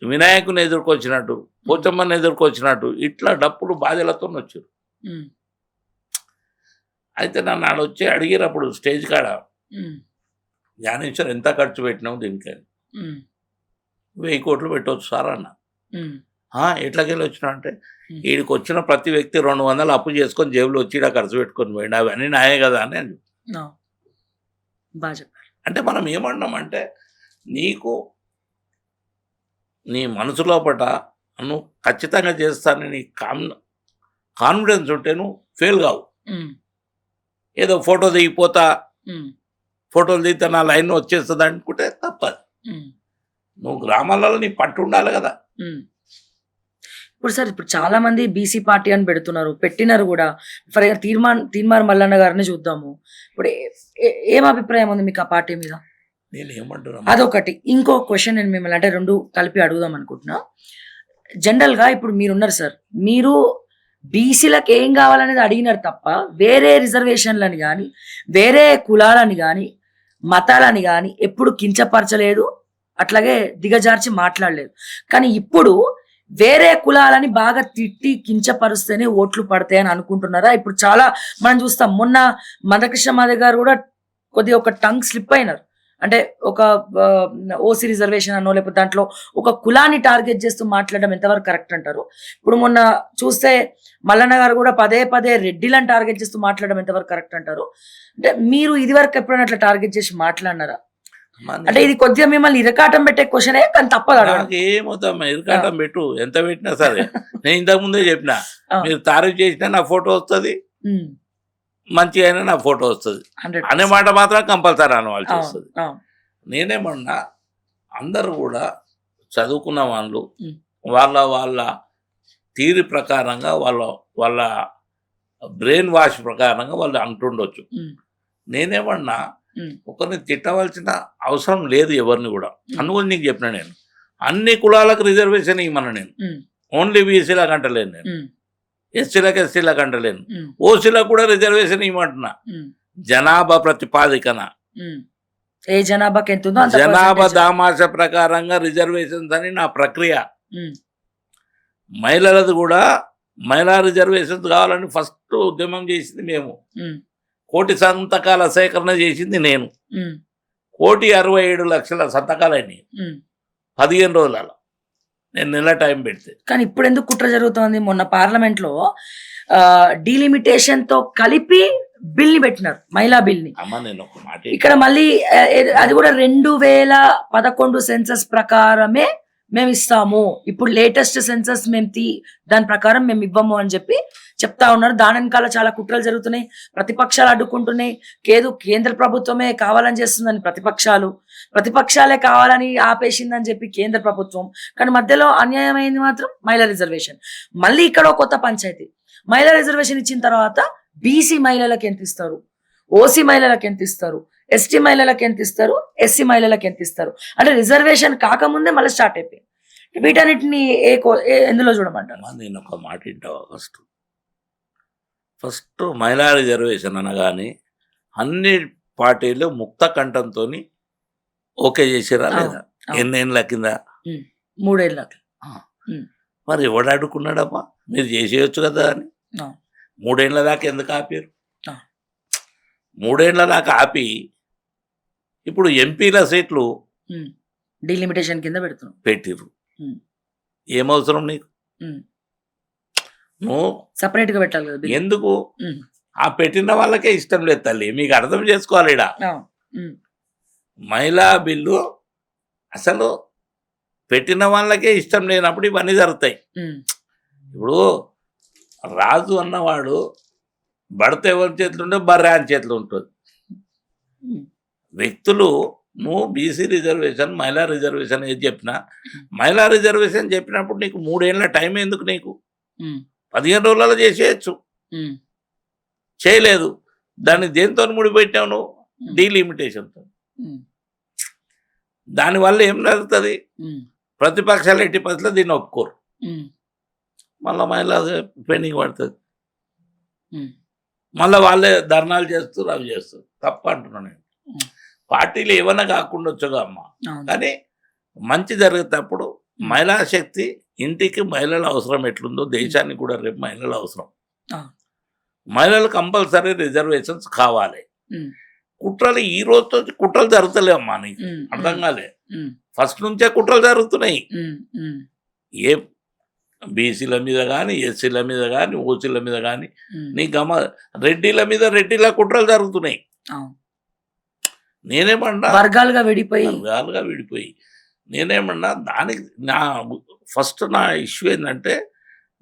వినాయకుని ఎదుర్కొచ్చినట్టు, పోచమ్మని ఎదుర్కొచ్చినట్టు ఇట్లా డప్పులు బాధలతో వచ్చారు. ఉమ్, అయితే నన్ను ఆడ వచ్చి అడిగినప్పుడు స్టేజ్ కాడ, ఉమ్, జ్ఞానేశ్వర్ ఎంత ఖర్చు పెట్టినావు దీనికి? ఉమ్, 1000 కోట్లు పెట్టవచ్చు సార్ అన్న. ఉమ్, ఎట్లాకెళ్ళి వచ్చినా అంటే, వీడికి వచ్చిన ప్రతి వ్యక్తి 200 అప్పు చేసుకొని జేబులో వచ్చి ఇక్కడ ఖర్చు పెట్టుకొని పోయింది, అవన్నీ నాయే కదా అని. అవును. బాగా చెప్పారు. అంటే మనం ఏమన్నామంటే, నీకు నీ మనసు లోపట నువ్వు ఖచ్చితంగా చేస్తానని కాన్ఫిడెన్స్ ఉంటే నువ్వు ఫెయిల్ కావు. ఉమ్, ఏదో ఫోటో దిగిపోతా, ఉమ్, ఫోటోలు దిగితే నా లైన్ వచ్చేస్తుంది అనుకుంటే తప్పదు. ఉమ్, నువ్వు గ్రామాలలో నీ పట్టు ఉండాలి కదా. ఉమ్, ఇప్పుడు సార్ ఇప్పుడు చాలా మంది బీసీ పార్టీ అని పెడుతున్నారు, పెట్టినారు కూడా. ఫర్ తీర్మార్ మల్లన్న గారిని చూద్దాము. ఇప్పుడు ఏం అభిప్రాయం ఉంది మీకు ఆ పార్టీ మీద? నేను ఏమంటున్నా, అదొకటి. ఇంకో క్వశ్చన్ నేను మిమ్మల్ని అంటే రెండు కలిపి అడుగుదాం అనుకుంటున్నా. జనరల్ గా ఇప్పుడు మీరున్నారు సార్, మీరు బీసీలకు ఏం కావాలనేది అడిగినారు తప్ప వేరే రిజర్వేషన్లని కానీ వేరే కులాలని కానీ మతాలని కానీ ఎప్పుడు కించపరచలేదు, అట్లాగే దిగజార్చి మాట్లాడలేదు. కానీ ఇప్పుడు వేరే కులాలని బాగా తిట్టి కించపరుస్తేనే ఓట్లు పడతాయని అనుకుంటున్నారా? ఇప్పుడు చాలా మనం చూస్తాం, మొన్న మందకృష్ణ మాదిగ గారు కూడా కొద్దిగా ఒక టంగ్ స్లిప్ అయినారు. అంటే ఒక ఓసీ రిజర్వేషన్ అనో లేకపోతే దాంట్లో ఒక కులాన్ని టార్గెట్ చేస్తూ మాట్లాడడం ఎంతవరకు కరెక్ట్ అంటారు? ఇప్పుడు మొన్న చూస్తే మల్లన్న గారు కూడా పదే పదే రెడ్డిలను టార్గెట్ చేస్తూ మాట్లాడడం ఎంతవరకు కరెక్ట్ అంటారు? అంటే మీరు ఇది వరకు ఎప్పుడైనా అట్లా టార్గెట్ చేసి మాట్లాడినారా? అంటే ఇది కొద్దిగా మిమ్మల్ని ఇరకాటం పెట్టే క్వశ్చనే, కానీ తప్పదు. నాకు ఏమవుతామ్మా ఇరకాటం పెట్టు, ఎంత పెట్టినా సరే. నేను ఇంతకు ముందే చెప్పిన, మీరు తారీఫ్ చేసినా నా ఫోటో వస్తుంది, మంచిగా అయినా నా ఫోటో వస్తుంది అనే మాట మాత్రం కంపల్సరీ అనవలసి వస్తుంది. నేనేమన్నా అందరూ కూడా చదువుకున్న వాళ్ళు వాళ్ళ వాళ్ళ థియరీ ప్రకారంగా వాళ్ళ బ్రెయిన్ వాష్ ప్రకారంగా వాళ్ళు అంటుండొచ్చు. నేనేమన్నా ఒకరిని తిట్టవలసిన అవసరం లేదు ఎవరిని కూడా. అందుకని నీకు చెప్పిన, నేను అన్ని కులాలకు రిజర్వేషన్ ఇవ్వమన్నా, నేను ఓన్లీ బీసీలకు అంటలేను, నేను ఎస్సీలకు అంటలేను, ఓసీలకు కూడా రిజర్వేషన్ ఇవ్వమంటున్నా. జనాభా ప్రతిపాదికన, ఏ జనాభాకి ఎంత ఉందో జనాభా దామాష ప్రకారంగా రిజర్వేషన్స్ అని నా ప్రక్రియ. మహిళలది కూడా మహిళా రిజర్వేషన్స్ కావాలని ఫస్ట్ ఉద్యమం చేసింది మేము. 1,000,000 సంతకాల సేకరణ చేసింది నేను. 1,67,00,000 సంతకాలని 15 రోజులలో నేను నెల టైం పెడితే. కానీ ఇప్పుడు ఎందుకు కుట్ర జరుగుతోంది? మొన్న పార్లమెంట్ లో డీలిమిటేషన్ తో కలిపి బిల్ ని పెట్టినారు, మహిళా బిల్ ని. నేను ఒక మాట, ఇక్కడ మళ్ళీ అది కూడా 2011 సెన్సస్ ప్రకారమే మేము ఇస్తాము, ఇప్పుడు లేటెస్ట్ సెన్సస్ మేము దాని ప్రకారం మేము ఇవ్వము అని చెప్పి చెప్తా ఉన్నారు. దాని వెనకాల చాలా కుట్రలు జరుగుతున్నాయి, ప్రతిపక్షాలు అడ్డుకుంటున్నాయి. కేంద్ర ప్రభుత్వమే కావాలని చేస్తుందని ప్రతిపక్షాలే కావాలని ఆపేసిందని చెప్పి కేంద్ర ప్రభుత్వం. కానీ మధ్యలో అన్యాయమైంది మాత్రం మహిళా రిజర్వేషన్. మళ్ళీ ఇక్కడ ఒక కొత్త పంచాయతీ. మహిళా రిజర్వేషన్ ఇచ్చిన తర్వాత బీసీ మహిళలకు ఎంత ఇస్తారు, ఓసీ మహిళలకు ఎంత ఇస్తారు, ఎస్టీ మహిళలకు ఎంత ఇస్తారు, ఎస్సీ మహిళలకు ఎంత ఇస్తారు, అంటే రిజర్వేషన్ కాకముందే మళ్ళీ స్టార్ట్ అయిపోయింది. వీటన్నిటిని ఎందులో చూడమంటారు? నేను ఒక మాట వింటావా? ఫస్ట్ మహిళా రిజర్వేషన్ అనగానే అన్ని పార్టీలు ముక్త కంఠంతో ఓకే చేసిరా లేదా? ఎన్నేళ్ళ కింద? 3 ఏళ్ళకి. మరి ఎవడు అడుగుకున్నాడమ్మా మీరు చేసేయచ్చు కదా అని? 3 ఏళ్ళ దాకా ఎందుకు ఆపారు? 3 ఏళ్ళ దాకా ఆపి ఇప్పుడు ఎంపీల సీట్లు డిలిమిటేషన్ కింద పెట్టిర్రు. ఏమవసరం నీకు? నువ్వు సపరేట్ గా పెట్టాలి కదా. ఎందుకు? ఆ పెట్టిన వాళ్ళకే ఇష్టం లేదు తల్లి, మీకు అర్థం చేసుకోవాలి. మహిళా బిల్లు అసలు పెట్టిన వాళ్ళకే ఇష్టం లేనప్పుడు ఇవన్నీ జరుగుతాయి. ఇప్పుడు రాజు అన్నవాడు భర్త ఎవరి చేతులు ఉంటే బర్రె అని చేతులు ఉంటుంది. వ్యక్తులు నువ్వు బీసీ రిజర్వేషన్ మహిళా రిజర్వేషన్ ఏది చెప్పినా, మహిళా రిజర్వేషన్ చెప్పినప్పుడు నీకు 3 ఏళ్ళ టైం ఎందుకు? నీకు 15 రోజులలో చేసేయచ్చు. చేయలేదు, దాన్ని దేంతో ముడిపెట్టావు నువ్వు? డీలిమిటేషన్తో. దానివల్ల ఏం జరుగుతుంది? ప్రతిపక్షాలు ఎట్టి పరిస్థితుల్లో దీన్ని ఒప్పుకోరు, మళ్ళీ మహిళా పెండింగ్ పడుతుంది, మళ్ళీ వాళ్ళే ధర్నాలు చేస్తారు, అవి చేస్తారు. తప్ప అంటున్నాను నేను. పార్టీలు ఏమన్నా కాకుండా వచ్చుగా అమ్మ, కానీ మంచి జరిగేటప్పుడు మహిళా శక్తి, ఇంటికి మహిళల అవసరం ఎట్లుందో దేశానికి కూడా రేపు మహిళల అవసరం. మహిళలు కంపల్సరీ రిజర్వేషన్స్ కావాలి. కుట్రలు ఈ రోజుతో కుట్రలు జరుగుతలేమ్మా, నీకు అర్థం కాలే. ఫస్ట్ నుంచే కుట్రలు జరుగుతున్నాయి. ఏ బీసీల మీద కానీ, ఎస్సీల మీద కానీ, ఓసీల మీద కానీ, నీ రెడ్డిల మీద రెడ్డిల కుట్రలు జరుగుతున్నాయి. నేనేమన్నా వర్గాలుగా విడిపోయి నేనేమన్నా దానికి ఫస్ట్ నా ఇష్యూ ఏంటంటే,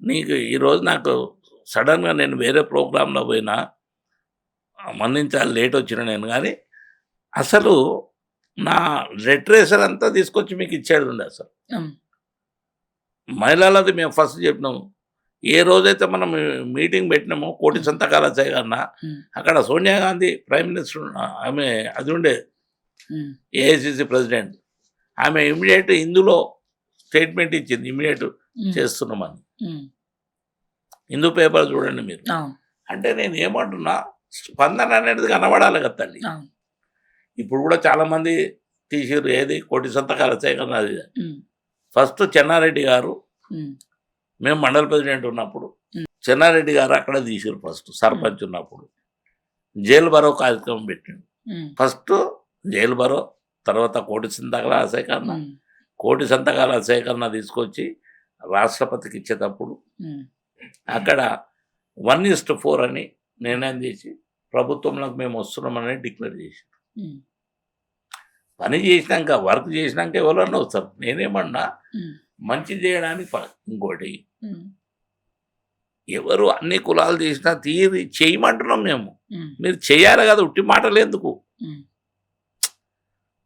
నీకు ఈరోజు నాకు సడన్గా నేను వేరే ప్రోగ్రాంలో పోయినా, మన్నించాలి లేట్ వచ్చిన నేను, కానీ అసలు నా లిటరేచర్ అంతా తీసుకొచ్చి మీకు ఇచ్చేది ఉండే. అసలు మహిళలది మేము ఫస్ట్ చెప్పినాము. ఏ రోజైతే మనం మీటింగ్ పెట్టినామో కోటి సంతకాల సేకరణ, అక్కడ సోనియా గాంధీ ప్రైమ్ మినిస్టర్ ఆమె అది ఉండే ఏఐసిసి ప్రెసిడెంట్, ఆమె ఇమీడియట్ ఇందులో స్టేట్మెంట్ ఇచ్చింది, ఇమీడియట్ చేస్తున్నామని. హిందూ పేపర్ చూడండి మీరు. అంటే నేను ఏమంటున్నా, స్పందన అనేది కనబడాలి కదా తల్లి. ఇప్పుడు కూడా చాలా మంది తీసిరు ఏది కోటి సంతకాల సేకరణ. అది ఫస్ట్ చెన్నారెడ్డి గారు, మేము మండల ప్రెసిడెంట్ ఉన్నప్పుడు చెన్నారెడ్డి గారు అక్కడ తీసిరు. ఫస్ట్ సర్పంచ్ ఉన్నప్పుడు జైలు బరో కార్యక్రమం పెట్టిండు. ఫస్ట్ జైలు బరో, తర్వాత కోటి సంతకాల సేకరణ. కోటి సంతకాల సేకరణ తీసుకొచ్చి రాష్ట్రపతికి ఇచ్చేటప్పుడు అక్కడ 1:4 అని నిర్ణయం చేసి ప్రభుత్వంలోకి మేము వస్తున్నామని డిక్లేర్ చేసి, పని చేసినాక వర్క్ చేసినాక ఎవరన్నా వస్తారు. నేనేమన్నా మంచి చేయడానికి ఇంకోటి, ఎవరు అన్ని కులాలు చేసినా తీరి చేయమంటున్నాం మేము. మీరు చేయాలి కదా, ఉట్టి మాటలు ఎందుకు?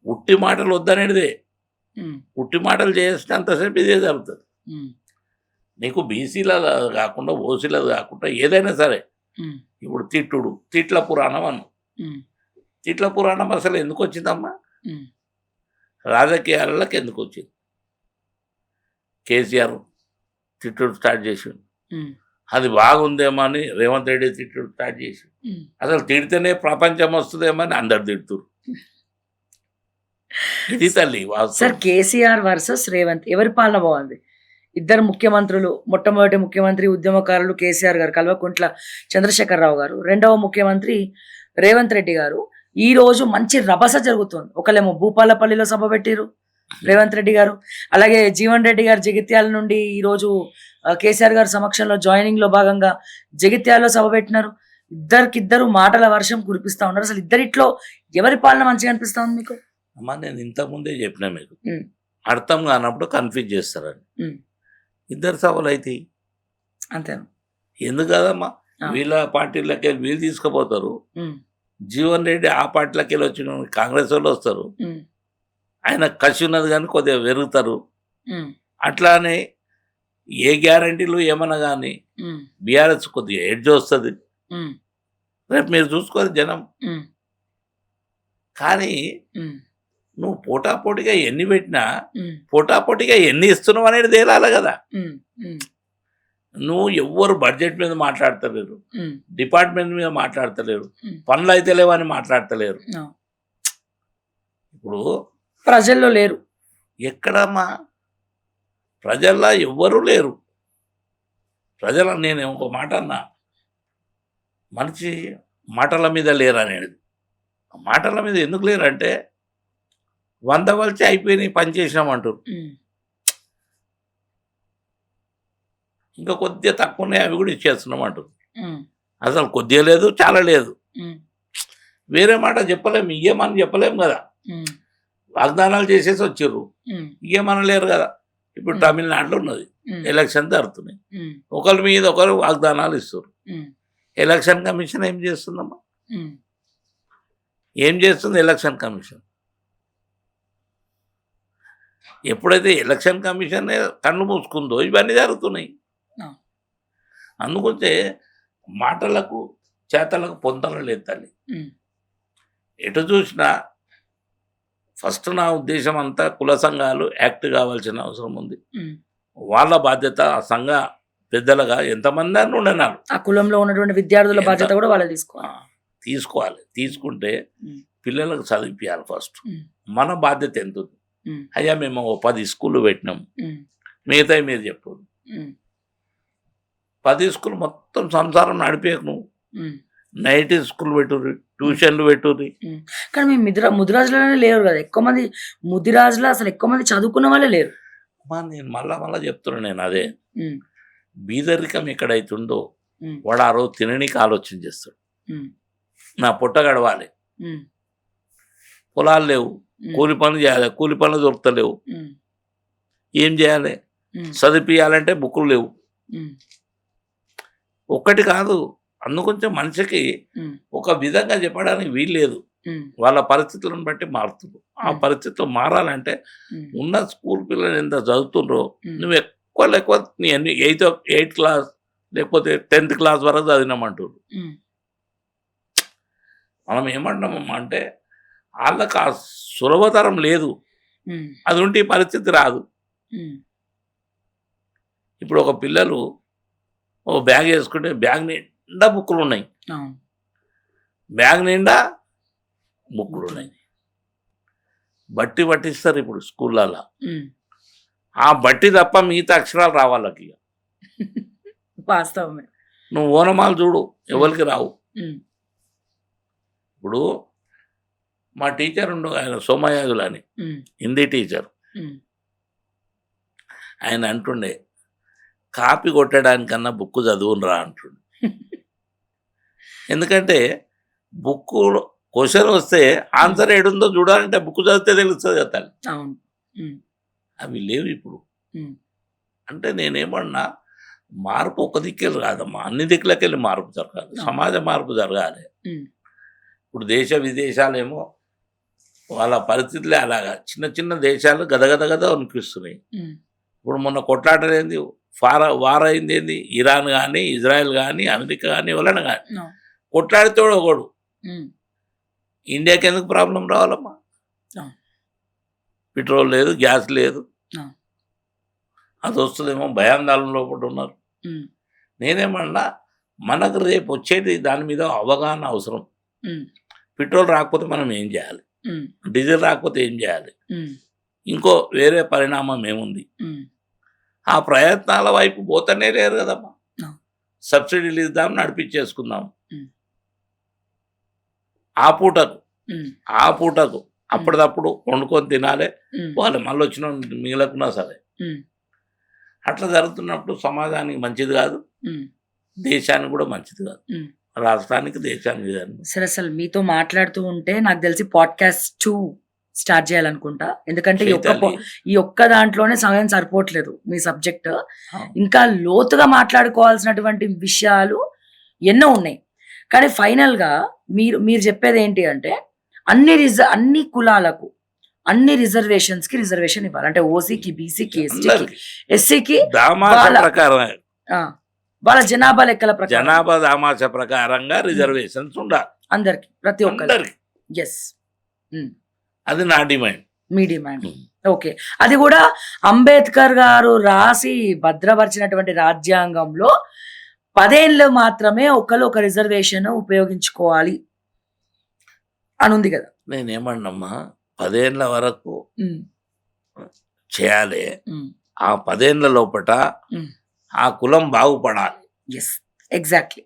ఉట్టి మాటలు వద్దనేదే. ఉట్టి మాటలు చేసినంతసేపు ఇదే జరుగుతుంది. నీకు బీసీల కాకుండా ఓసీలది కాకుండా ఏదైనా సరే, ఇప్పుడు తిట్ల పురాణం అను. తిట్ల పురాణం అసలు ఎందుకు వచ్చిందమ్మా? రాజకీయాలకి ఎందుకు వచ్చింది? కేసీఆర్ తిట్టుడు స్టార్ట్ చేసిండు, అది బాగుందేమో అని రేవంత్ రెడ్డి తిట్టుడు స్టార్ట్ చేసి, అసలు తిడితేనే ప్రపంచం వస్తుందేమో అని అందరు తిడుతురు. ఇది తల్లి సార్. కేసీఆర్ వర్సెస్ రేవంత్, ఎవరి పాలన బాగుంది? ఇద్దరు ముఖ్యమంత్రులు, మొట్టమొదటి ముఖ్యమంత్రి ఉద్యమకారులు కేసీఆర్ గారు, కల్వకుంట్ల చంద్రశేఖరరావు గారు. రెండవ ముఖ్యమంత్రి రేవంత్ రెడ్డి గారు. ఈ రోజు మంచి రభస జరుగుతుంది. ఒకళ్ళేమో భూపాలపల్లిలో సభ పెట్టిరు రేవంత్ రెడ్డి గారు, అలాగే జీవన్ రెడ్డి గారు జగిత్యాల నుండి ఈరోజు కేసీఆర్ గారి సమక్షంలో జాయినింగ్ లో భాగంగా జగిత్యాలలో సభ పెట్టినారు. ఇద్దరికిద్దరు మాటల వర్షం కురిపిస్తా ఉన్నారు. అసలు ఇద్దరిట్లో ఎవరి పాలన మంచిగా అనిపిస్తా ఉంది మీకు? అమ్మా, నేను ఇంతకుముందే చెప్పినా మీకు, అర్థం కానప్పుడు కన్ఫ్యూజ్ చేస్తారని. ఇద్దరు సభలు అయితే అంతేనా? ఎందుకు కదమ్మా, వీళ్ళ పార్టీలకి వీళ్ళు తీసుకుపోతారు. జీవన్ రెడ్డి ఆ పార్టీలకి వెళ్ళి వచ్చిన కాంగ్రెస్ వాళ్ళు వస్తారు, ఆయన కసి ఉన్నది కానీ కొద్దిగా పెరుగుతారు. అట్లానే ఏ గ్యారంటీలు ఏమన్నా కానీ బీఆర్ఎస్ కొద్దిగా ఎడ్జ్ వస్తుంది. రేపు మీరు చూసుకోరు జనం. కానీ నువ్వు పోటాపోటీగా ఎన్ని పెట్టినా పోటాపోటీగా ఎన్ని ఇస్తున్నావు అనేది తేలాలి కదా. నువ్వు ఎవ్వరు బడ్జెట్ మీద మాట్లాడతలేరు, డిపార్ట్మెంట్ మీద మాట్లాడతలేరు, పనులు అయితే లేవని మాట్లాడతలేరు. ఇప్పుడు ప్రజల్లో లేరు. ఎక్కడమ్మా ప్రజల్లో ఎవ్వరూ లేరు. ప్రజల నేను ఒక మాట అన్నా, మనిషి మాటల మీద లేరు అనేది. మాటల మీద ఎందుకు లేరు అంటే 100 వలిచి అయిపోయినాయి, పని చేసినామంటారు. ఇంకా కొద్దిగా తక్కువ ఉన్నాయి, అవి కూడా ఇచ్చేస్తున్నాం అంటారు. అసలు కొద్దిగా లేదు, చాలా లేదు. వేరే మాట చెప్పలేము, ఇయ్యమని చెప్పలేము కదా. వాగ్దానాలు చేసేసి వచ్చారు, ఇయ్యమని లేరు కదా. ఇప్పుడు తమిళనాడులో ఉన్నది, ఎలక్షన్ జరుగుతున్నాయి, ఒకరి మీద ఒకరు వాగ్దానాలు ఇస్తారు. ఎలక్షన్ కమిషన్ ఏం చేస్తుందమ్మా? ఏం చేస్తుంది ఎలక్షన్ కమిషన్? ఎప్పుడైతే ఎలక్షన్ కమిషన్ కళ్ళు మూసుకుందో ఇవన్నీ జరుగుతున్నాయి. అందుకొచ్చే మాటలకు చేతలకు పొందలు లేదు తల్లి. ఎటు చూసినా ఫస్ట్ నా ఉద్దేశం అంతా కుల సంఘాలు యాక్ట్ కావాల్సిన అవసరం ఉంది. వాళ్ళ బాధ్యత ఆ సంఘ పెద్దలుగా ఎంతమంది అని ఉండనారు, ఆ కులంలో ఉన్నటువంటి విద్యార్థుల బాధ్యత కూడా వాళ్ళు తీసుకోవాలి. తీసుకుంటే పిల్లలకు చదివించాలి ఫస్ట్. మన బాధ్యత ఎంత ఉంది? అయ్యా మేము 10 స్కూళ్ళు పెట్టినాం, మిగతా మీరు చెప్పు. 10 స్కూల్ మొత్తం సంసారం నడిపేకు నువ్వు. నైట్ స్కూల్ పెట్టుర్రి, ట్యూషన్లు పెట్టుర్రి. కానీ మీ ముదిరాజులోనే లేరు కదా ఎక్కువ మంది. ముదిరాజులో అసలు ఎక్కువ మంది చదువుకున్న వాళ్ళే లేరు. నేను మళ్ళా చెప్తున్నా. నేను అదే బీదరికం ఎక్కడైతుందో వాడు ఆ రోజు తిననీకి ఆలోచన చేస్తాడు. నా పొట్ట గడవాలి, పొలాలు లేవు, కూలి పనులు చేయాలి, కూలి పనులు దొరుకుతలేవు, ఏం చేయాలి? చదివియాలంటే బుక్కులు లేవు. ఒక్కటి కాదు, అందుకొంచెం మనిషికి ఒక విధంగా చెప్పడానికి వీల్లేదు. వాళ్ళ పరిస్థితులను బట్టి మారుతుంది. ఆ పరిస్థితులు మారాలంటే ఉన్న స్కూల్ పిల్లలు ఎంత చదువుతుండ్రో నువ్వు ఎక్కువ నీ ఎయిత్ క్లాస్ లేకపోతే 10th క్లాస్ వరకు చదివినామంటారు. ఉమ్, మనం ఏమంటున్నామమ్మా అంటే వాళ్ళకి ఆ సులభతరం లేదు. ఉమ్, అది ఉంటే ఈ పరిస్థితి రాదు. ఉమ్, ఇప్పుడు ఒక పిల్లలు ఓ బ్యాగ్ వేసుకుంటే బ్యాగ్ నిండా బుక్కులు ఉన్నాయి. అవును. బ్యాగ్ నిండా బుక్కులు ఉన్నాయి. బట్టి పట్టిస్తారు ఇప్పుడు స్కూళ్ళల్లో. ఉమ్, ఆ బట్టి తప్ప మిగతా అక్షరాలు రావాళ్ళకి. వాస్తవమే. నువ్వు ఓనమాలు చూడు, ఎవరికి రావు. ఉమ్, ఇప్పుడు మా టీచర్ ఉండు, ఆయన సోమయాజులు అని, ఉమ్, హిందీ టీచర్. ఉమ్, ఆయన అంటుండే, కాపీ కొట్టడానికన్నా బుక్ చదువునరా అంటుండే. ఎందుకంటే బుక్ క్వశ్చన్ వస్తే ఆన్సర్ ఏడుందో చూడాలంటే బుక్ చదివితే తెలుస్తుంది కదా. అవును. ఉమ్, అవి లేవు ఇప్పుడు. ఉమ్, అంటే నేనేమన్నా మార్పు ఒక దిక్కెళ్ళి కాదమ్మా, అన్ని దిక్కులకెళ్ళి మార్పు జరగాలి. సమాజ మార్పు జరగాలి. ఉమ్, ఇప్పుడు దేశ విదేశాలేమో వాళ్ళ పరిస్థితులే అలాగా. చిన్న చిన్న దేశాలు గదగద వణికిస్తున్నాయి. ఉమ్, ఇప్పుడు మొన్న కొట్లాటలేంది, వార్ అయింది ఏంది, ఇరాన్ కానీ ఇజ్రాయెల్ కానీ అమెరికా కానీ ఎవరైనా కానీ అవును. కొట్లాడితే ఒకడు. ఉమ్, ఇండియాకి ఎందుకు ప్రాబ్లం రావాలమ్మా? అవును. పెట్రోల్ లేదు, గ్యాస్ లేదు. అవును. అది వస్తుందేమో భయాందోళన లోపల ఉన్నారు. ఉమ్, నేనేమన్నా మనకు రేపు వచ్చేది దాని మీద అవగాహన అవసరం. ఉమ్, పెట్రోల్ రాకపోతే మనం ఏం చేయాలి, ఉమ్, డీజిల్ రాకపోతే ఏం చేయాలి, ఉమ్, ఇంకో వేరే పరిణామం ఏముంది? ఉమ్, ఆ ప్రయత్నాల వైపు పోతనే లేరు కదమ్మా. అవును. సబ్సిడీలు ఇద్దాం, నడిపించేసుకుందాం. ఉమ్, ఆ పూటకు ఉమ్, అప్పటిదప్పుడు వండుకొని తినాలి. ఉమ్, వాళ్ళు మళ్ళీ వచ్చిన మిగలకున్నా సరే. ఉమ్, అట్లా జరుగుతున్నప్పుడు సమాజానికి మంచిది కాదు, ఉమ్, దేశానికి కూడా మంచిది కాదు. ఉమ్. రాష్ట్రానికి, దేశానికి కానీ. సరే, అసలు మీతో మాట్లాడుతూ ఉంటే నాకు తెలిసి పాడ్కాస్ట్ 2 స్టార్ట్ చేయాలనుకుంటా. ఎందుకంటే ఈ ఒక్క దాంట్లోనే సమయం సరిపోవట్లేదు మీ సబ్జెక్ట్. ఇంకా లోతుగా మాట్లాడుకోవాల్సినటువంటి విషయాలు ఎన్నో ఉన్నాయి. కానీ ఫైనల్ గా మీరు చెప్పేది ఏంటి అంటే అన్ని కులాలకు అన్ని రిజర్వేషన్స్ కి రిజర్వేషన్ ఇవ్వాలి. అంటే ఓసీకి, బీసీకి, ఎస్టీకి, ఎస్సీకి వాళ్ళ జనాభా లెక్కల ప్రకారం, జనాభా దామాష ప్రకారంగా రిజర్వేషన్స్ ఉండాలి అందరికి, ప్రతి ఒక్కరికి. ఎస్, అది నా డిమాండ్. మీ డిమాండ్. ఓకే. అది కూడా అంబేద్కర్ గారు రాసి భద్రపరిచినటువంటి రాజ్యాంగంలో 10 ఏళ్ళు మాత్రమే ఒక రిజర్వేషన్ ఉపయోగించుకోవాలి అని ఉంది కదా. నేనేమన్నమ్మా, 10 ఏళ్ళ వరకు ఉమ్, చేయాలి. ఉమ్, ఆ 10 ఏళ్ళ లోపట ఉమ్, ఆ కులం బాగుపడాలి. Yes, exactly.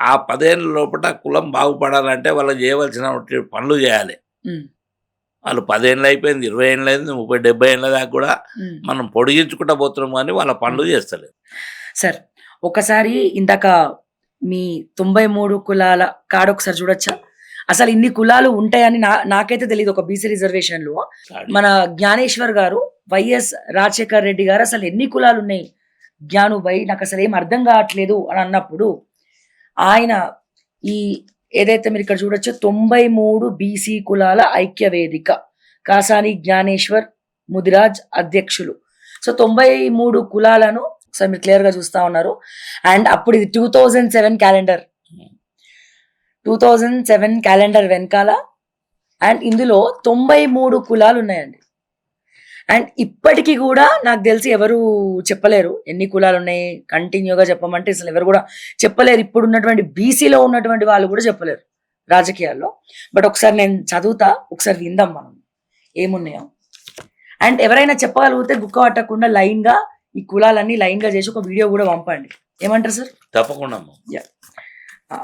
ఆ 10 ఏళ్ళ లోపట కులం బాగుపడాలంటే వాళ్ళు చేయవలసిన పనులు చేయాలి. వాళ్ళు 10 ఏళ్ళు అయిపోయింది, 20 ఏళ్ళు అయింది, 30, 70 ఏళ్ళ దాకా కూడా మనం పొడిగించుకుంటా పోతున్నాం, కానీ వాళ్ళ పనులు చేస్తలేదు. సార్, ఒకసారి ఇందాక మీ 93 కులాల కార్డు ఒకసారి చూడొచ్చా? అసలు ఇన్ని కులాలు ఉంటాయని నాకైతే తెలియదు. ఒక బీసీ రిజర్వేషన్ లో మన జ్ఞానేశ్వర్ గారు, వైఎస్ రాజశేఖర్ రెడ్డి గారు అసలు ఎన్ని కులాలు ఉన్నాయి జ్ఞాను బై, నాకు అసలు ఏం అర్థం కావట్లేదు అని అన్నప్పుడు ఆయన ఈ ఏదైతే మీరు ఇక్కడ చూడొచ్చో 93 బీసీ కులాల ఐక్య వేదిక, కాసాని జ్ఞానేశ్వర్ ముదిరాజ్ అధ్యక్షులు. సో 93 కులాలను ఒకసారి మీరు క్లియర్ గా చూస్తా ఉన్నారు. అండ్ అప్పుడు ఇది 2007 క్యాలెండర్, 2007 క్యాలెండర్ వెనకాల. అండ్ ఇందులో 93 కులాలు ఉన్నాయండి. అండ్ ఇప్పటికీ కూడా నాకు తెలిసి ఎవరు చెప్పలేరు ఎన్ని కులాలు ఉన్నాయి కంటిన్యూగా చెప్పమంటే, అసలు ఎవరు కూడా చెప్పలేరు. ఇప్పుడు ఉన్నటువంటి బీసీలో ఉన్నటువంటి వాళ్ళు కూడా చెప్పలేరు రాజకీయాల్లో. బట్ ఒకసారి నేను చదువుతా, ఒకసారి విందాం మనం ఏమున్నాయో. అండ్ ఎవరైనా చెప్పగలిగితే గుక్క పట్టకుండా లైన్ గా ఈ కులాలన్నీ లైన్ గా చేసి ఒక వీడియో కూడా పంపండి. ఏమంటారు సార్? తప్పకుండా.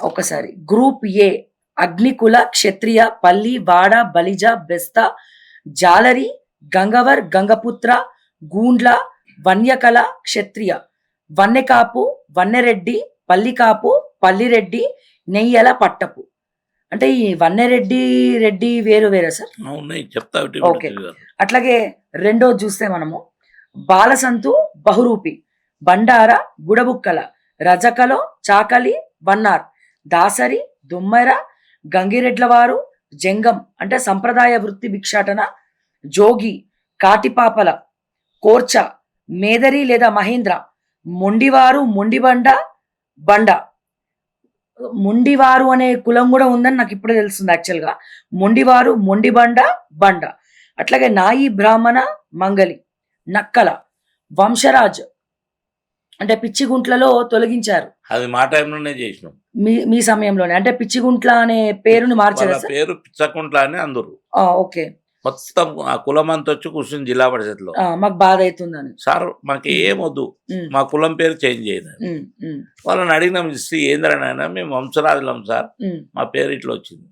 ఒకసారి గ్రూప్ ఏ అగ్నికుల, క్షత్రియ, పల్లి, వాడ, బలిజ, బెస్త, జాలరి, గంగవర్, గంగపుత్ర, గూండ్ల, వన్యకల, క్షత్రియ, వన్నెకాపు, వన్నెరెడ్డి, పల్లికాపు, పల్లిరెడ్డి, నెయ్యల, పట్టపు. అంటే ఈ వన్నెరెడ్డి వేరు వేరే సార్? చెప్తా. ఓకే. అట్లాగే రెండో చూస్తే మనము బాలసంతు, బహురూపి, బండార, బుడబుక్కల, రజకలో, చాకలి, వన్నార్, దాసరి, దుమ్మెర, గంగిరెడ్లవారు, జంగం అంటే సంప్రదాయ వృత్తి భిక్షాటన, జోగి, కాటిపాపల, కోర్చ, మేదరి లేదా మహేంద్ర, మొండివారు, మొండిబండ, బండ. మొండివారు అనే కులం కూడా ఉందని నాకు ఇప్పుడే తెలుస్తుంది యాక్చువల్గా. మొండివారు, మొండిబండ, బండ. అట్లాగే నాయి, బ్రాహ్మణ, మంగలి, నక్కల, వంశరాజ్ అంటే పిచ్చిగుంట్లలో తొలగించారు. అది మా టైంలోనే చేసినాం. మీ సమయంలోనే అంటే పిచ్చిగుంట్ల అనే పేరుని మార్చారు వాళ్ళ పేరు పిచ్చకుంట్ల అని అందరు. ఓకే. మొత్తం ఆ కులం అంతా వచ్చి కూర్చుని జిల్లా పరిషత్లో. మాకు బాధ అవుతుందని. సార్ మాకు ఏమొద్దు, మా కులం పేరు చేంజ్ చేయదు. వాళ్ళని అడిగినాం, హిస్టరీ ఏంద్రనైనా మేము వంశరాజులం సార్, మా పేరు ఇట్లా వచ్చింది.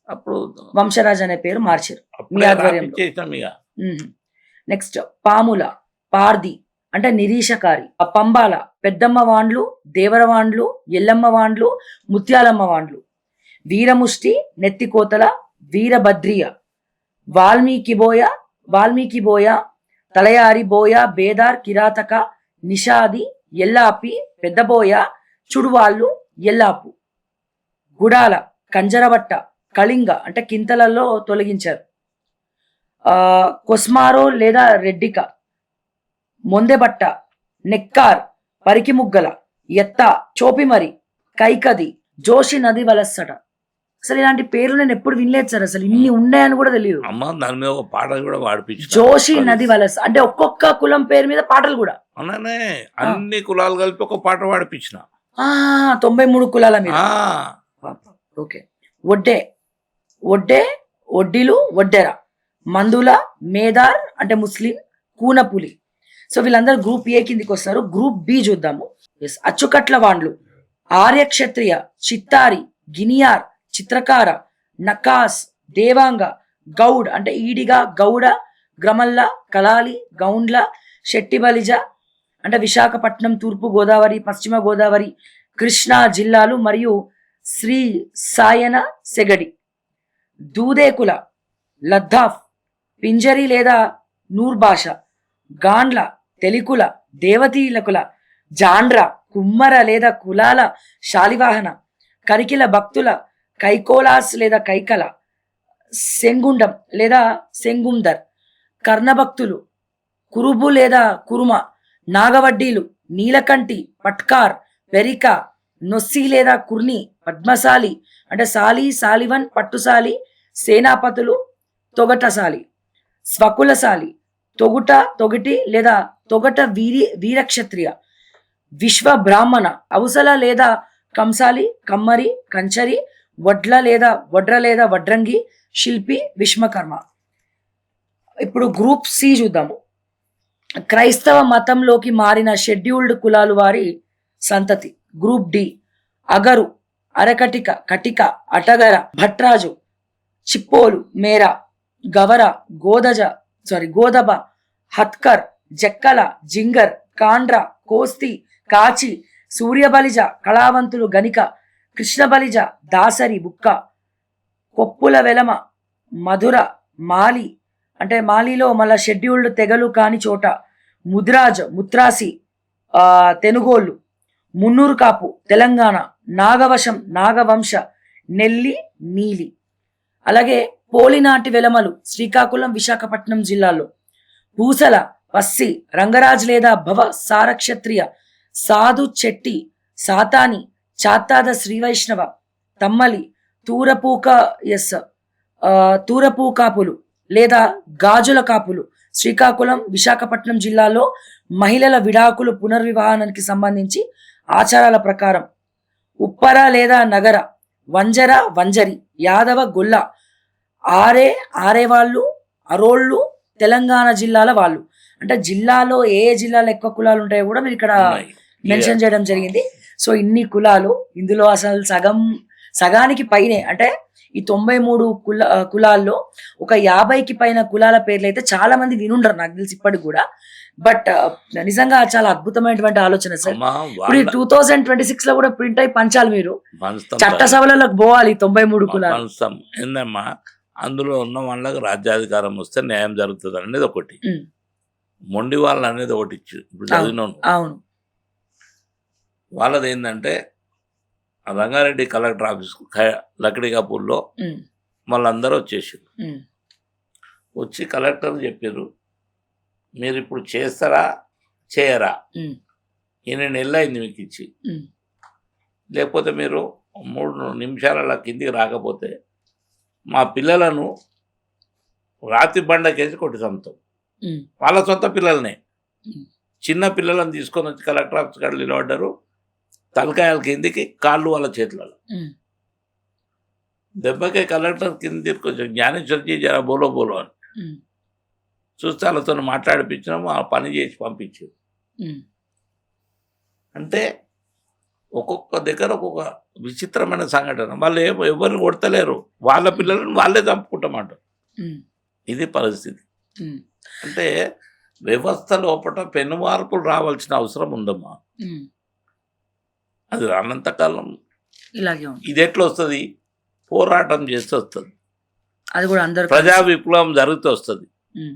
అప్పుడు వంశరాజ్ అనే పేరు మార్చారు మీ ఆధ్వర్యంలో. చేసినాం ఇక. నెక్స్ట్ పాముల, పార్ది అంటే నిరీశకారి, పంబాల, పెద్దమ్మ వాండ్లు, దేవరవాండ్లు, ఎల్లమ్మ వాండ్లు, ముత్యాలమ్మ వాండ్లు, వీరముష్టి, నెత్తికోతల, వీరభద్రియ, వాల్మీకి బోయ, తలయారి బోయ, బేదార్, కిరాతక, నిషాది, ఎల్లాపి, పెద్దబోయ, చుడువాళ్ళు, ఎల్లాపు, గుడాల, కంజరబట్ట, కళింగ అంటే కింతలలో తొలగించారు. కొస్మారో లేదా రెడ్డిక, మొందెబట్ట, నెక్కార్, పరికిముగ్గల, ఎత్త, చోపిమరి, కైకది, జోషి నది వలస్సట. అసలు ఇలాంటి పేర్లు నేను ఎప్పుడు వినలేదు సార్, అసలు ఇన్ని ఉన్నాయని కూడా తెలియదు. దాని మీద ఒక పాట కూడా వాడిపించు. జోషి నది వలస అంటే ఒక్కొక్క కులం పేరు మీద పాటలు కూడా. అవుననే, అన్ని కులాలు కలిపి ఒక పాట వాడిపించిన. 93 కులాల మీద. ఓకే. ఒడ్డిలు, ఒడ్డెర, మందుల, మేదార్ అంటే ముస్లిం, కూనపులి. సో వీళ్ళందరూ గ్రూప్ ఏ కిందికి వస్తారు. గ్రూప్ బి చూద్దాము. అచ్చుకట్ల వాండ్లు, ఆర్యక్షత్రియ, చిత్తారి, గినియార్, చిత్రకార, నకాస్, దేవాంగ, గౌడ్ అంటే ఈడిగా, గౌడ, గ్రమల్ల, కలాలి, గౌండ్ల, శెట్టి బలిజ అంటే విశాఖపట్నం, తూర్పు గోదావరి, పశ్చిమ గోదావరి, కృష్ణా జిల్లాలు మరియు శ్రీ సాయన సెగడి, దూదేకుల, లద్దాఫ్, పింజరి లేదా నూర్భాష, గాండ్ల, తెలికుల, దేవతీలకుల, జాండ్ర, కుమ్మర లేదా కులాల శాలివాహన, కరికిల భక్తుల, కైకోలాస్ లేదా కైకల, సెంగుండం లేదా సెంగుందర్, కర్ణభక్తులు, కురుబు లేదా కురుమ, నాగవడ్డీలు, నీలకంటి, పట్కార్, పెరిక, నొస్సి లేదా కుర్ని, పద్మశాలి అంటే సాలి, సాలివన్, పట్టుసాలి, సేనాపతులు, తొగటసాలి, స్వకులసాలి, తొగటి లేదా తొగట వీరక్షత్రియ, విశ్వ బ్రాహ్మణ, అవసల లేదా కంసాలి, కమ్మరి, కంచరి, వడ్ర లేదా వడ్రంగి, శిల్పి, విశ్వకర్మ. ఇప్పుడు గ్రూప్ సి చూద్దాము. క్రైస్తవ మతంలోకి మారిన షెడ్యూల్డ్ కులాలు వారి సంతతి. గ్రూప్ డి అగరు, అరకటిక, కటిక, అటగర, భట్రాజు, చిప్పోలు, మేర, గవర, గోదబ, హత్కర్, జక్కల, జింగర్, కాండ్ర, కోస్తి, కాచి, సూర్యబలిజ, కళావంతులు, గనిక, కృష్ణబలిజ, దాసరి, బుక్క, కొప్పుల వెలమ, మధుర, మాలి అంటే మాలిలో మళ్ళా షెడ్యూల్డ్ తెగలు కాని చోట, ముత్రాసి, తెనుగోళ్ళు, మున్నూరు కాపు, తెలంగాణ, నాగవంశ, నెల్లి, నీలి. అలాగే పోలినాటి వెలమలు, శ్రీకాకుళం, విశాఖపట్నం జిల్లాలో, పూసల, పస్సి, రంగరాజ్ లేదా భవ సారక్షత్రియ, సాధు, చెట్టి, సాతాని, చాతాద, శ్రీవైష్ణవ, తమ్మలి, తూరపూ కాపులు లేదా గాజుల కాపులు, శ్రీకాకుళం, విశాఖపట్నం జిల్లాలో మహిళల విడాకులు, పునర్వివాహానికి సంబంధించి ఆచారాల ప్రకారం, ఉప్పర లేదా నగర, వంజరి, యాదవ, గొల్ల, ఆరేవాళ్ళు, అరోళ్ళు, తెలంగాణ జిల్లాల వాళ్ళు. అంటే జిల్లాలో ఏ జిల్లాలో ఎక్కువ కులాలు ఉంటాయో కూడా మీరు ఇక్కడ మెన్షన్ చేయడం జరిగింది. సో ఇన్ని కులాలు, ఇందులో అసలు సగానికి పైనే అంటే ఈ 93 కులాల్లో ఒక 50కి పైన కులాల పేర్లు అయితే చాలా మంది వినుండరు నాకు తెలిసి ఇప్పటికి కూడా. బట్ నిజంగా చాలా అద్భుతమైనటువంటి ఆలోచన సార్. ఇప్పుడు 2026 లో కూడా ప్రింట్ అయి పంచాలి, మీరు చట్టసభలకు పోవాలి 93 కులాలు. ఏందమ్మా, అందులో ఉన్న వాళ్ళకి రాజ్యాధికారం వస్తే న్యాయం జరుగుతుంది అనేది ఒకటి, మొండి వాళ్ళు అనేది ఒకటి ఇచ్చు. ఇప్పుడు చదివినాను. అవును, వాళ్ళది ఏంటంటే రంగారెడ్డి కలెక్టర్ ఆఫీస్ లక్డికాపూర్లో వాళ్ళందరూ వచ్చేసారు. వచ్చి కలెక్టర్ చెప్పారు, మీరు ఇప్పుడు చేస్తారా చేయరా, ఉమ్, ఇన్ని నెలలైంది మీకు ఇచ్చి, ఉమ్, లేకపోతే మీరు 3 నిమిషాల కిందికి రాకపోతే మా పిల్లలను రాతి బండకేసి కొట్టి చంపుతాం. ఉమ్, వాళ్ళ సొంత పిల్లల్నే, ఉమ్, చిన్న పిల్లలను తీసుకొని వచ్చి కలెక్టర్ ఆఫీస్ కాడ నిలబడ్డారు, తలకాయల కిందికి కాళ్ళు వాళ్ళ చేతులలో. ఉమ్, దెబ్బకే కలెక్టర్ కింద తీసుకొచ్చి జ్ఞానేశ్వర్జీ జర బోలో బోలో అని ఉమ్, చూస్తే వాళ్ళతో మాట్లాడిపించినాము, ఆ పని చేసి పంపించారు. ఉమ్, అంటే ఒక్కొక్క దగ్గర ఒక్కొక్క విచిత్రమైన సంఘటన. వాళ్ళు ఎవరిని కొడతలేరు, వాళ్ళ పిల్లలను వాళ్ళే చంపుకుంటామంటారు. ఉమ్, ఇది పరిస్థితి. ఉమ్, అంటే వ్యవస్థ లోపల పెను మార్పులు రావాల్సిన అవసరం ఉందమ్మా. ఉమ్. అది రానంతకాలం ఇలాగే ఉంది. ఇది ఎట్లా వస్తుంది? పోరాటం చేస్తే వస్తుంది, అది కూడా అందరు ప్రజా విప్లవం జరిగితే వస్తుంది. ఉమ్,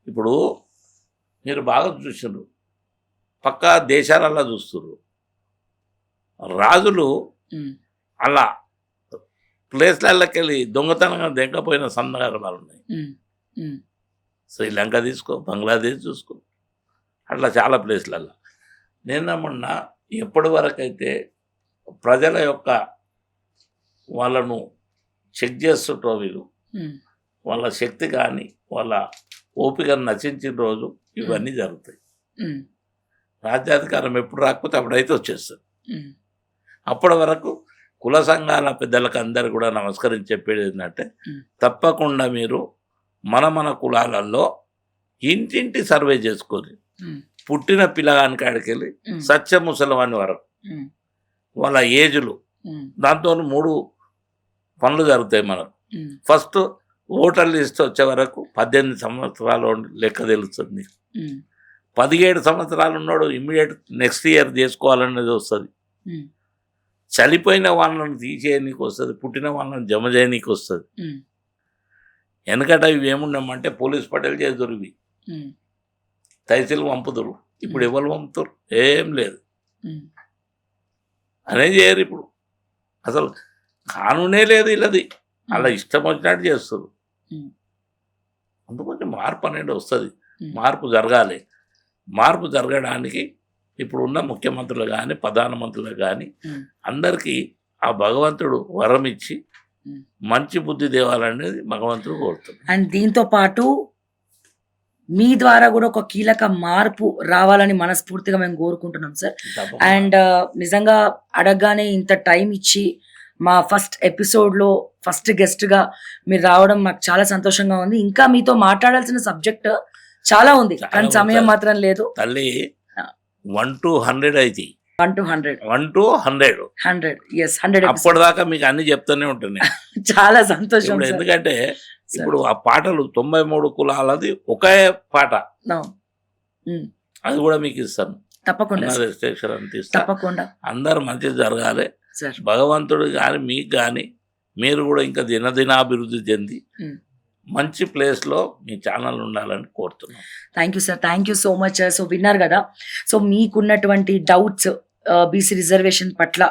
ఇప్పుడు మీరు బాగా చూసినారు, పక్కా దేశాలల్లా చూస్తున్నారు, రాజులు ఉమ్, అలా ప్లేస్లకి వెళ్ళి దొంగతనంగా దెంకపోయిన సందర్భాలు ఉన్నాయి. ఉమ్, ఉమ్, శ్రీలంక తీసుకో, బంగ్లాదేశ్ చూసుకో, అట్లా చాలా ప్లేస్లలో. నిన్నమన్నా ఎప్పటి వరకైతే ప్రజల యొక్క వాళ్ళను చెక్ చేస్తుంటారో వీళ్ళు, ఉమ్, వాళ్ళ శక్తి కానీ వాళ్ళ ఓపికను నశించిన రోజు ఇవన్నీ జరుగుతాయి. ఉమ్, రాజ్యాధికారం ఎప్పుడు రాకపోతే అప్పుడైతే వచ్చేస్తుంది. ఉమ్, అప్పటి వరకు కుల సంఘాల పెద్దలకు అందరు కూడా నమస్కరించి చెప్పేది ఏంటంటే, ఉమ్. తప్పకుండా మీరు మన కులాలలో ఇంటింటి సర్వే చేసుకొని ఉమ్, పుట్టిన పిల్లగాని కాడికి వెళ్ళి ఉమ్, సత్య ముసలవాని వరకు ఉమ్, వాళ్ళ ఏజులు, ఉమ్, దాంతో 3 పనులు జరుగుతాయి మనకు. ఉమ్, ఫస్ట్ ఓటర్ లిస్ట్ వచ్చే వరకు 18 సంవత్సరాలు లెక్క తెలుస్తుంది. ఉమ్, 17 సంవత్సరాలు ఉన్నాడు ఇమ్మీడియట్ నెక్స్ట్ ఇయర్ చేసుకోవాలనేది వస్తుంది. ఉమ్, చనిపోయిన వాళ్ళని తీసేయనీకి వస్తుంది, పుట్టిన వాళ్ళని జమ చేయనీకి వస్తుంది. ఉమ్, వెనకట ఇవి ఏమున్నామంటే పోలీస్ పటేల్ చేదురు, ఇవి ఉమ్, తహసీల్ పంపుతురు. ఇప్పుడు ఎవరు పంపుతారు? ఏం లేదు, ఉమ్, అనేది చేయరు. ఇప్పుడు అసలు కానూనే లేదు ఇలాది, అలా ఇష్టం వచ్చినట్టు చేస్తారు. ఉమ్, అందుకొంచెం మార్పు అనేది వస్తుంది. ఉమ్. మార్పు జరగాలి. మార్పు జరగడానికి ఇప్పుడు ఉన్న ముఖ్యమంత్రులు కానీ ప్రధానమంత్రులు కానీ ఉమ్, అందరికీ ఆ భగవంతుడు వరం ఇచ్చి ఉమ్. మంచి బుద్ధి తేవాలనేది భగవంతుడు కోరుతున్నాడు. అండ్ దీంతో పాటు మీ ద్వారా కూడా ఒక కీలక మార్పు రావాలని మనస్ఫూర్తిగా మేము కోరుకుంటున్నాం సార్. తప్పకుండా. అండ్ నిజంగా అడగగానే ఇంత టైం ఇచ్చి మా ఫస్ట్ ఎపిసోడ్లో ఫస్ట్ గెస్ట్గా మీరు రావడం మాకు చాలా సంతోషంగా ఉంది. ఇంకా మీతో మాట్లాడాల్సిన సబ్జెక్ట్ చాలా ఉంది, చాలా కానీ సమయం ఉంది. మాత్రం లేదు. తల్లి 1 to 100 అయితే 1 to 100 1 to 100 100 ఎస్ 100 అప్పటిదాకా మీకు అన్ని చెప్తూనే ఉంటుంది. చాలా సంతోషం ఇప్పుడు సార్. ఎందుకంటే ఇప్పుడు ఆ పాటలు 93 కులాలది ఒకే పాట, No. ఉమ్, అది కూడా మీకు ఇస్తాను. తప్పకుండా సార్, రిజిస్ట్రేషన్ అంత ఇస్తా. తప్పకుండా అందరు మంచిది జరగాలి. సార్. భగవంతుడు కానీ మీకు కానీ మీరు కూడా ఇంకా దినదినాభివృద్ధి చెంది ఉమ్. మంచి ప్లేస్లో మీ ఛానల్ ఉండాలని కోరుతున్నాం. Thank you sir, thank you so much. So విన్నారు కదా, సో మీకున్నటువంటి డౌట్స్ బీసీ రిజర్వేషన్ పట్ల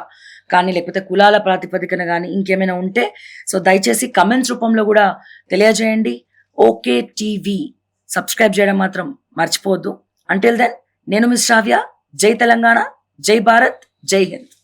కానీ లేకపోతే కులాల ప్రాతిపదికన కానీ ఇంకేమైనా ఉంటే సో దయచేసి కమెంట్స్ రూపంలో కూడా తెలియజేయండి. ఓకే టీవీ సబ్స్క్రైబ్ చేయడం మాత్రం మర్చిపోవద్దు. అంటిల్ దెన్ నేను మిస్ శ్రావ్య. జై తెలంగాణ, జై భారత్, జై హింద్.